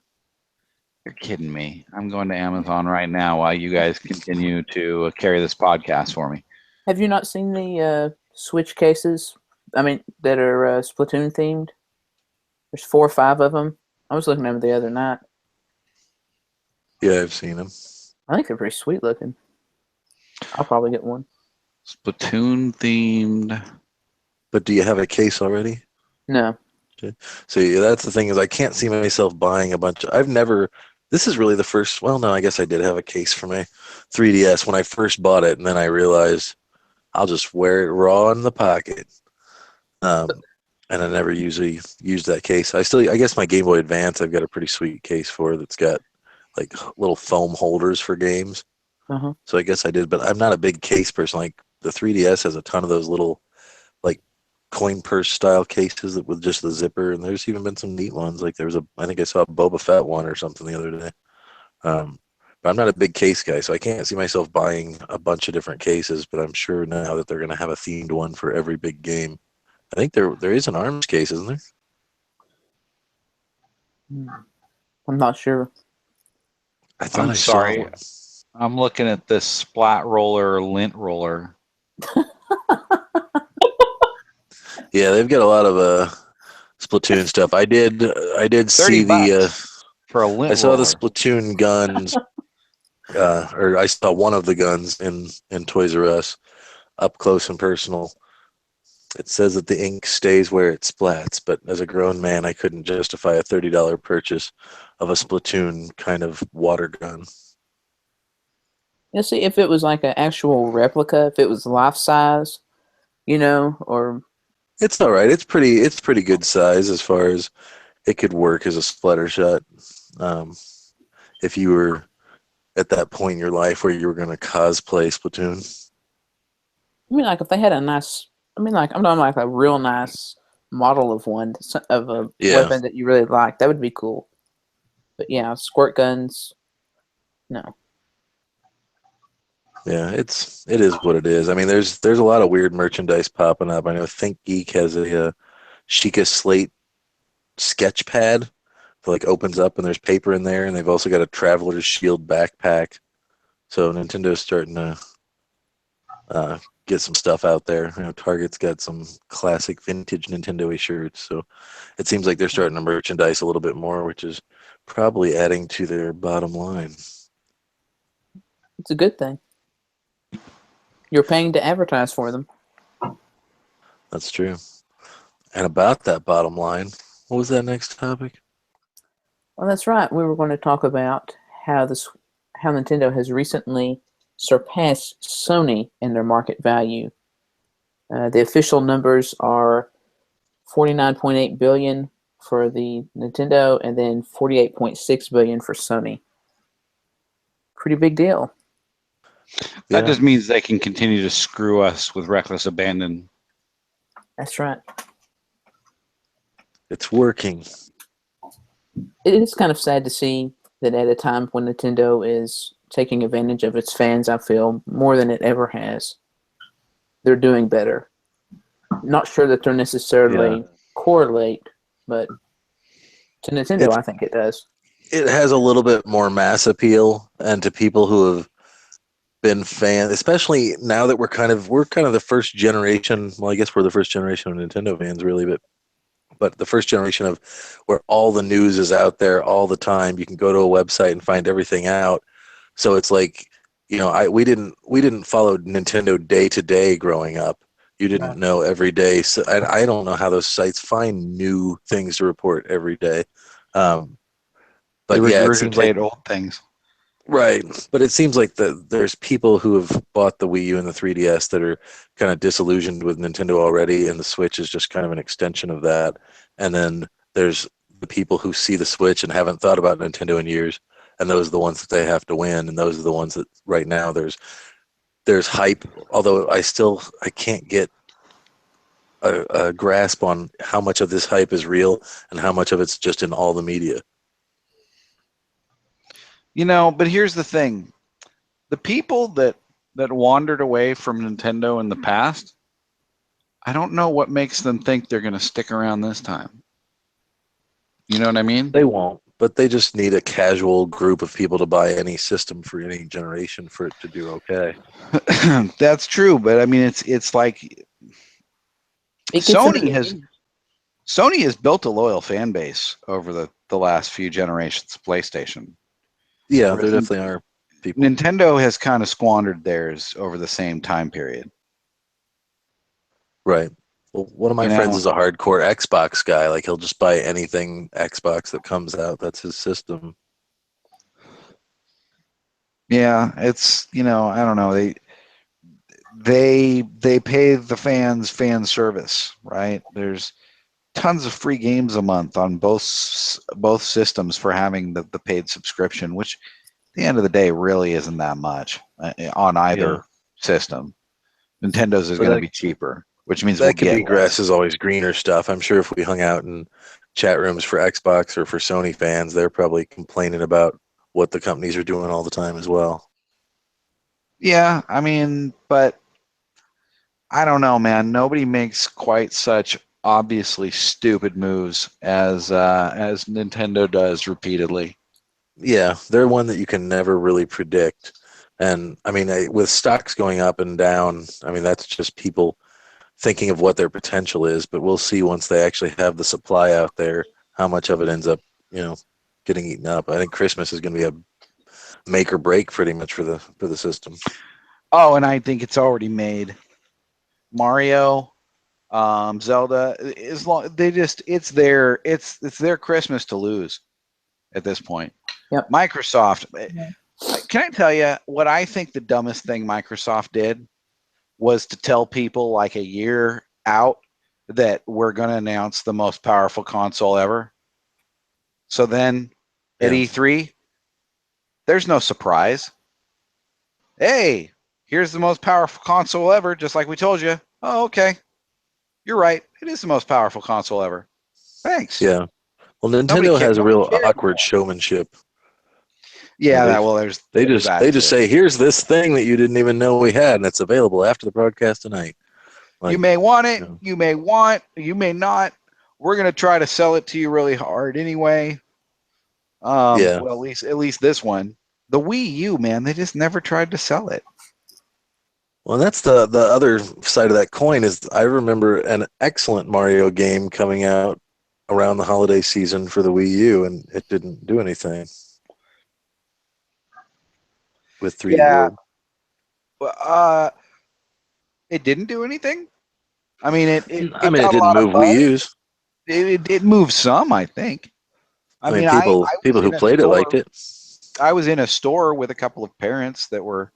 [SPEAKER 2] You're kidding me. I'm going to Amazon right now while you guys continue to carry this podcast for me.
[SPEAKER 1] have you not seen the Switch cases? I mean, that are Splatoon themed. There's 4 or 5 of them. I was looking at them the other night.
[SPEAKER 3] Yeah, I've seen them.
[SPEAKER 1] I think they're pretty sweet looking. I'll probably get one.
[SPEAKER 2] Splatoon themed.
[SPEAKER 3] But do you have a case already?
[SPEAKER 1] No.
[SPEAKER 3] Okay. So yeah, that's the thing is I can't see myself buying a bunch. I've never. This is really the first. Well, no, I guess I did have a case for my 3DS when I first bought it, and then I realized I'll just wear it raw in the pocket. And I never usually use that case. I guess my Game Boy Advance, I've got a pretty sweet case for that's got like little foam holders for games.
[SPEAKER 1] Uh-huh.
[SPEAKER 3] So I guess I did, but I'm not a big case person. Like the 3DS has a ton of those little like coin purse style cases with just the zipper, and there's even been some neat ones. Like I think I saw a Boba Fett one or something the other day. But I'm not a big case guy, so I can't see myself buying a bunch of different cases. But I'm sure now that they're going to have a themed one for every big game. I think there is an ARMS case, isn't there?
[SPEAKER 1] I'm not sure.
[SPEAKER 3] I thought
[SPEAKER 2] I'm sorry.
[SPEAKER 3] saw one.
[SPEAKER 2] I'm looking at this splat roller lint roller.
[SPEAKER 3] Yeah, they've got a lot of Splatoon stuff. I did see
[SPEAKER 2] for a lint
[SPEAKER 3] I saw
[SPEAKER 2] roller.
[SPEAKER 3] the Splatoon guns, or I saw one of the guns in Toys R Us up close and personal. It says that the ink stays where it splats, but as a grown man, I couldn't justify a $30 purchase of a Splatoon kind of water gun.
[SPEAKER 1] You see, if it was like an actual replica, if it was life size, or
[SPEAKER 3] It's all right. It's pretty good size as far as it could work as a splatter shot. If you were at that point in your life where you were going to cosplay Splatoon.
[SPEAKER 1] I mean, like if they had a nice, I'm talking like a real nice model of one of a weapon that you really like, that would be cool. But yeah, squirt guns, no.
[SPEAKER 3] Yeah, it is what it is. I mean, there's a lot of weird merchandise popping up. I know Think Geek has a Sheikah Slate sketch pad that like opens up and there's paper in there, and they've also got a Traveler's Shield backpack. So Nintendo's starting to get some stuff out there. Target's got some classic vintage Nintendo shirts, so it seems like they're starting to merchandise a little bit more, which is probably adding to their bottom line.
[SPEAKER 1] It's a good thing. You're paying to advertise for them.
[SPEAKER 3] That's true. And about that bottom line, what was that next topic?
[SPEAKER 1] Well, that's right. We were going to talk about how Nintendo has recently surpassed Sony in their market value. The official numbers are $49.8 billion for the Nintendo and then $48.6 billion for Sony. Pretty big deal.
[SPEAKER 2] That just means they can continue to screw us with reckless abandon.
[SPEAKER 1] That's right.
[SPEAKER 3] It's working.
[SPEAKER 1] It is kind of sad to see that at a time when Nintendo is taking advantage of its fans, I feel, more than it ever has. They're doing better. Not sure that they're necessarily correlate, but to Nintendo, I think it does.
[SPEAKER 3] It has a little bit more mass appeal, and to people who have been fans, especially now that we're kind of the first generation. Well, I guess we're the first generation of Nintendo fans, really, but the first generation of where all the news is out there all the time. You can go to a website and find everything out. So it's like, we didn't follow Nintendo day to day growing up. You didn't know every day. So I don't know how those sites find new things to report every day. But yeah, it seems like
[SPEAKER 2] old things.
[SPEAKER 3] Right, but it seems like there's people who have bought the Wii U and the 3DS that are kind of disillusioned with Nintendo already, and the Switch is just kind of an extension of that. And then there's the people who see the Switch and haven't thought about Nintendo in years, and those are the ones that they have to win, and those are the ones that right now there's hype. Although I can't get a grasp on how much of this hype is real and how much of it's just in all the media.
[SPEAKER 2] But here's the thing. The people that wandered away from Nintendo in the past, I don't know what makes them think they're going to stick around this time. You know what I mean?
[SPEAKER 3] They won't, but they just need a casual group of people to buy any system for any generation for it to do okay.
[SPEAKER 2] That's true, but I mean, it's like Sony has built a loyal fan base over the last few generations of PlayStation.
[SPEAKER 3] Yeah, there definitely are people.
[SPEAKER 2] Nintendo has kind of squandered theirs over the same time period.
[SPEAKER 3] Right. Well, one of my friends is a hardcore Xbox guy. Like, he'll just buy anything Xbox that comes out. That's his system.
[SPEAKER 2] Yeah, it's, I don't know. They pay the fans fan service, right? There's tons of free games a month on both systems for having the paid subscription, which at the end of the day really isn't that much on either system. Nintendo's is going to be cheaper, which means
[SPEAKER 3] that
[SPEAKER 2] we'll
[SPEAKER 3] could
[SPEAKER 2] get
[SPEAKER 3] be grass is always greener stuff. I'm sure if we hung out in chat rooms for Xbox or for Sony fans, they're probably complaining about what the companies are doing all the time as well.
[SPEAKER 2] Yeah, I mean, but I don't know, man. Nobody makes quite such obviously stupid moves as Nintendo does repeatedly.
[SPEAKER 3] Yeah, they're one that you can never really predict. And I mean, with stocks going up and down, I mean, that's just people thinking of what their potential is. But we'll see once they actually have the supply out there, how much of it ends up, getting eaten up. I think Christmas is going to be a make or break pretty much for the system.
[SPEAKER 2] Oh, and I think it's already made. Mario, Zelda, as long it's their Christmas to lose at this point.
[SPEAKER 1] Yep.
[SPEAKER 2] Microsoft. Can I tell you what I think the dumbest thing Microsoft did was to tell people like a year out that we're going to announce the most powerful console ever. So then at E3, there's no surprise. Hey, here's the most powerful console ever, just like we told you. Oh, okay. You're right. It is the most powerful console ever. Thanks.
[SPEAKER 3] Yeah. Well, Nintendo has a real awkward showmanship.
[SPEAKER 2] Yeah,
[SPEAKER 3] they just say, here's this thing that you didn't even know we had, and it's available after the broadcast tonight.
[SPEAKER 2] Like, you may want it, you may not. We're gonna try to sell it to you really hard anyway. Well, at least this one. The Wii U, man, they just never tried to sell it.
[SPEAKER 3] Well, that's the other side of that coin is I remember an excellent Mario game coming out around the holiday season for the Wii U, and it didn't do anything with 3D World.
[SPEAKER 2] It didn't do anything. I mean, it didn't
[SPEAKER 3] move Wii U's.
[SPEAKER 2] It moved some, I think.
[SPEAKER 3] I mean, people who played it liked it.
[SPEAKER 2] I was in a store with a couple of parents that were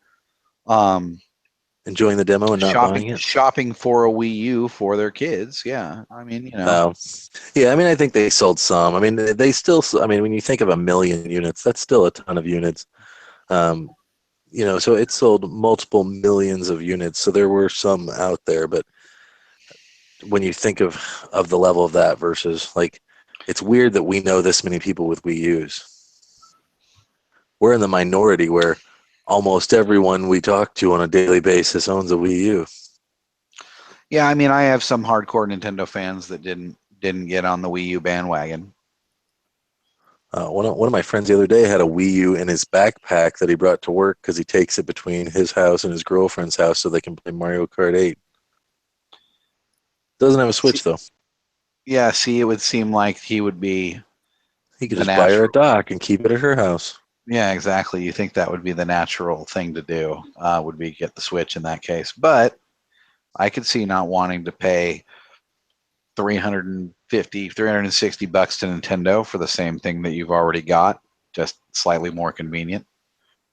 [SPEAKER 3] enjoying the demo and not buying it.
[SPEAKER 2] Shopping for a Wii U for their kids. Yeah, I mean,
[SPEAKER 3] yeah, I mean, I think they sold some. I mean, they still. I mean, when you think of 1 million units, that's still a ton of units. So it sold multiple millions of units. So there were some out there, but when you think of the level of that versus like, it's weird that we know this many people with Wii U's. We're in the minority where almost everyone we talk to on a daily basis owns a Wii U.
[SPEAKER 2] Yeah, I mean, I have some hardcore Nintendo fans that didn't get on the Wii U bandwagon.
[SPEAKER 3] One of my friends the other day had a Wii U in his backpack that he brought to work because he takes it between his house and his girlfriend's house so they can play Mario Kart 8. Doesn't have a Switch, though.
[SPEAKER 2] Yeah, see, it would seem like he would be...
[SPEAKER 3] He could just buy her a dock and keep it at her house.
[SPEAKER 2] Yeah, exactly. You think that would be the natural thing to do, would be get the Switch in that case. But I could see not wanting to pay $360 to Nintendo for the same thing that you've already got, just slightly more convenient.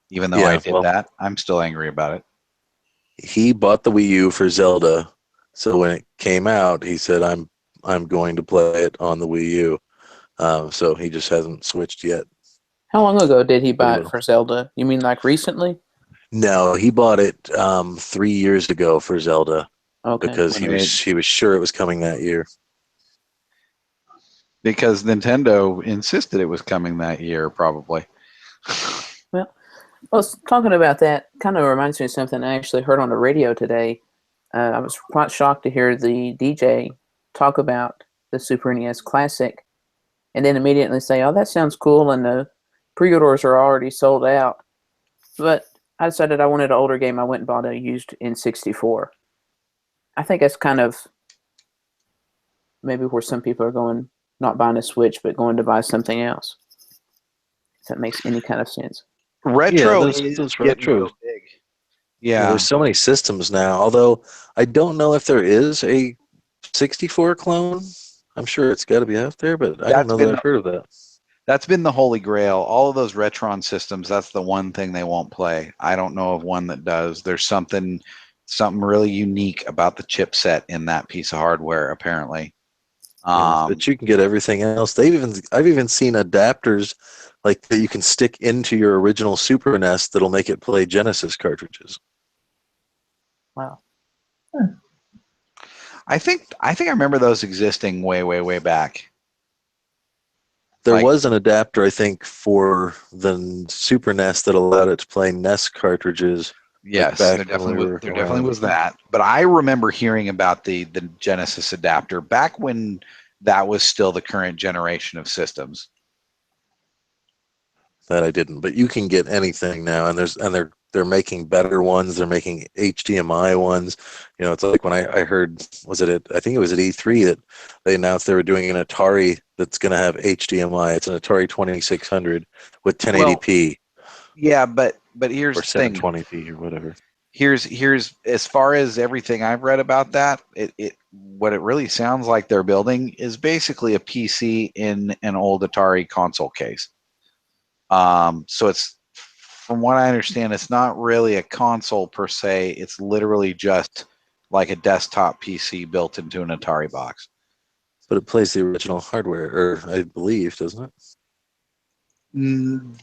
[SPEAKER 2] Even though I did that, I'm still angry about it.
[SPEAKER 3] He bought the Wii U for Zelda, so when it came out, he said, "I'm going to play it on the Wii U." So he just hasn't switched yet.
[SPEAKER 1] How long ago did he buy
[SPEAKER 3] Pretty
[SPEAKER 1] it
[SPEAKER 3] well.
[SPEAKER 1] for Zelda? You mean like recently?
[SPEAKER 3] No, he bought it 3 years ago for Zelda
[SPEAKER 1] Okay.
[SPEAKER 3] because
[SPEAKER 2] When
[SPEAKER 3] he was sure it was coming that year.
[SPEAKER 2] because Nintendo insisted it was coming that year, probably.
[SPEAKER 1] Well, talking about that kind of reminds me of something I actually heard on the radio today. I was quite shocked to hear the DJ talk about the Super NES Classic and then immediately say, oh, that sounds cool, and the pre-orders are already sold out. But I decided I wanted an older game. I went and bought a used N64. I think that's kind of maybe where some people are going, not buying a Switch, but going to buy something else. If that makes any kind of sense.
[SPEAKER 2] Retro
[SPEAKER 3] those
[SPEAKER 2] is getting
[SPEAKER 3] retro.
[SPEAKER 2] real big.
[SPEAKER 3] Yeah,
[SPEAKER 2] Yeah,
[SPEAKER 3] there's so many systems now. Although I don't know if there is a 64 clone. I'm sure it's got to be out there, but I don't
[SPEAKER 2] that's
[SPEAKER 3] know that I've heard of that.
[SPEAKER 2] that's been the holy grail. All of those Retron systems, that's the one thing they won't play. I don't know of one that does. There's something really unique about the chipset in that piece of hardware, apparently.
[SPEAKER 3] Yeah, but you can get everything else. I've even seen adapters like that you can stick into your original Super NES that'll make it play Genesis cartridges.
[SPEAKER 1] Wow.
[SPEAKER 2] I think I remember those existing way back.
[SPEAKER 3] There
[SPEAKER 2] Like-
[SPEAKER 3] was an adapter, I think, for the Super NES that allowed it to play NES cartridges.
[SPEAKER 2] Yes,
[SPEAKER 3] back
[SPEAKER 2] there
[SPEAKER 3] when we were
[SPEAKER 2] definitely
[SPEAKER 3] around.
[SPEAKER 2] was that. But I remember hearing about the Genesis adapter back when that was still the current generation of systems.
[SPEAKER 3] That I didn't, but you can get anything now, and they're making better ones. They're making HDMI ones. You know, it's like when I heard, I think it was at E3 that they announced they were doing an Atari that's going to have HDMI. It's an Atari 2600 with 1080p
[SPEAKER 2] Yeah, but here's
[SPEAKER 3] or
[SPEAKER 2] the thing.
[SPEAKER 3] 720p or whatever.
[SPEAKER 2] Here's as far as everything I've read about that, what it really sounds like they're building is basically a PC in an old Atari console case. So it's, from what I understand, it's not really a console per se. It's literally just like a desktop PC built into an Atari box.
[SPEAKER 3] But it plays the original hardware, or I believe, doesn't it?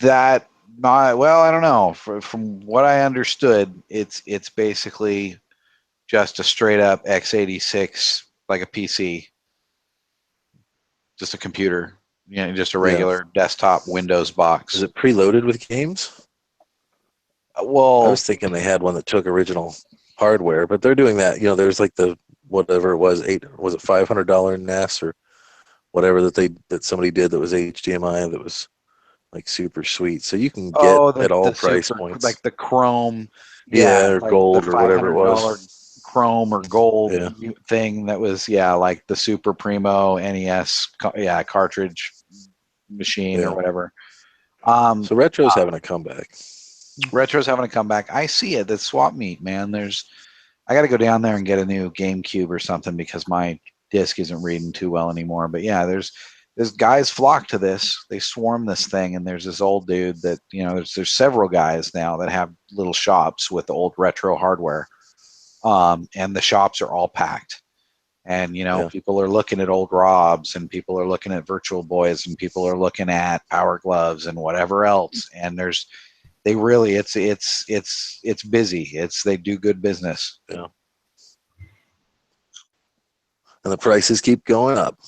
[SPEAKER 2] That not well, I don't know. From what I understood, it's basically just a straight up x86, like a PC, just a computer, just a regular desktop Windows box.
[SPEAKER 3] Is it preloaded with games? I
[SPEAKER 2] Well,
[SPEAKER 3] was thinking they had one that took original hardware, but they're doing that. You know, there's like the whatever it was, was it $500 NES or whatever that somebody did that was HDMI that was like super sweet. So you can get at all price points,
[SPEAKER 2] like the Chrome,
[SPEAKER 3] or
[SPEAKER 2] like
[SPEAKER 3] gold
[SPEAKER 2] the
[SPEAKER 3] or whatever it was.
[SPEAKER 2] Chrome or gold
[SPEAKER 3] Yeah.
[SPEAKER 2] thing that was like the Super Primo NES cartridge machine or whatever.
[SPEAKER 3] So retro's having a comeback.
[SPEAKER 2] Retro's having a comeback. I see it. That's swap meet, man. I got to go down there and get a new GameCube or something because my disc isn't reading too well anymore. But yeah, there's guys flock to this. They swarm this thing, and there's this old dude that there's several guys now that have little shops with the old retro hardware, and the shops are all packed. And people are looking at old Robs, and people are looking at Virtual Boys, and people are looking at Power Gloves and whatever else. And it's busy. They do good business.
[SPEAKER 3] Yeah. And the prices keep going up.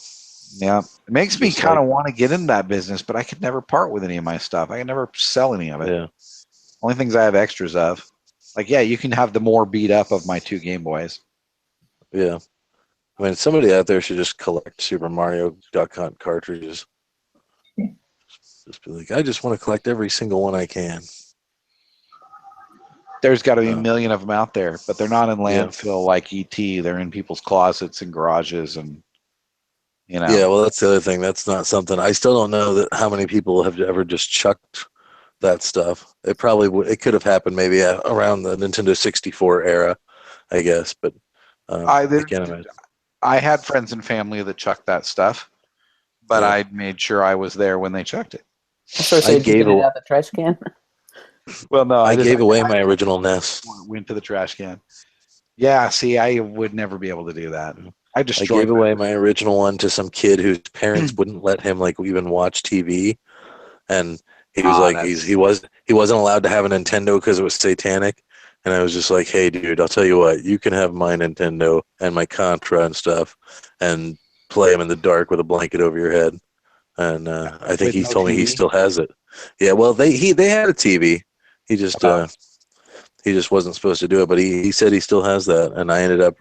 [SPEAKER 2] Yeah, it makes me
[SPEAKER 3] Just
[SPEAKER 2] kind of
[SPEAKER 3] like-
[SPEAKER 2] want to get into that business, but I could never part with any of my stuff. I could never sell any of it.
[SPEAKER 3] Yeah.
[SPEAKER 2] Only things I have extras of. Like, yeah, you can have the more beat up of my 2 Game Boys.
[SPEAKER 3] Yeah. I mean, somebody out there should just collect Super Mario Duck Hunt cartridges. Just be like, I just want to collect every single one I can.
[SPEAKER 2] There's got to be a million of them out there, but they're not in
[SPEAKER 3] Yeah.
[SPEAKER 2] landfill like ET. They're in people's closets and garages, and
[SPEAKER 3] Yeah, well, that's the other thing. That's not something. I still don't know that how many people have ever just chucked that stuff. It probably it could have happened maybe around the Nintendo 64 era, I guess. But I can't imagine.
[SPEAKER 2] I had friends and family that chucked that stuff, but
[SPEAKER 3] Yeah.
[SPEAKER 2] I made sure I was there when they chucked it.
[SPEAKER 1] So did you get it out of the trash can?
[SPEAKER 2] Well, no,
[SPEAKER 3] I gave away my original NES.
[SPEAKER 2] Went to the trash can. Yeah, see, I would never be able to do that. I
[SPEAKER 3] gave away my original one to some kid whose parents wouldn't let him like even watch TV, and He was like,
[SPEAKER 2] that's
[SPEAKER 3] he wasn't allowed to have a Nintendo because it was satanic. And I was just like, hey, dude, I'll tell you what, you can have my Nintendo and my Contra and stuff, and play them in the dark with a blanket over your head. And I think
[SPEAKER 2] with
[SPEAKER 3] he
[SPEAKER 2] no
[SPEAKER 3] told me he
[SPEAKER 2] TV.
[SPEAKER 3] still has it. Yeah, well, they had a TV.
[SPEAKER 2] Oh,
[SPEAKER 3] He just wasn't supposed to do it, but he said he still has that. And I ended up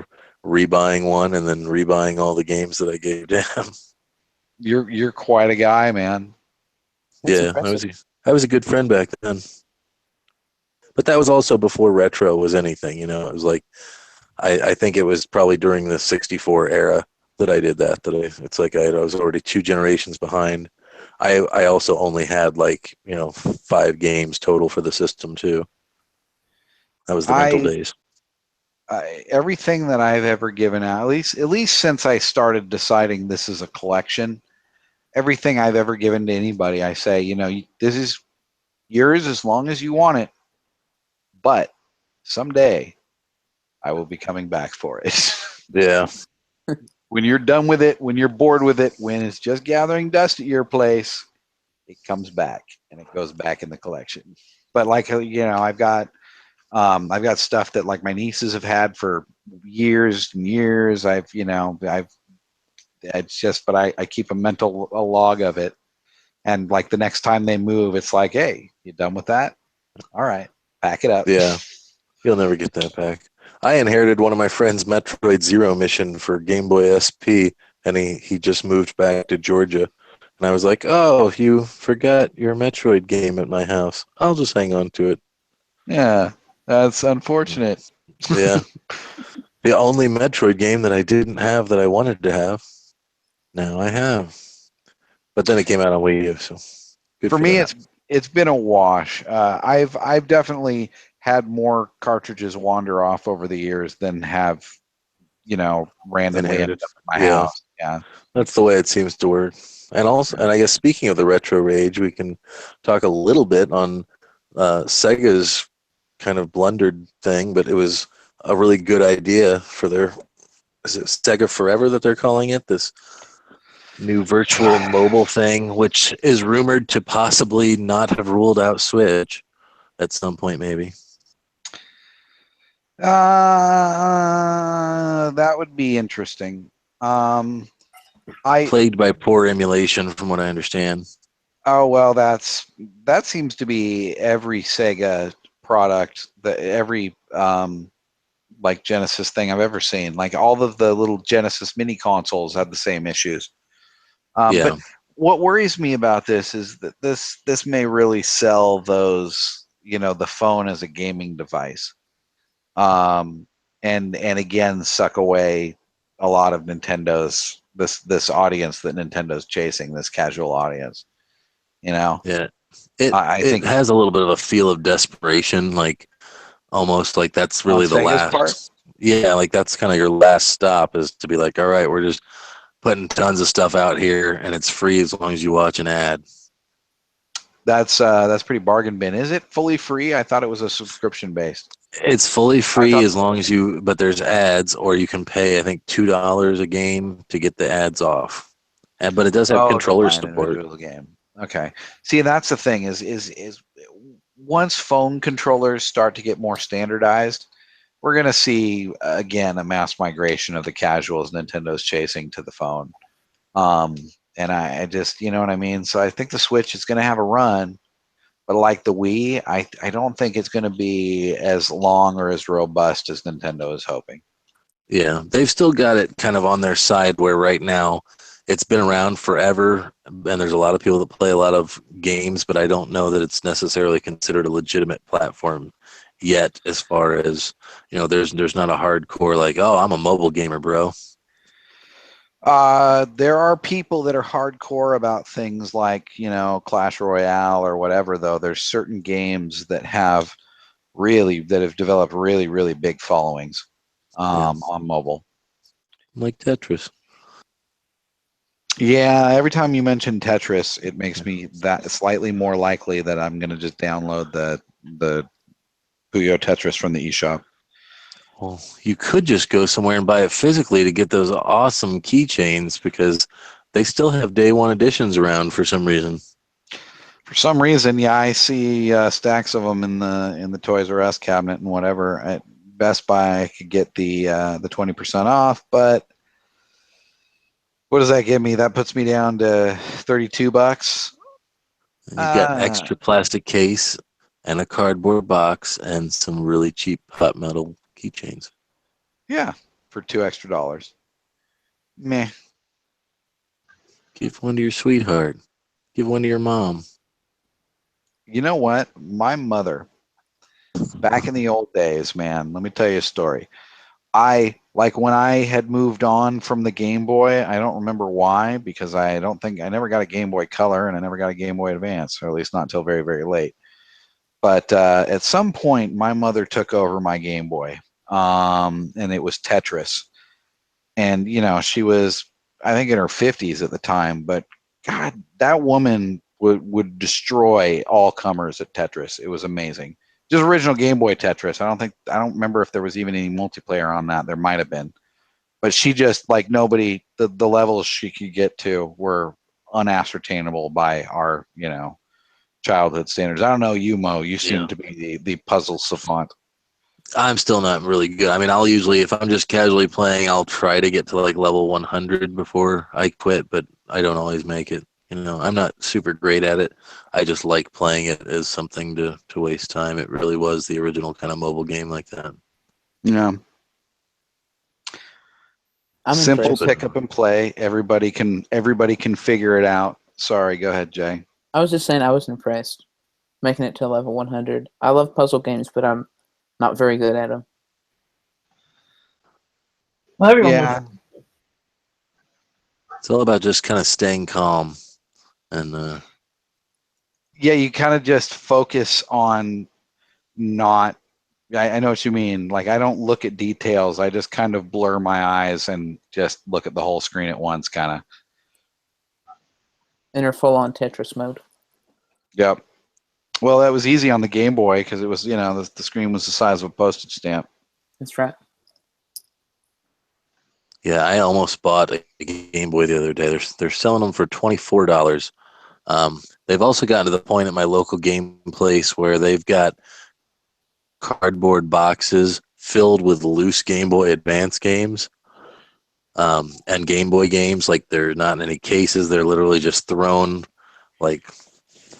[SPEAKER 3] rebuying one and then rebuying all the games that I gave to him.
[SPEAKER 2] you're quite a guy, man.
[SPEAKER 1] That's
[SPEAKER 3] Yeah,
[SPEAKER 1] impressive.
[SPEAKER 3] I was a good friend back then. But that was also before retro was anything, you know. It was like I think it was probably during the 64 era that I did that. It's like I was already 2 generations behind. I also only had like 5 games total for the system too. That was the mental
[SPEAKER 2] I,
[SPEAKER 3] days.
[SPEAKER 2] everything that I've ever given out, at least since I started deciding this is a collection, everything I've ever given to anybody, I say, this is yours as long as you want it, but someday I will be coming back for it.
[SPEAKER 3] Yeah,
[SPEAKER 2] When you're done with it, when you're bored with it, when it's just gathering dust at your place, it comes back and it goes back in the collection. But like I've got stuff that like my nieces have had for years and years. I've it's just, but I keep a log of it. And like the next time they move, it's like, hey, you done with that? All right, pack it up.
[SPEAKER 3] yeah. You'll never get that back. I inherited one of my friend's Metroid Zero mission for Game Boy SP, and he just moved back to Georgia. And I was like, oh, you forgot your Metroid game at my house. I'll just hang on to it.
[SPEAKER 2] Yeah, that's unfortunate.
[SPEAKER 3] Yeah. The only Metroid game that I didn't have that I wanted to have, now I have. But then it came out on Wii U, so good
[SPEAKER 2] For
[SPEAKER 3] for
[SPEAKER 2] me,
[SPEAKER 3] them.
[SPEAKER 2] it's been a wash. I've definitely had more cartridges wander off over the years than have randomly ended
[SPEAKER 3] Inherited.
[SPEAKER 2] up at my
[SPEAKER 3] Yeah,
[SPEAKER 2] house. Yeah.
[SPEAKER 3] that's the way it seems to work. And also, and I guess speaking of the retro rage, we can talk a little bit on Sega's kind of blundered thing, but it was a really good idea for their, is it Sega Forever that they're calling it? This new virtual mobile thing, which is rumored to possibly not have ruled out Switch at some point, maybe.
[SPEAKER 2] That would be interesting. I
[SPEAKER 3] Plagued by poor emulation, from what I understand.
[SPEAKER 2] Oh well, that seems to be every Sega product, that every like Genesis thing I've ever seen. Like all of the little Genesis mini consoles had the same issues. But
[SPEAKER 3] Yeah,
[SPEAKER 2] what worries me about this is that this may really sell those, the phone as a gaming device, and again suck away a lot of Nintendo's this audience that Nintendo's chasing, this casual audience. You know,
[SPEAKER 3] yeah. It
[SPEAKER 2] I
[SPEAKER 3] it
[SPEAKER 2] think
[SPEAKER 3] has a little bit of a feel of desperation, like almost like that's
[SPEAKER 2] on
[SPEAKER 3] really the
[SPEAKER 2] Sega's part.
[SPEAKER 3] last. Yeah, like that's kind of your last stop, is to be like, all right, we're just putting tons of stuff out here, and it's free as long as you watch an ad.
[SPEAKER 2] That's pretty bargain bin. Is it fully free? I thought it was a subscription based.
[SPEAKER 3] It's fully
[SPEAKER 2] I
[SPEAKER 3] free
[SPEAKER 2] thought.
[SPEAKER 3] as long as you, but there's ads, or you can pay, I think, $2 a game to get the ads off. And but it does have
[SPEAKER 2] Oh, to
[SPEAKER 3] controller
[SPEAKER 2] buy an
[SPEAKER 3] support.
[SPEAKER 2] individual game. Okay. See, that's the thing is once phone controllers start to get more standardized, we're gonna see again a mass migration of the casuals Nintendo's chasing to the phone. Um, and I just, you know what I mean. So I think the Switch is gonna have a run. But like the Wii, I don't think it's going to be as long or as robust as Nintendo is hoping.
[SPEAKER 3] Yeah, they've still got it kind of on their side where right now it's been around forever, and there's a lot of people that play a lot of games, but I don't know that it's necessarily considered a legitimate platform yet. As far as there's not a hardcore like, oh, I'm a mobile gamer, bro.
[SPEAKER 2] There are people that are hardcore about things like, Clash Royale or whatever, though. There's certain games that have developed really, really big followings
[SPEAKER 3] Yeah,
[SPEAKER 2] on mobile.
[SPEAKER 3] like Tetris.
[SPEAKER 2] Yeah, every time you mention Tetris, it makes me that slightly more likely that I'm going to just download the Puyo Tetris from the eShop.
[SPEAKER 3] Well, you could just go somewhere and buy it physically to get those awesome keychains, because they still have day one editions around for some reason.
[SPEAKER 2] For some reason, yeah, I see stacks of them in the Toys R Us cabinet and whatever. At Best Buy, I could get the 20% off, but what does that give me? That puts me down to $32.
[SPEAKER 3] And you've got extra plastic case and a cardboard box and some really cheap hot metal keychains.
[SPEAKER 2] Yeah, for $2 extra. Meh.
[SPEAKER 3] Give one to your sweetheart. Give one to your mom.
[SPEAKER 2] You know what? My mother, back in the old days, man, let me tell you a story. I like when I had moved on from the Game Boy. I don't remember why, because I don't think I never got a Game Boy Color and I never got a Game Boy Advance, or at least not until very, very late. But at some point, my mother took over my Game Boy, and it was Tetris. And you know, she was, I think, in her 50s at the time. But God, that woman would destroy all comers at Tetris. It was amazing. Just original Game Boy Tetris. I don't remember if there was even any multiplayer on that. There might have been, but she just like nobody. The levels she could get to were unascertainable by our childhood standards. I don't know you, Mo. You seem to be the puzzle savant.
[SPEAKER 3] I'm still not really good. I mean, I'll usually, if I'm just casually playing, I'll try to get to like level 100 before I quit, but I don't always make it. I'm not super great at it. I just like playing it as something to waste time. It really was the original kind of mobile game like that.
[SPEAKER 2] Yeah.
[SPEAKER 1] I'm
[SPEAKER 2] Simple
[SPEAKER 1] impressed.
[SPEAKER 2] pick up and play. Everybody can figure it out. Sorry, go ahead, Jay.
[SPEAKER 1] I was just saying I was impressed making it to level 100. I love puzzle games, but I'm not very good at them.
[SPEAKER 4] Well, everyone
[SPEAKER 2] Yeah.
[SPEAKER 4] was.
[SPEAKER 3] It's all about just kind of staying calm and
[SPEAKER 2] Yeah, you kind of just focus on not. I know what you mean. Like, I don't look at details. I just kind of blur my eyes and just look at the whole screen at once, kind of.
[SPEAKER 1] Enter full-on Tetris mode.
[SPEAKER 2] Yep. Well, that was easy on the Game Boy because it was, the screen was the size of a postage stamp.
[SPEAKER 1] That's right.
[SPEAKER 3] yeah, I almost bought a Game Boy the other day. They're selling them for $24. They've also gotten to the point at my local game place where they've got cardboard boxes filled with loose Game Boy Advance games and Game Boy games. Like they're not in any cases. They're literally just thrown like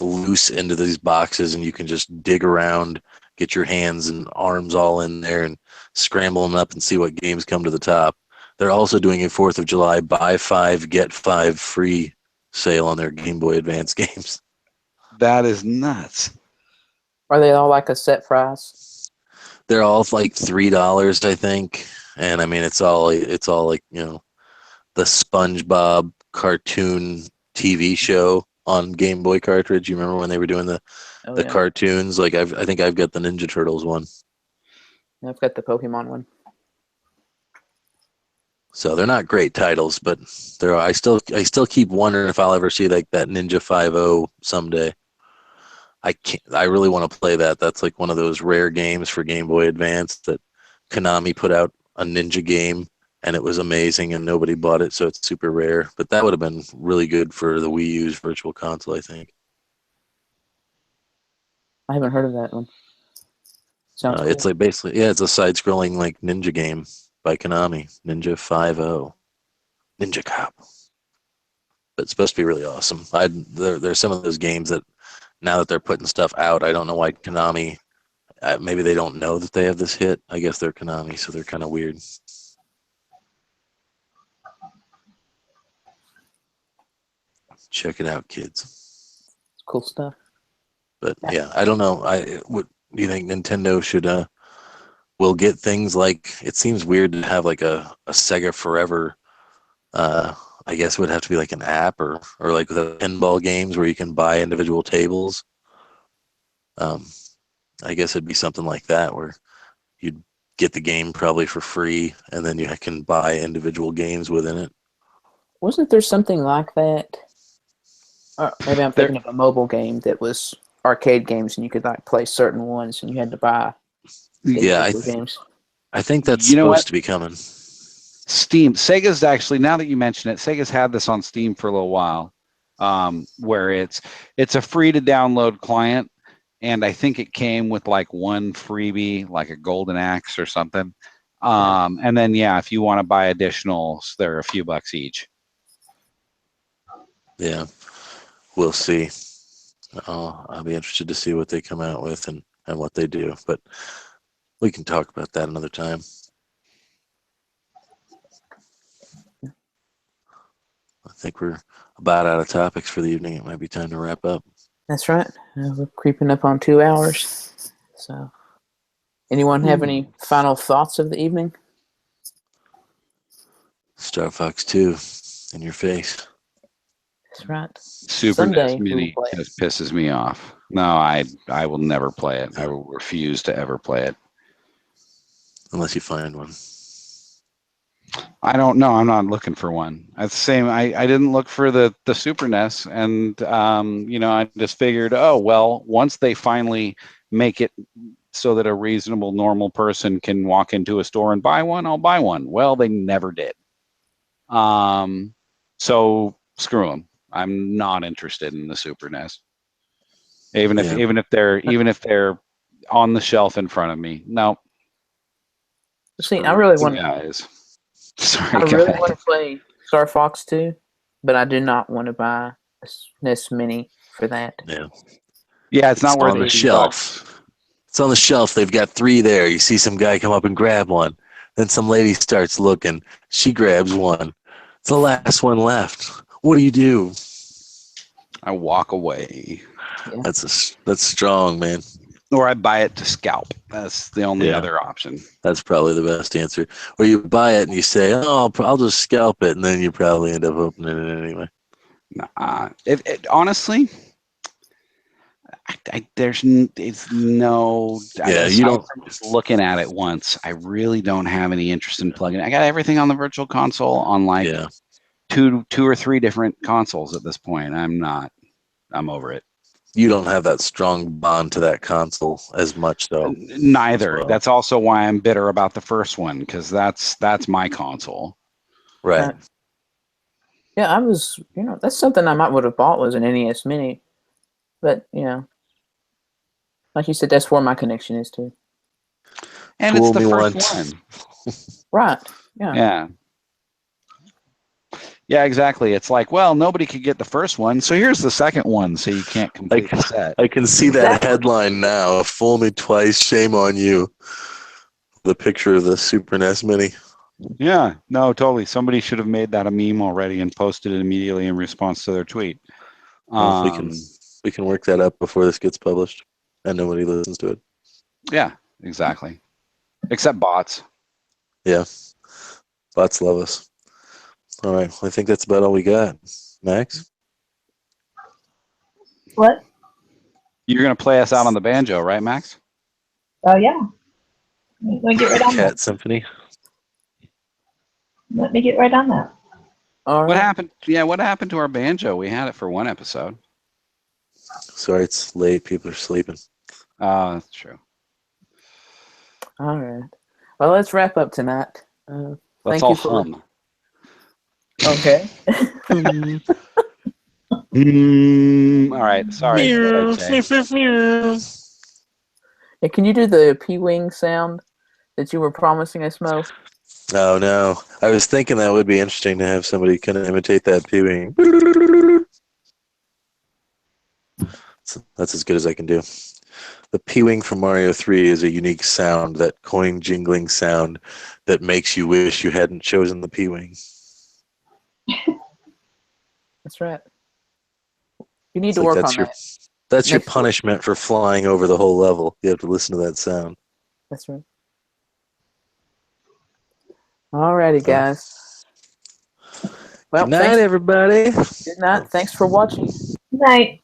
[SPEAKER 3] loose into these boxes, and you can just dig around, get your hands and arms all in there, and scramble them up and see what games come to the top. They're also doing a 4th of July buy 5 get 5 free sale on their Game Boy Advance games.
[SPEAKER 2] That is nuts.
[SPEAKER 1] Are they all like a set price?
[SPEAKER 3] They're all like $3, I think, and I mean it's all like the SpongeBob cartoon TV show on Game Boy cartridge. You remember when they were doing the
[SPEAKER 1] Yeah.
[SPEAKER 3] cartoons? Like I think I've got the Ninja Turtles one.
[SPEAKER 1] I've got the Pokemon one.
[SPEAKER 3] So they're not great titles, but I still keep wondering if I'll ever see like that Ninja 5.0 someday. I really want to play that. That's like one of those rare games for Game Boy Advance that Konami put out a ninja game, and it was amazing and nobody bought it, so it's super rare. But that would have been really good for the Wii U's Virtual Console, I think.
[SPEAKER 1] I haven't heard of that one. Sounds cool.
[SPEAKER 3] It's like basically, it's a side-scrolling like ninja game by Konami, Ninja 5.0, Ninja Cop. But it's supposed to be really awesome. There's some of those games that now that they're putting stuff out, I don't know why Konami. Maybe they don't know that they have this hit. I guess they're Konami, so they're kind of weird. Check it out, kids.
[SPEAKER 1] It's cool stuff.
[SPEAKER 3] But yeah, I don't know. What do you think Nintendo should will get things like? It seems weird to have like a Sega Forever. I guess it would have to be like an app or like the pinball games where you can buy individual tables. I guess it'd be something like that where you'd get the game probably for free, and then you can buy individual games within it.
[SPEAKER 1] Wasn't there something like that? Or maybe I'm thinking of a mobile game that was arcade games, and you could like play certain ones, and you had to buy games.
[SPEAKER 3] I think that's supposed to be coming.
[SPEAKER 2] Steam. Sega's actually, now that you mention it, Sega's had this on Steam for a little while. where it's a free to download client, and I think it came with like one freebie, like a golden axe or something. And then yeah, if you want to buy additionals, they're a few bucks each.
[SPEAKER 3] Yeah, we'll see. I'll be interested to see what they come out with and what they do, but we can talk about that another time. I think we're about out of topics for the evening. It might be time to wrap up.
[SPEAKER 1] That's right. We're creeping up on 2 hours. So, anyone have any final thoughts of the evening?
[SPEAKER 3] Star Fox 2 in your face.
[SPEAKER 1] That's right.
[SPEAKER 2] Super
[SPEAKER 1] Someday
[SPEAKER 2] NES
[SPEAKER 1] we will
[SPEAKER 2] Mini
[SPEAKER 1] play it.
[SPEAKER 2] just pisses me off. No, I will never play it. I will refuse to ever play it.
[SPEAKER 3] Unless you find one.
[SPEAKER 2] I don't know. I'm not looking for one. It's the same. I didn't look for the Super NES, and I just figured, oh well, once they finally make it so that a reasonable, normal person can walk into a store and buy one, I'll buy one. Well, they never did. So screw them. I'm not interested in the Super NES. Even if they're on the shelf in front of me, no.
[SPEAKER 1] See, I really want
[SPEAKER 2] guys. Sorry,
[SPEAKER 1] I really want to play Star Fox 2, but I do not want to buy a SNES Mini for that.
[SPEAKER 2] Yeah, it's not worth
[SPEAKER 3] on the
[SPEAKER 2] $80.
[SPEAKER 3] shelf. It's on the shelf. They've got 3 there. You see some guy come up and grab one. Then some lady starts looking. She grabs one. It's the last one left. What do?
[SPEAKER 2] I walk away.
[SPEAKER 1] Yeah.
[SPEAKER 3] That's strong, man.
[SPEAKER 2] Or I buy it to scalp. That's the only other option.
[SPEAKER 3] That's probably the best answer. Or you buy it and you say, "Oh, I'll just scalp it," and then you probably end up opening it anyway.
[SPEAKER 2] Nah, honestly, it's no.
[SPEAKER 3] Yeah, you don't.
[SPEAKER 2] Just looking at it once, I really don't have any interest in plugging it. I got everything on the Virtual Console on like two or three different consoles at this point. I'm over it.
[SPEAKER 3] You don't have that strong bond to that console as much, though.
[SPEAKER 2] Neither.
[SPEAKER 3] Well.
[SPEAKER 2] That's also why I'm bitter about the first one, because that's my console.
[SPEAKER 3] Right.
[SPEAKER 1] Yeah, I was. That's something I would have bought was an NES Mini, but like you said, that's where my connection is to.
[SPEAKER 2] And it's the first one.
[SPEAKER 1] Right. Yeah.
[SPEAKER 2] Yeah. Yeah, exactly. It's like, well, nobody could get the first one, so here's the second one, so you can't complete the set.
[SPEAKER 3] I can see that headline now. Fool me twice, shame on you. The picture of the Super NES Mini.
[SPEAKER 2] Yeah, no, totally. Somebody should have made that a meme already and posted it immediately in response to their tweet.
[SPEAKER 3] Well, we can work that up before this gets published, and nobody listens to it.
[SPEAKER 2] Yeah, exactly. Except bots.
[SPEAKER 3] Yeah, bots love us. All right, well, I think that's about all we got. Max?
[SPEAKER 4] What?
[SPEAKER 2] You're going to play us out on the banjo, right, Max?
[SPEAKER 4] Oh, yeah. Let me get right on that.
[SPEAKER 3] Cat Symphony.
[SPEAKER 4] Let me get right on that.
[SPEAKER 1] All right.
[SPEAKER 2] What happened? Yeah, what happened to our banjo? We had it for one episode.
[SPEAKER 3] Sorry, it's late. People are sleeping.
[SPEAKER 2] Oh, that's true.
[SPEAKER 1] All right. Well, let's wrap up tonight.
[SPEAKER 2] Let's all hum.
[SPEAKER 1] Okay.
[SPEAKER 2] All right. Sorry.
[SPEAKER 1] Yeah, can you do the P-wing sound that you were promising us, Mo?
[SPEAKER 3] Oh, no. I was thinking that would be interesting to have somebody kind of imitate that P-wing. So that's as good as I can do. The P-wing from Mario 3 is a unique sound, that coin jingling sound that makes you wish you hadn't chosen the P-wing.
[SPEAKER 1] That's right. You need to work on that.
[SPEAKER 3] That's your punishment for flying over the whole level. You have to listen to that sound.
[SPEAKER 1] That's right. Alrighty, guys. Well,
[SPEAKER 3] good night, everybody.
[SPEAKER 1] Good night. Thanks for watching.
[SPEAKER 4] Good night.